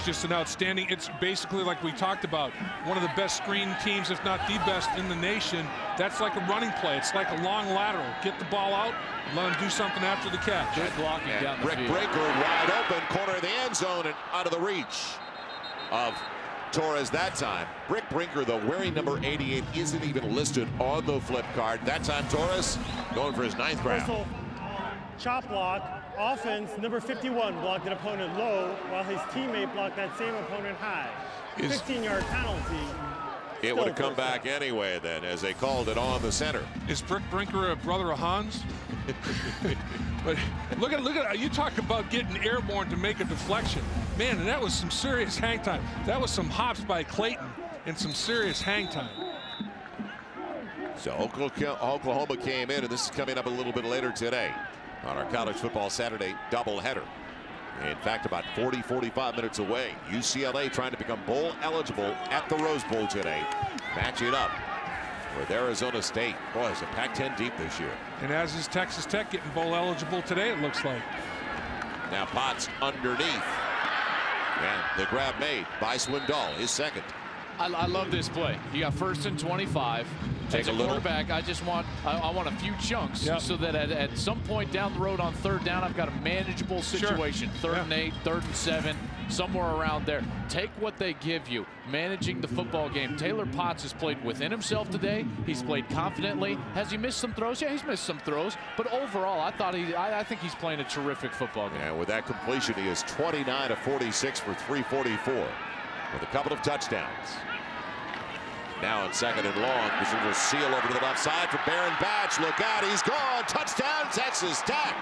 just an outstanding, it's basically like we talked about, one of the best screen teams, if not the best in the nation. That's like a running play. It's like a long lateral. Get the ball out, let him do something after the catch. Good blocking down the field. Rick Brinker wide open, corner of the end zone, and out of the reach of Torres that time. Rick Brinker, though, wearing number 88, isn't even listed on the flip card. That time, Torres going for his 9th grab. Chop block. Offense, number 51 blocked an opponent low while his teammate blocked that same opponent high. 15-yard penalty. It would have come back anyway then, as they called it on the center. Is Rick Brinker a brother of Hans? But look at you talk about getting airborne to make a deflection. Man, and that was some serious hang time. That was some hops by Clayton and some serious hang time. So Oklahoma came in, and this is coming up a little bit later today on our College Football Saturday doubleheader. In fact, about 40-45 minutes away. UCLA trying to become bowl eligible at the Rose Bowl today. Matching up with Arizona State. Boy, it's a Pac-10 deep this year. And as is Texas Tech getting bowl eligible today, it looks like. Now Potts underneath. And the grab made by Swindoll, his second. I love this play. You got 1st and 25. As a quarterback, I just want I want a few chunks so that at some point down the road on 3rd down, I've got a manageable situation. 3rd and 8, 3rd and 7, somewhere around there. Take what they give you. Managing the football game. Taylor Potts has played within himself today. He's played confidently. Has he missed some throws? Yeah, he's missed some throws. But overall, I think he's playing a terrific football game. And with that completion, he is 29 of 46 for 344 with a couple of touchdowns. Now on 2nd and long, this will seal over to the left side for Baron Batch. Look out, he's gone. Touchdown, Texas Tech.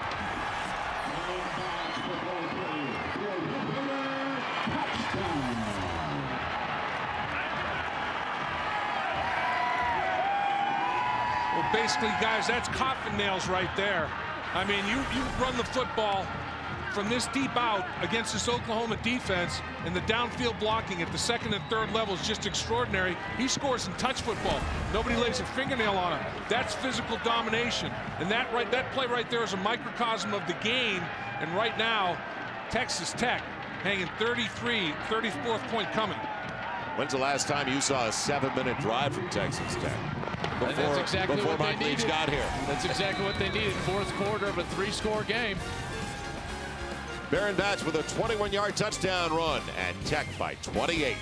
Well, basically, guys, that's coffin nails right there. I mean, you run the football from this deep out against this Oklahoma defense, and the downfield blocking at the 2nd and 3rd level is just extraordinary. He scores some touch football. Nobody lays a fingernail on him. That's physical domination. And that play right there is a microcosm of the game. And right now, Texas Tech hanging 34th point coming. When's the last time you saw a 7-minute drive from Texas Tech? That's exactly before what they Mike Leach needed. got here. That's exactly what they needed. 4th quarter of a 3-score game. Baron Batch with a 21-yard touchdown run, and Tech by 28.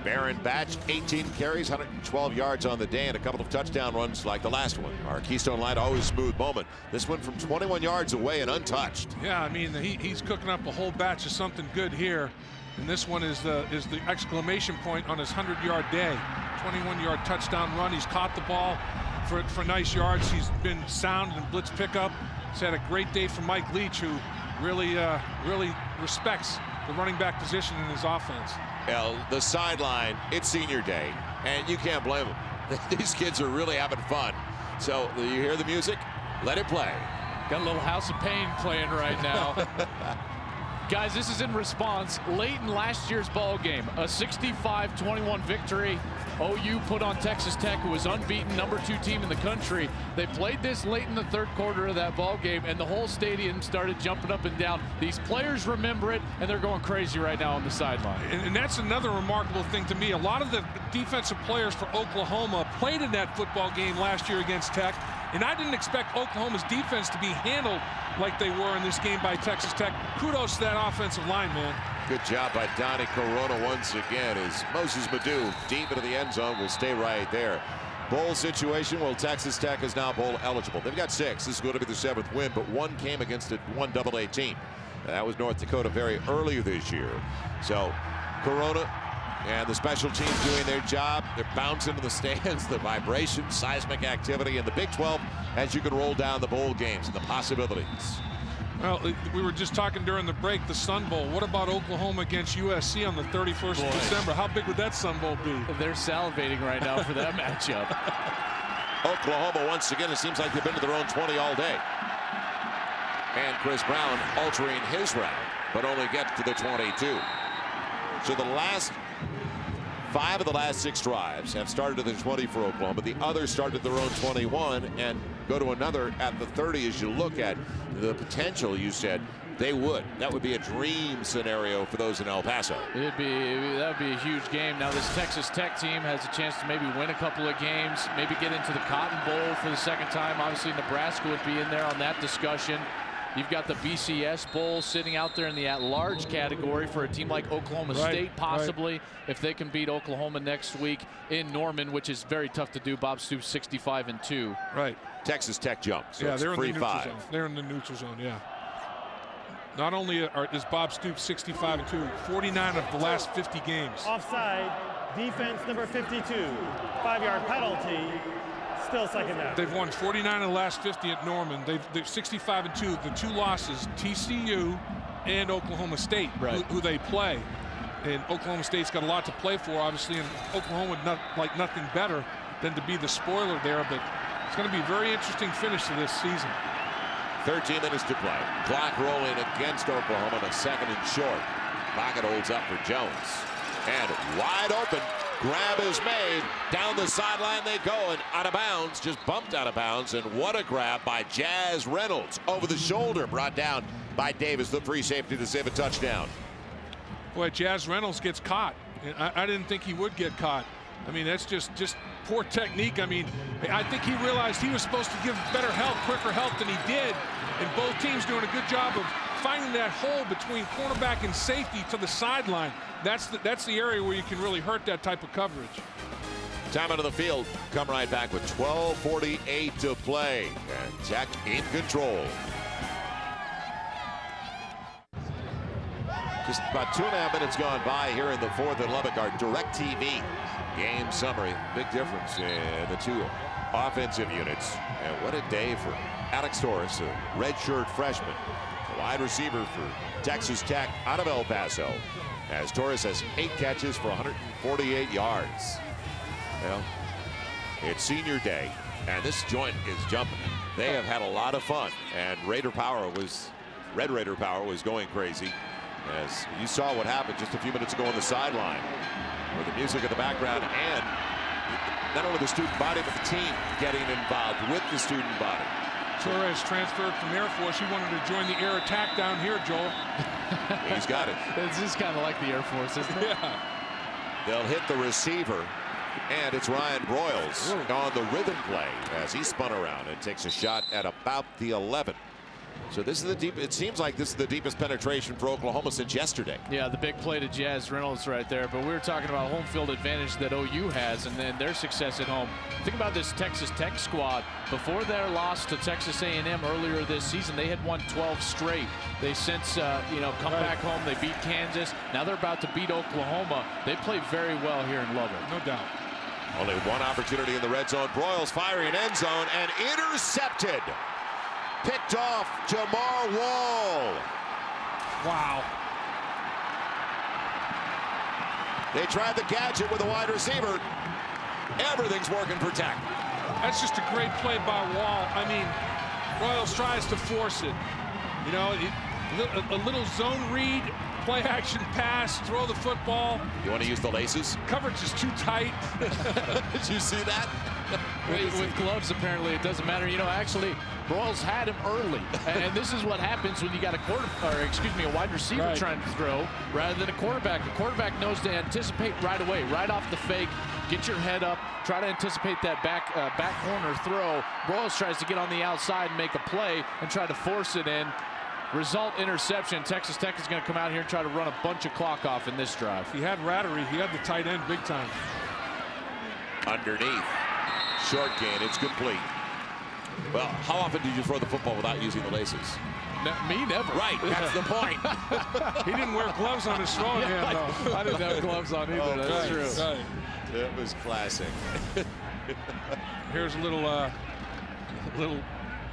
Baron Batch, 18 carries, 112 yards on the day, and a couple of touchdown runs like the last one. Our Keystone Light, always smooth moment. This one from 21 yards away and untouched. Yeah, I mean, he's cooking up a whole batch of something good here. And this one is the exclamation point on his 100-yard day. 21-yard touchdown run. He's caught the ball for nice yards. He's been sound in blitz pickup. He's had a great day from Mike Leach, who really respects the running back position in his offense. Well, the sideline, it's senior day, and you can't blame them. These kids are really having fun. So you hear the music? Let it play. Got a little House of Pain playing right now. Guys, this is in response late in last year's ball game, a 65-21 victory. OU put on Texas Tech, who was unbeaten, #2 team in the country. They played this late in the 3rd quarter of that ball game, and the whole stadium started jumping up and down. These players remember it, and they're going crazy right now on the sideline. And that's another remarkable thing to me. A lot of the defensive players for Oklahoma played in that football game last year against Tech, and I didn't expect Oklahoma's defense to be handled like they were in this game by Texas Tech. Kudos to that offensive line, man. Good job by Donnie Corona once again, as Moses Madu deep into the end zone will stay right there. Bowl situation, well, Texas Tech is now bowl eligible. They've got 6. This is going to be the 7th win, but 1 came against a 1AA team. That was North Dakota very early this year. So Corona and the special teams doing their job. They're bouncing in the stands, the vibration, seismic activity in the Big 12 as you can roll down the bowl games and the possibilities. Well, we were just talking during the break, the Sun Bowl. What about Oklahoma against USC on the 31st of December? How big would that Sun Bowl be? They're salivating right now for that matchup. Oklahoma, once again, it seems like they've been to their own 20 all day. And Chris Brown altering his route, but only gets to the 22. So the last 5 of the last 6 drives have started at the 20 for Oklahoma. The others started at their own 21 and go to another at the 30. As you look at the potential, you said they would. That would be a dream scenario for those in El Paso. That would be a huge game. Now this Texas Tech team has a chance to maybe win a couple of games, maybe get into the Cotton Bowl for the 2nd time. Obviously Nebraska would be in there on that discussion. You've got the BCS Bowl sitting out there in the at-large category for a team like Oklahoma State, possibly, if they can beat Oklahoma next week in Norman, which is very tough to do. Bob Stoops 65-2. Right. Texas Tech jumps. So yeah, it's they're in the neutral 3-5. zone. They're in the neutral zone, yeah. Not only is Bob Stoops 65-2, 49 of the last 50 games. Offside, defense number 52, 5-yard penalty. Still 2nd down. They've won 49 of the last 50 at Norman. They're 65-2. The 2 losses, TCU and Oklahoma State, who they play. And Oklahoma State's got a lot to play for, obviously, and Oklahoma would like nothing better than to be the spoiler there. But it's going to be a very interesting finish to this season. 13 minutes to play. Clock rolling against Oklahoma. The 2nd and short. Pocket holds up for Jones. And wide open. Grab is made. Down the sideline they go, and out of bounds. Just bumped out of bounds. And what a grab by Jazz Reynolds. Over the shoulder. Brought down by Davis, the free safety, to save a touchdown. Boy, Jazz Reynolds gets caught. I didn't think he would get caught. I mean, that's just poor technique. I mean, I think he realized he was supposed to give better help, quicker help than he did. And both teams doing a good job of finding that hole between cornerback and safety to the sideline. That's the area where you can really hurt that type of coverage. Time out of the field. Come right back with 12:48 to play. And Tech in control. Just about 2.5 minutes gone by here in the 4th in Lubbock. Our DirecTV game summary. Big difference in the two offensive units. And what a day for Alex Torres, a redshirt freshman, a wide receiver for Texas Tech out of El Paso. As Torres has 8 catches for 148 yards. Well, it's senior day, and this joint is jumping. They have had a lot of fun, and Red Raider Power was going crazy. As you saw what happened just a few minutes ago on the sideline, with the music in the background, and not only the student body, but the team getting involved with the student body. Torres transferred from Air Force. He wanted to join the air attack down here, Joel. He's got it. It's just kind of like the Air Force, isn't it? Yeah. They'll hit the receiver, and it's Ryan Broyles on the rhythm play as he spun around and takes a shot at about the 11. So this is the deep. It seems like this is the deepest penetration for Oklahoma since yesterday. Yeah, the big play to Jazz Reynolds right there. But we were talking about home field advantage that OU has, and then their success at home. Think about this Texas Tech squad. Before their loss to Texas A&M earlier this season, they had won 12 straight. They since come back home. They beat Kansas. Now they're about to beat Oklahoma. They play very well here in Lubbock. No doubt. Only one opportunity in the red zone. Broyles firing end zone and intercepted. Picked off Jamar Wall. Wow. They tried the gadget with a wide receiver. Everything's working for Tech. That's just a great play by Wall. I mean, Broyles tries to force it. You know, a little zone read, play action pass, throw the football. You want to use the laces? Coverage is too tight. Did you see that? With gloves, apparently, it doesn't matter. You know, actually, Broyles had him early, and this is what happens when you got a wide receiver trying to throw rather than a quarterback. The quarterback knows to anticipate right away, right off the fake. Get your head up, try to anticipate that back corner throw. Broyles tries to get on the outside and make a play and try to force it in. Result, interception. Texas Tech is going to come out here and try to run a bunch of clock off in this drive. He had Rattery. He had the tight end big time. Underneath. Short gain. It's complete. Well, how often do you throw the football without using the laces? Me, never. Right, that's the point. He didn't wear gloves on his throwing hand, though. I didn't have gloves on either. Oh, that's true. Right. It was classic. Here's a little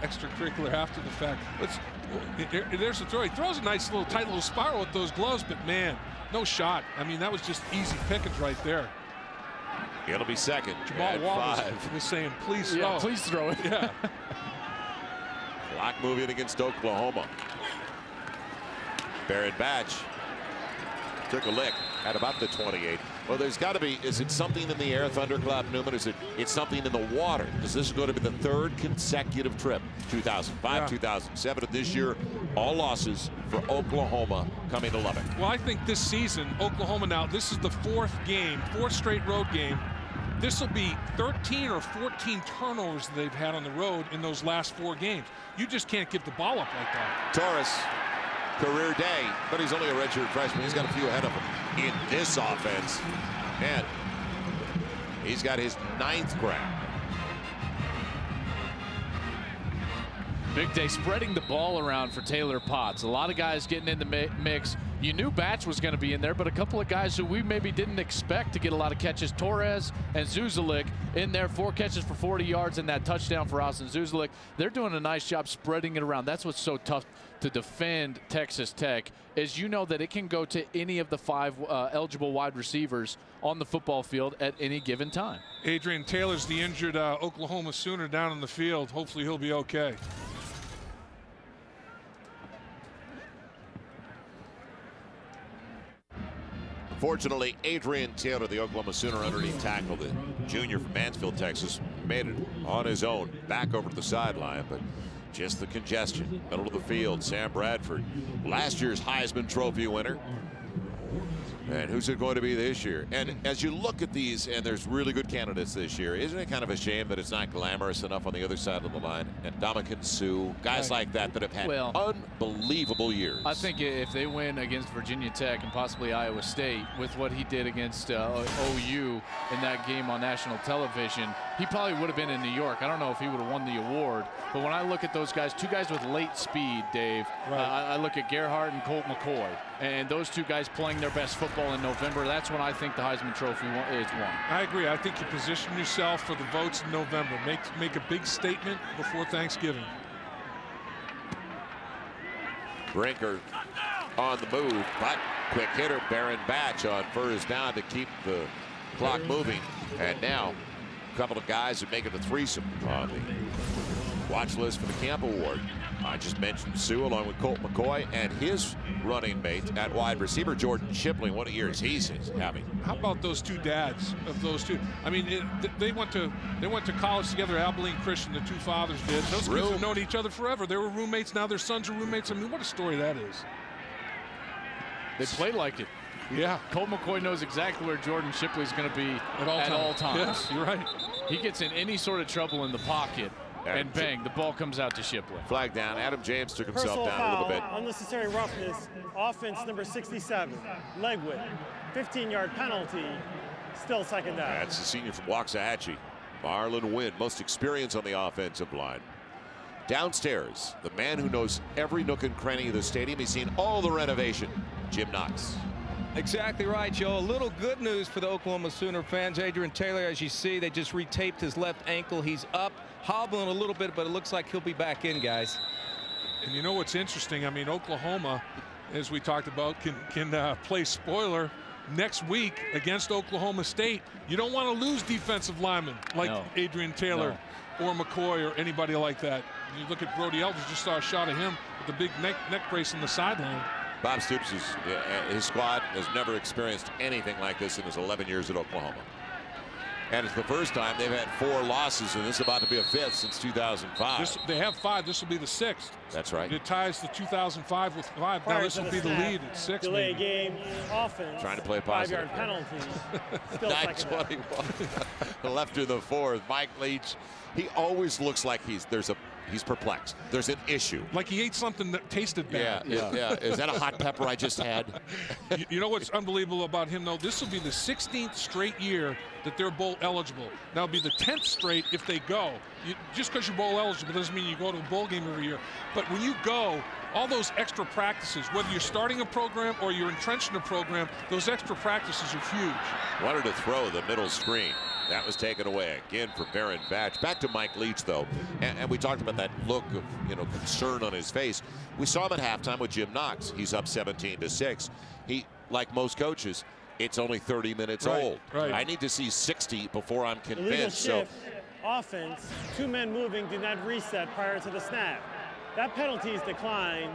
extracurricular after the fact. There's the throw. He throws a nice little tight little spiral with those gloves, but man, no shot. I mean, that was just easy pickings right there. It'll be second. Jamal Wall was saying, please throw. Yeah, please throw it. Yeah. Clock moving against Oklahoma. Barrett Batch took a lick at about the 28. Well, there's got to be, is it something in the air, Thunderclap Newman? Is it's something in the water? Because this is going to be the 3rd consecutive trip. 2005, 2007, and this year, all losses for Oklahoma coming to Lubbock. Well, I think this season, Oklahoma now, this is the 4th straight road game. This will be 13 or 14 turnovers that they've had on the road in those last 4 games. You just can't give the ball up like that. Torres, career day, but he's only a redshirt freshman. He's got a few ahead of him in this offense. And he's got his 9th grab. Big day spreading the ball around for Taylor Potts. A lot of guys getting in the mix. You knew Batch was going to be in there, but a couple of guys who we maybe didn't expect to get a lot of catches. Torres and Zuzelik in there, 4 catches for 40 yards and that touchdown for Austin Zuzelik. They're doing a nice job spreading it around. That's what's so tough to defend Texas Tech, is you know that it can go to any of the 5 eligible wide receivers on the football field at any given time. Adrian Taylor's the injured Oklahoma Sooner down in the field. Hopefully he'll be okay. Fortunately, Adrian Taylor, the Oklahoma Sooner underneath tackle, the junior from Mansfield, Texas, made it on his own back over to the sideline, but just the congestion. Middle of the field, Sam Bradford, last year's Heisman Trophy winner. And who's it going to be this year? And as you look at these, and there's really good candidates this year, isn't it kind of a shame that it's not glamorous enough on the other side of the line? And Ndamukong Suh, guys like that have had unbelievable years. I think if they win against Virginia Tech and possibly Iowa State with what he did against OU in that game on national television, he probably would have been in New York. I don't know if he would have won the award. But when I look at those guys, two guys with late speed, Dave, I look at Gerhardt and Colt McCoy. And those two guys playing their best football in November, that's when I think the Heisman Trophy is won. I agree. I think you position yourself for the votes in November. Make a big statement before Thanksgiving. Brinker on the move, but quick hitter Baron Batch on first down to keep the clock moving. And now a couple of guys that make it a threesome on the watch list for the Camp Award. I just mentioned Suh along with Colt McCoy and his running mate at wide receiver, Jordan Shipley. What a year he's having. How about those two dads of those two? I mean, they went to college together. Abilene Christian, the two fathers did. Those kids have known each other forever. They were roommates. Now their sons are roommates. I mean, what a story that is. They play like it. Yeah. Colt McCoy knows exactly where Jordan Shipley's going to be at all times. Yes, you're right. He gets in any sort of trouble in the pocket. And bang, the ball comes out to Shipley. Flag down. Adam James took himself Personal down foul, a little bit. Unnecessary roughness, offense number 67, leg width, 15-yard penalty, still second down. That's the senior from Waxahachie, Marlon Wynn, most experience on the offensive line. Downstairs, the man who knows every nook and cranny of the stadium. He's seen all the renovation, Jim Knox. Exactly right, Joe. A little good news for the Oklahoma Sooner fans. Adrian Taylor, as you see, they just retaped his left ankle. He's up, hobbling a little bit, but it looks like he'll be back in, guys. And you know what's interesting? I mean, Oklahoma, as we talked about, can play spoiler next week against Oklahoma State. You don't want to lose defensive linemen like Adrian Taylor or McCoy or anybody like that. You look at Brody Eldridge, just saw a shot of him with the big neck brace on the sideline. Bob Stoops, his squad has never experienced anything like this in his 11 years at Oklahoma. And it's the first time they've had 4 losses, and this is about to be a 5th since 2005. They have 5. This will be the 6th. That's right. It ties the 2005 with 5. Now this will be the lead at 6. Delay game, offense. Trying to play positive. 5-yard penalty. Still 9:21. Left in the 4th. Mike Leach. He always looks like he's perplexed. There's an issue. Like he ate something that tasted bad. Yeah. Is that a hot pepper I just had? You know what's unbelievable about him, though? This will be the 16th straight year that they're bowl eligible. Now, it'll be the 10th straight if they go. Just because you're bowl eligible doesn't mean you go to a bowl game every year. But when you go, all those extra practices, whether you're starting a program or you're entrenched in a program, those extra practices are huge. Wanted to throw the middle screen. That was taken away again for Baron Batch. Back to Mike Leach, though, and we talked about that look of concern on his face. We saw him at halftime with Jim Knox. He's up 17-6. He, like most coaches, it's only 30 minutes old. I need to see 60 before I'm convinced. Illegal shift, offense, 2 men moving, did not reset prior to the snap. That penalty is declined.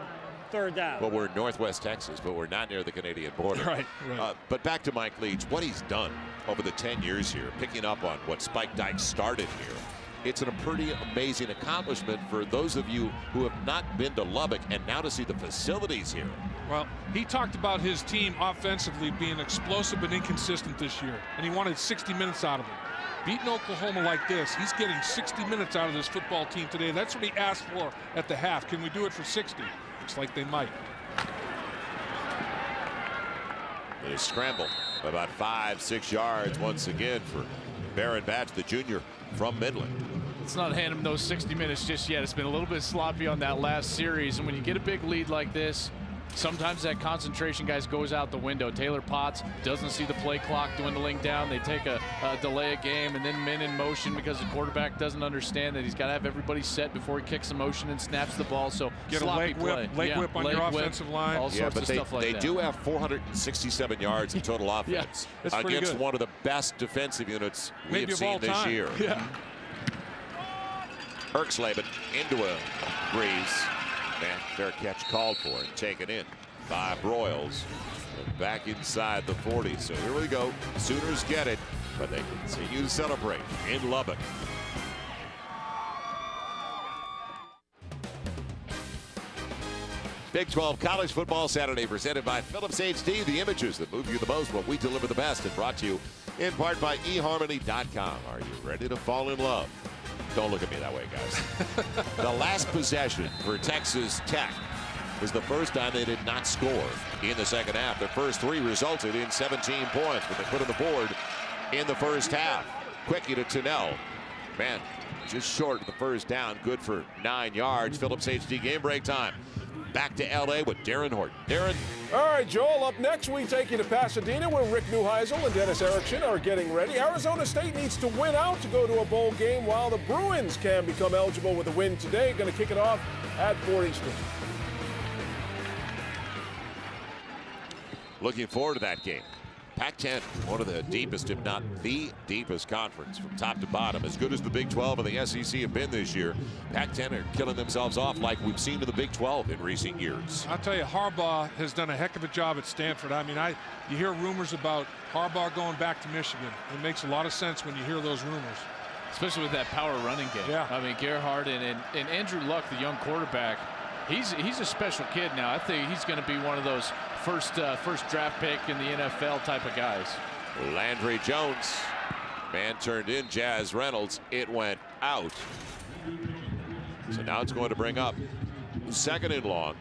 3rd down. Well, we're in Northwest Texas, but we're not near the Canadian border. Right. But back to Mike Leach, what he's done over the 10 years here, picking up on what Spike Dykes started here. It's a pretty amazing accomplishment for those of you who have not been to Lubbock and now to see the facilities here. Well, he talked about his team offensively being explosive but inconsistent this year, and he wanted 60 minutes out of it. Beating Oklahoma like this, he's getting 60 minutes out of this football team today. That's what he asked for at the half. Can we do it for 60? Looks like they might. They scramble about 5-6 yards once again for Baron Batch, the junior from Midland. Let's not hand him those 60 minutes just yet. It's been a little bit sloppy on that last series, and when you get a big lead like this, sometimes that concentration, guys, goes out the window. Taylor Potts doesn't see the play clock dwindling down. They take a delay a game and then men in motion because the quarterback doesn't understand that he's got to have everybody set before he kicks a motion and snaps the ball. So get sloppy a leg whip on your offensive line. All sorts of stuff like that. They do have 467 yards in total offense against one of the best defensive units we have seen this year. Erxleben into a breeze. Man, fair catch called for and taken in. by Broyles. And back inside the 40. So here we go. Sooners get it, but they continue to celebrate in Lubbock. Big 12 College Football Saturday presented by Philips HD. The images that move you the most, what we deliver the best, and brought to you in part by eHarmony.com. Are you ready to fall in love? Don't look at me that way, guys. The last possession for Texas Tech was the first time they did not score in the second half. Their first three resulted in 17 points, but they put on the board in the first half. Quickie to Tunnell. Man, just short of the first down. Good for 9 yards. Philips HD game break time. Back to L.A. with Darren Horton. Darren. All right, Joel, up next we take you to Pasadena where Rick Neuheisel and Dennis Erickson are getting ready. Arizona State needs to win out to go to a bowl game, while the Bruins can become eligible with a win today. Going to kick it off at 4 Eastern. Looking forward to that game. Pac-10, one of the deepest, if not the deepest conference from top to bottom. As good as the Big 12 and the SEC have been this year, Pac-10 are killing themselves off like we've seen in the Big 12 in recent years. I'll tell you, Harbaugh has done a heck of a job at Stanford. I mean, you hear rumors about Harbaugh going back to Michigan. It makes a lot of sense when you hear those rumors. Especially with that power running game. Yeah. I mean, Gerhard and Andrew Luck, the young quarterback, he's a special kid now. I think he's going to be one of those first draft pick in the NFL type of guys. Landry Jones, man turned in Jazz Reynolds. It went out. So now it's going to bring up second and long.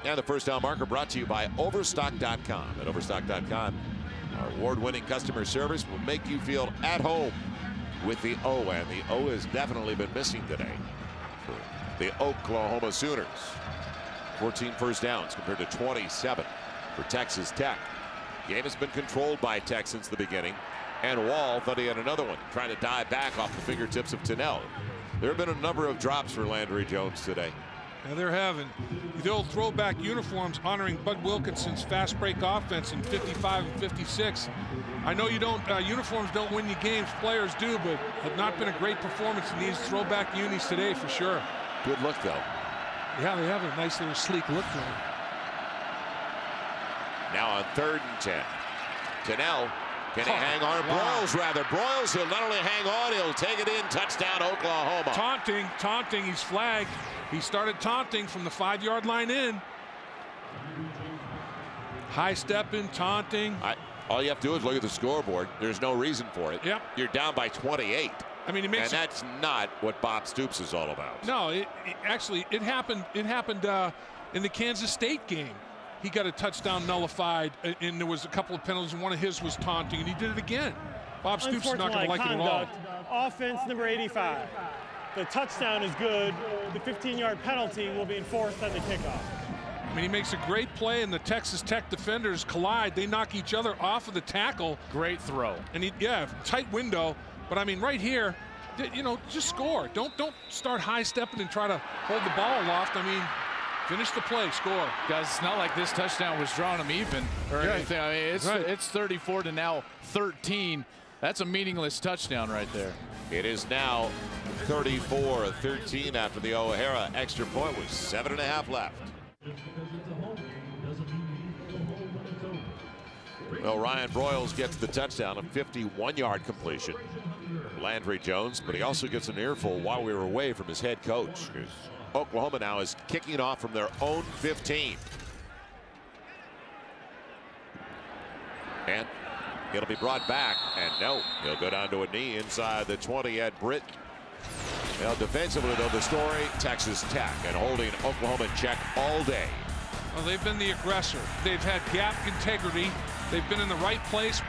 And the first down marker brought to you by Overstock.com. At Overstock.com, our award-winning customer service will make you feel at home with the O. And the O has definitely been missing today for the Oklahoma Sooners. 14 first downs compared to 27 for Texas Tech. Game has been controlled by Tech since the beginning, and Wall thought he had another one, trying to dive back off the fingertips of Tunnell. There have been a number of drops for Landry Jones today. Yeah, they're having the old throwback uniforms honoring Bud Wilkinson's fast break offense in 55 and 56. I know you don't uniforms don't win you games, players do, but have not been a great performance in these throwback unis today for sure. Good look though. Yeah, they have a nice little sleek look to them. Now on 3rd and 10. Tunnell, can he hang on? Wow. Broyles rather. Broyles, he'll not only hang on, he'll take it in. Touchdown, Oklahoma. Taunting, he's flagged. He started taunting from the 5-yard line in. High stepping, taunting. All you have to do is look at the scoreboard. There's no reason for it. Yep. You're down by 28. I mean, and that's not what Bob Stoops is all about. No, it happened in the Kansas State game. He got a touchdown nullified, and there was a couple of penalties, and one of his was taunting, and he did it again. Bob Stoops is not going to like it at all. Offense number 85. The touchdown is good. The 15-yard penalty will be enforced on the kickoff. I mean, he makes a great play, and the Texas Tech defenders collide. They knock each other off of the tackle. Great throw. And tight window. But I mean, right here, you know, just score. Don't start high stepping and try to hold the ball aloft. I mean, finish the play, score. Guys, it's not like this touchdown was drawing them even or anything. I mean, it's 34 to now 13. That's a meaningless touchdown right there. It is now 34-13 after the O'Hara extra point with 7.5 left. Well, Ryan Broyles gets the touchdown, a 51-yard completion. Landry Jones, but he also gets an earful while we were away from his head coach. Oklahoma now is kicking off from their own 15. And it'll be brought back, and no, he'll go down to a knee inside the 20 at Britton. Well, defensively, though, the story, Texas Tech and holding Oklahoma in check all day. Well, they've been the aggressor. They've had gap integrity. They've been in the right place.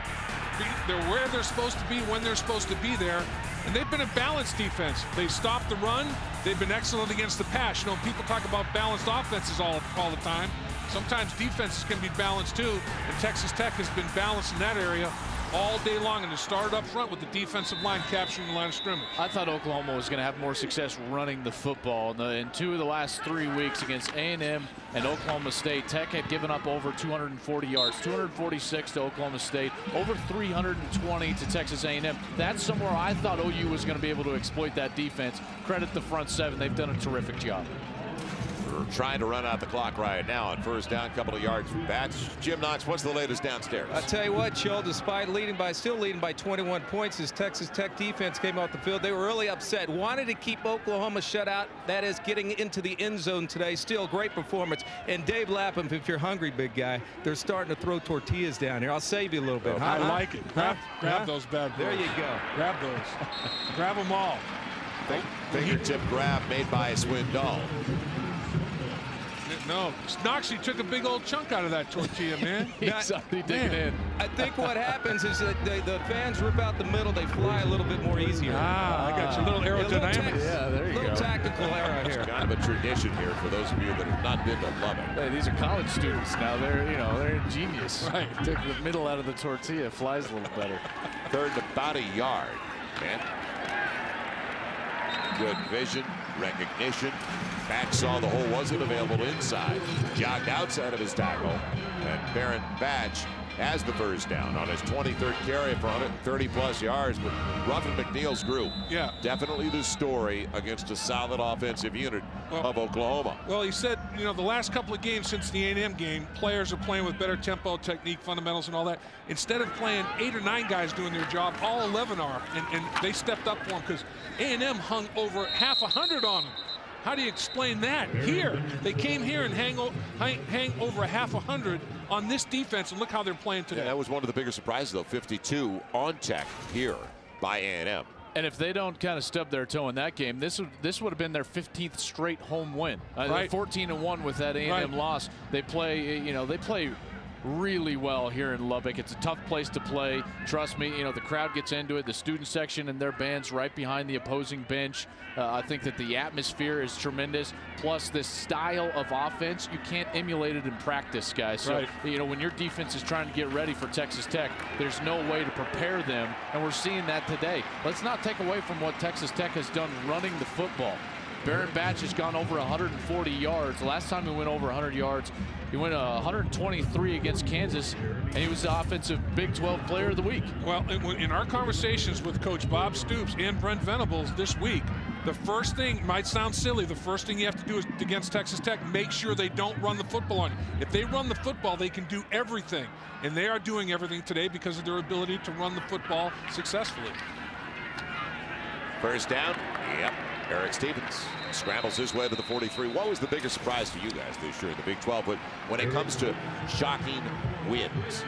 They're where they're supposed to be when they're supposed to be there. And they've been a balanced defense. They stopped the run. They've been excellent against the pass. You know, people talk about balanced offenses all the time. Sometimes defenses can be balanced too. And Texas Tech has been balanced in that area all day long, and it started up front with the defensive line capturing the line of scrimmage. I thought Oklahoma was going to have more success running the football. In 2 of the last 3 weeks against A&M and Oklahoma State, Tech had given up over 240 yards, 246 to Oklahoma State, over 320 to Texas A&M. That's somewhere I thought OU was going to be able to exploit that defense. Credit the front seven. They've done a terrific job. We're trying to run out the clock right now on first down, couple of yards from Batch. Jim Knox, what's the latest downstairs? I tell you what, Joel, despite still leading by 21 points, as Texas Tech defense came off the field, they were really upset. Wanted to keep Oklahoma shut out. That is getting into the end zone today. Still great performance. And Dave Lapham, if you're hungry, big guy, they're starting to throw tortillas down here. I'll save you a little bit. I like it. Grab those bad boys. There you go. Grab those. Grab them all. Fingertip grab made by Swindoll. No, Knoxy took a big old chunk out of that tortilla, man. He's digging in. I think what happens is that the fans rip out the middle, they fly a little bit more easier. I got your little aerodynamics. Yeah, there you go. Little tactical error here. It's kind of a tradition here for those of you that have not been to Lubbock. Hey, these are college students now. They're ingenious. Right. Took the middle out of the tortilla. Flies a little better. Third and about a yard. Man. Good vision, recognition. Batch saw the hole wasn't available inside. Jogged outside of his tackle. And Barron Batch has the first down on his 23rd carry for 130+ yards. But Ruffin McNeil's group, definitely the story against a solid offensive unit of Oklahoma. Well, he said, the last couple of games since the A&M game, players are playing with better tempo, technique, fundamentals, and all that. Instead of playing 8 or 9 guys doing their job, all 11 are. And they stepped up for him because A&M hung over half 100 on them. How do you explain that? Here, they came here and hang over half 100 on this defense, and look how they're playing today. Yeah, that was one of the bigger surprises, though. 52 on Tech here by A&M. And if they don't kind of stub their toe in that game, this would have been their 15th straight home win. Right. 14-1 with that A&M loss. They play, they play really well here in Lubbock. It's a tough place to play. Trust me, the crowd gets into it. The student section and their band's right behind the opposing bench. I think that the atmosphere is tremendous. Plus, this style of offense, you can't emulate it in practice, guys. So, when your defense is trying to get ready for Texas Tech, there's no way to prepare them, and we're seeing that today. Let's not take away from what Texas Tech has done running the football. Barron Batch has gone over 140 yards. The last time he went over 100 yards, he went 123 against Kansas, and he was the offensive Big 12 Player of the Week. Well, in our conversations with Coach Bob Stoops and Brent Venables this week, the first thing, might sound silly, the first thing you have to do is against Texas Tech, make sure they don't run the football on you. If they run the football, they can do everything. And they are doing everything today because of their ability to run the football successfully. First down. Yep. Eric Stevens scrambles his way to the 43. What was the biggest surprise to you guys this year in the Big 12? But when it comes to shocking wins,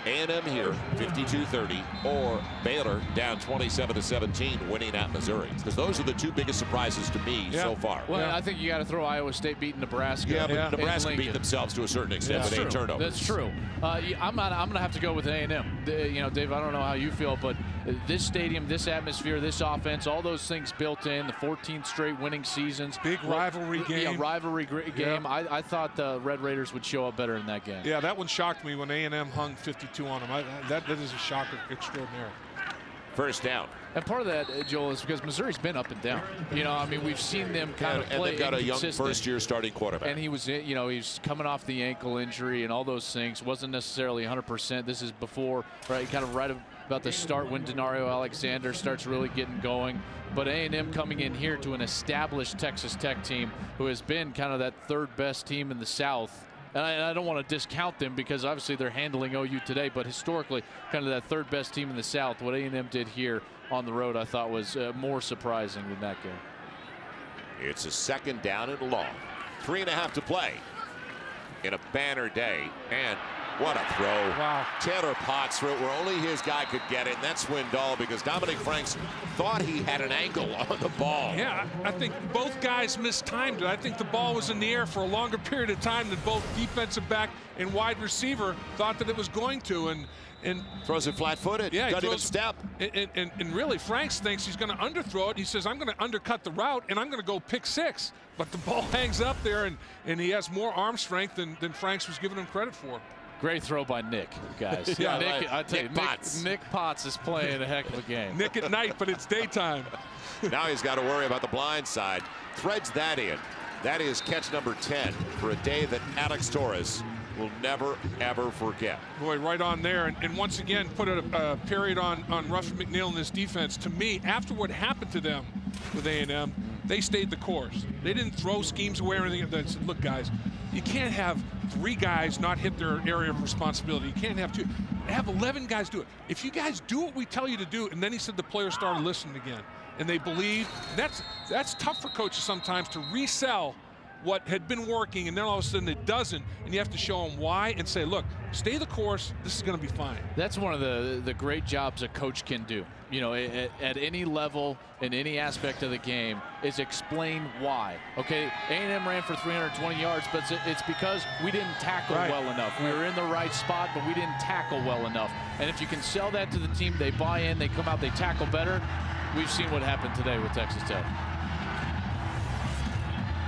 A&M here 52-30 or Baylor down 27-17 winning at Missouri, because those are the two biggest surprises to me so far. Well, I think you got to throw Iowa State beating Nebraska. Yeah, but Nebraska beat themselves to a certain extent with 8 turnovers. That's true. I'm going to have to go with A&M. Dave, I don't know how you feel, but this stadium, this atmosphere, this offense, all those things built in, the 14 straight winning seasons. Big rivalry game. Yeah, rivalry game. I thought the Red Raiders would show up better in that game. Yeah, that one shocked me when A&M hung 52 on them. That is a shocker extraordinary. First down. And part of that, Joel, is because Missouri's been up and down. We've seen them kind of play. And they've got a young first-year starting quarterback. And he was, he's coming off the ankle injury and all those things. Wasn't necessarily 100%. This is before, right about the start when Denario Alexander starts really getting going. But A&M coming in here to an established Texas Tech team who has been kind of that third best team in the South. And I don't want to discount them because obviously they're handling OU today, but historically kind of that third best team in the South. What A&M did here on the road I thought was more surprising than that game. It's a second down and long. 3.5 to play in a banner day. And what a throw. Wow. Taylor Potts threw it where only his guy could get it, and that's Swindoll because Dominic Franks thought he had an angle on the ball. Yeah, I think both guys mistimed it. I think the ball was in the air for a longer period of time than both defensive back and wide receiver thought that it was going to. And throws it flat-footed. Yeah, doesn't even step. And really, Franks thinks he's going to underthrow it. He says, I'm going to undercut the route, and I'm going to go pick 6. But the ball hangs up there, and he has more arm strength than Franks was giving him credit for. Great throw by Nick, guys. Yeah, Nick, right. I tell you, Nick Potts is playing a heck of a game. Nick at night, but it's daytime. Now he's got to worry about the blind side. Threads that in. That is catch number 10 for a day that Alex Torres will never, ever forget. Boy, right on there. And once again, put a period on Ruffin McNeil in this defense. To me, after what happened to them with A&M, they stayed the course. They didn't throw schemes away or anything. They said, look, guys, you can't have 3 guys not hit their area of responsibility. You can't have 2. Have 11 guys do it. If you guys do what we tell you to do, and then he said the players started listening again, and they believe. That's tough for coaches sometimes to resell what had been working, and then all of a sudden it doesn't, and you have to show them why and say, look, stay the course, this is going to be fine. That's one of the great jobs a coach can do, you know, at any level, in any aspect of the game, is explain why. Okay, A&M ran for 320 yards, but it's because we didn't tackle well enough. We were in the right spot, but we didn't tackle well enough. And if you can sell that to the team, they buy in, they come out, they tackle better. We've seen what happened today with Texas Tech.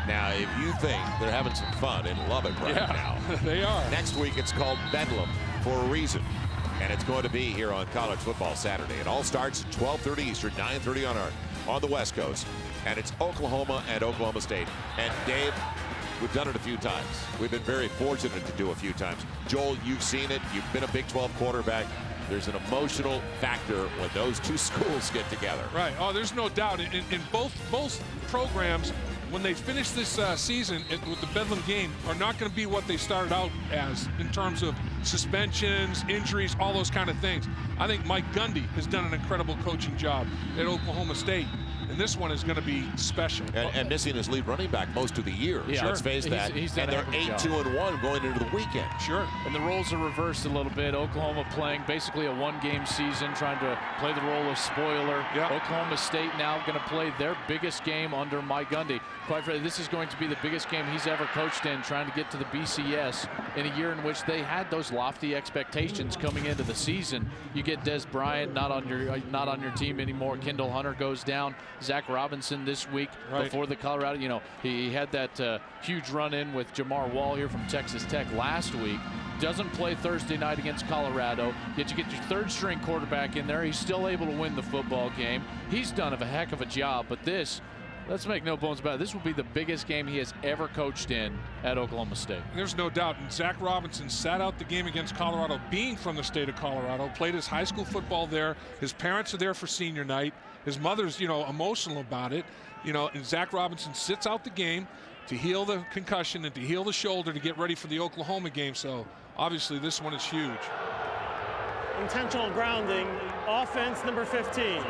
Now, if you think they're having some fun in Lubbock right now, they are. Next week it's called Bedlam for a reason, and it's going to be here on College Football Saturday. It all starts at 12:30 Eastern, 9:30 on the West Coast, and it's Oklahoma and Oklahoma State. And Dave, we've done it a few times. We've been very fortunate to do a few times. Joel, you've seen it. You've been a Big 12 quarterback. There's an emotional factor when those two schools get together. Right. Oh, there's no doubt. In both programs, when they finish this season with the Bedlam game, are not going to be what they started out as in terms of suspensions, injuries, all those kind of things. I think Mike Gundy has done an incredible coaching job at Oklahoma State. And this one is going to be special. And missing his lead running back most of the year. Yeah, let's face that. He's and they're 8-2-1 going into the weekend. Sure. And the roles are reversed a little bit. Oklahoma playing basically a one-game season, trying to play the role of spoiler. Yep. Oklahoma State now going to play their biggest game under Mike Gundy. Quite frankly, this is going to be the biggest game he's ever coached in, trying to get to the BCS in a year in which they had those lofty expectations coming into the season. You get Des Bryant not on your team anymore. Kendall Hunter goes down. Zach Robinson this week before the Colorado. You know, he had that huge run-in with Jamar Wall here from Texas Tech last week. Doesn't play Thursday night against Colorado. Yet you get your third-string quarterback in there. He's still able to win the football game. He's done a heck of a job. But this, let's make no bones about it, this will be the biggest game he has ever coached in at Oklahoma State. There's no doubt. And Zach Robinson sat out the game against Colorado, being from the state of Colorado, played his high school football there. His parents are there for senior night. His mother's, you know, emotional about it. You know, and Zach Robinson sits out the game to heal the concussion and to heal the shoulder to get ready for the Oklahoma game. So obviously this one is huge. Intentional grounding, offense number 15.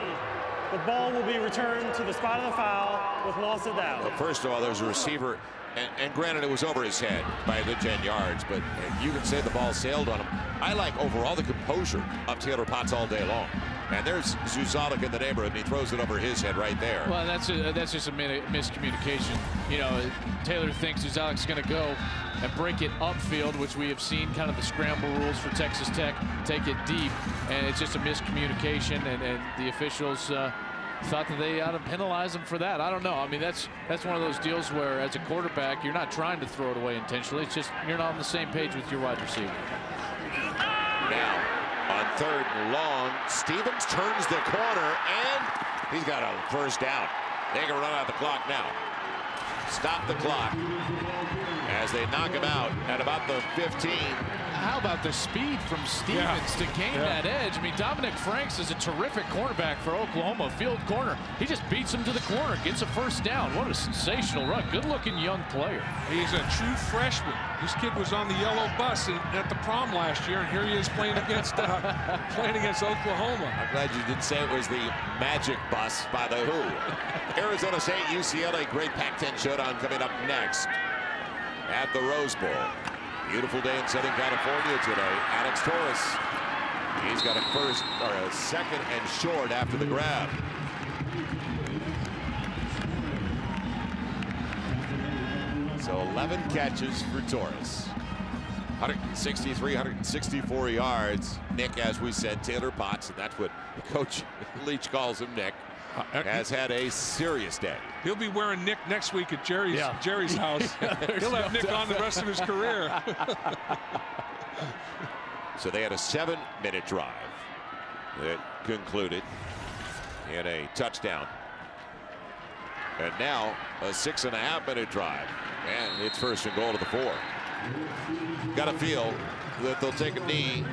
The ball will be returned to the spot of the foul with loss of down. Well, first of all, there's a receiver, and granted it was over his head by a good 10 yards, but you can say the ball sailed on him. I like overall the composure of Taylor Potts all day long. And there's Zuzalik in the neighborhood, and he throws it over his head right there. Well, that's just a miscommunication. You know, Taylor thinks Zuzalik's going to go and break it upfield, which we have seen kind of the scramble rules for Texas Tech, take it deep, and it's just a miscommunication, and the officials thought that they ought to penalize him for that. I don't know. I mean, that's one of those deals where, as a quarterback, you're not trying to throw it away intentionally. It's just you're not on the same page with your wide receiver. Now, on 3rd and long, Stevens turns the corner, and he's got a first down. They can run out the clock now. Stop the clock as they knock him out at about the 15. How about the speed from Stevens to gain that edge? I mean, Dominic Franks is a terrific cornerback for Oklahoma, field corner. He just beats him to the corner, gets a first down. What a sensational run. Good-looking young player. He's a true freshman. This kid was on the yellow bus at the prom last year, and here he is playing against Oklahoma. I'm glad you didn't say it was the magic bus by the Who. Arizona State, UCLA, great Pac-10 showdown coming up next at the Rose Bowl. Beautiful day in Southern California today. Alex Torres, he's got a second and short after the grab. So 11 catches for Torres. 163, 164 yards. Nick, as we said, Taylor Potts, and that's what Coach Leach calls him, Nick, has had a serious day. He'll be wearing Nick next week at Jerry's house. He'll have Nick on the rest of his career. So they had a 7-minute drive that concluded in a touchdown. And now a 6.5-minute drive. And it's 1st and goal to the 4. Got to feel that they'll take a knee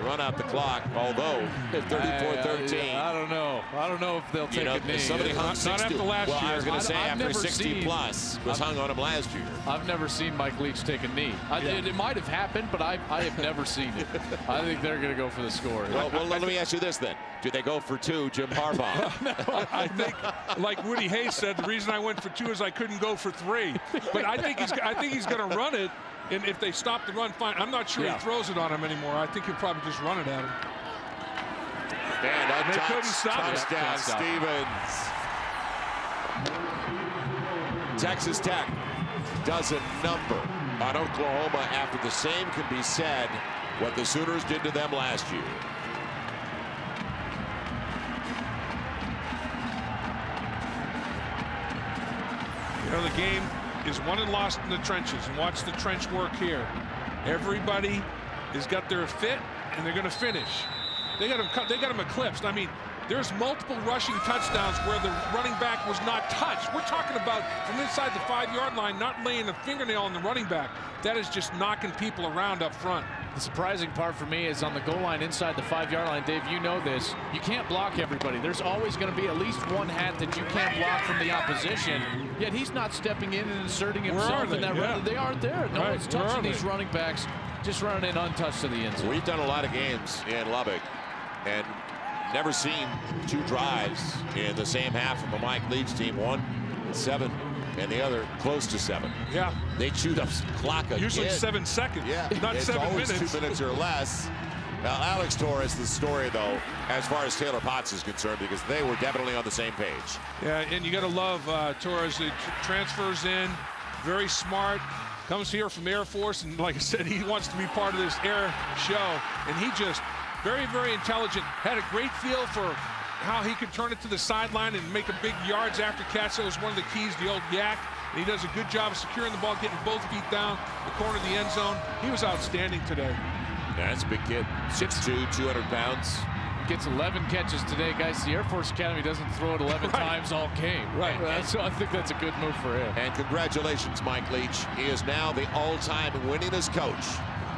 run out the clock, although at 34-13. I don't know. I don't know if they'll take a knee. Somebody hung 60. Not after last year. I was going to say after 60 seen, plus was hung on him last year. I've never seen Mike Leach take a knee. It might have happened, but I have never seen it. I think they're going to go for the score. Well, let me ask you this then. Do they go for 2, Jim Harbaugh? No, I think, like Woody Hayes said, the reason I went for 2 is I couldn't go for 3. But I think he's going to run it. And if they stop the run, fine. I'm not sure he throws it on him anymore. I think he'll probably just run it at him. And they couldn't stop it. Touchdown, Stevens. Texas Tech does a number on Oklahoma after the same can be said what the Sooners did to them last year. You know, the game is won and lost in the trenches, and watch the trench work here. Everybody has got their fit, and they're going to finish. They got them eclipsed. I mean, there's multiple rushing touchdowns where the running back was not touched. We're talking about from inside the 5-yard line, not laying a fingernail on the running back. That is just knocking people around up front. The surprising part for me is on the goal line inside the 5-yard line. Dave, you know this. You can't block everybody. There's always going to be at least one hat that you can't block from the opposition. Yet he's not stepping in and inserting himself in that run. They aren't there. No one's touching these running backs. Just running in untouched to the end zone. We've done a lot of games in Lubbock and never seen 2 drives in the same half from a Mike Leach team. 1 7 and the other close to 7. Yeah. They chewed up clock again. Usually 7 seconds. Yeah. Not it's 7 always minutes. 2 minutes or less. Now, Alex Torres, the story, though, as far as Taylor Potts is concerned, because they were definitely on the same page. Yeah, and you got to love Torres. He transfers in, very smart, comes here from Air Force, and like I said, he wants to be part of this air show, and he just very, very intelligent, had a great feel for how he could turn it to the sideline and make a big yards after catch. That was one of the keys, the old yak. And he does a good job of securing the ball, getting both feet down the corner of the end zone. He was outstanding today. Yeah, that's a big kid. 6'2", 200 pounds. Gets 11 catches today, guys. The Air Force Academy doesn't throw it 11 times all game. Right. So I think that's a good move for him. And congratulations, Mike Leach. He is now the all-time winningest coach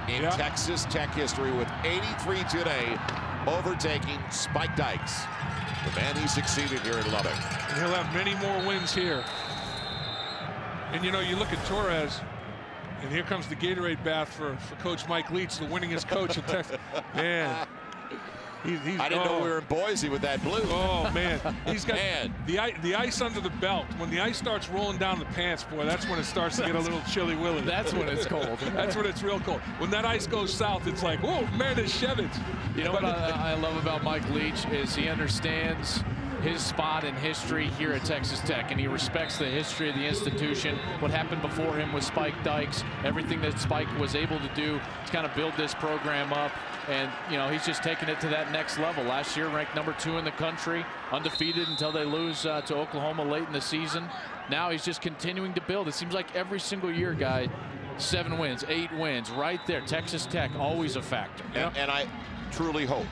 in Texas Tech history with 83 today, overtaking Spike Dykes, the man he succeeded here in Lubbock. And he'll have many more wins here. And, you know, you look at Torres, and here comes the Gatorade bath for Coach Mike Leach, the winningest coach in Texas. Man. I didn't know we were in Boise with that blue. Oh, man. He's got the ice under the belt. When the ice starts rolling down the pants, boy, that's when it starts to get a little chilly willy. That's when it's cold. That's when it's real cold. When that ice goes south, it's like, whoa, man, it's Shevitz. You know what I love about Mike Leach is he understands his spot in history here at Texas Tech, and he respects the history of the institution, what happened before him with Spike Dykes, everything that Spike was able to do to kind of build this program up. And, you know, he's just taking it to that next level. Last year, ranked #2 in the country, undefeated until they lose to Oklahoma late in the season. Now he's just continuing to build. It seems like every single year, guy, 7 wins, 8 wins, right there. Texas Tech, always a factor. And I truly hope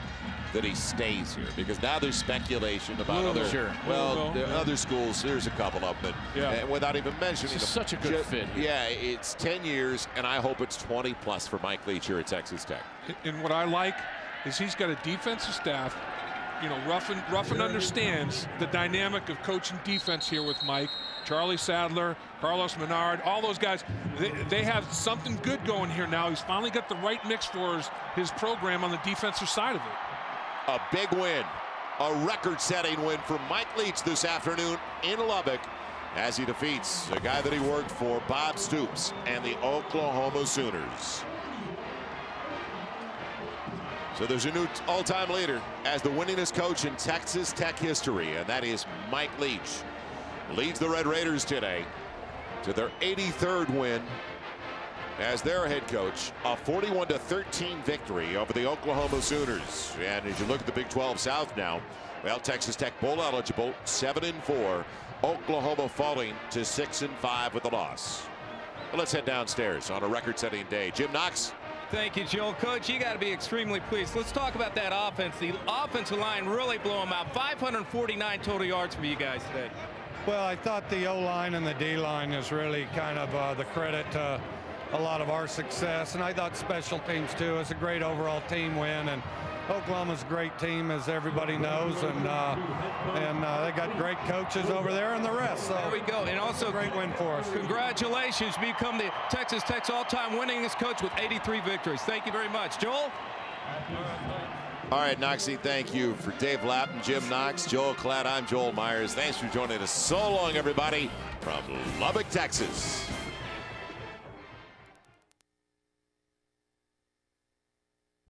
that he stays here, because now there's speculation about other schools. There's a couple of them, and without even mentioning them. Such a good fit. Yeah, it's 10 years, and I hope it's 20 plus for Mike Leach here at Texas Tech. And what I like is he's got a defensive staff. You know, Ruffin understands the dynamic of coaching defense here with Mike. Charlie Sadler, Carlos Menard, all those guys, they have something good going here now. He's finally got the right mix for his program on the defensive side of it. A big win, a record-setting win for Mike Leach this afternoon in Lubbock as he defeats a guy that he worked for, Bob Stoops, and the Oklahoma Sooners. So there's a new all-time leader as the winningest coach in Texas Tech history, and that is Mike Leach. Leads the Red Raiders today to their 83rd win as their head coach, a 41-13 victory over the Oklahoma Sooners. And as you look at the Big 12 South now, well, Texas Tech bowl eligible, 7-4. Oklahoma falling to 6-5 with a loss. Well, let's head downstairs on a record-setting day. Jim Knox. Thank you, Joel. Coach, you got to be extremely pleased. Let's talk about that offense. The offensive line really blew them out. 549 total yards for you guys today. Well, I thought the O-line and the D-line is really kind of the credit to a lot of our success. And I thought special teams too. It's a great overall team win, and Oklahoma's a great team, as everybody knows, and they got great coaches over there and the rest. So there we go. And also a great win for us. Congratulations, you become the Texas Tech's all-time winningest coach with 83 victories. Thank you very much, Joel. All right, Knoxy, thank you. For Dave Lapham, Jim Knox, Joel Klatt, I'm Joel Myers. Thanks for joining us. So long, everybody, from Lubbock, Texas.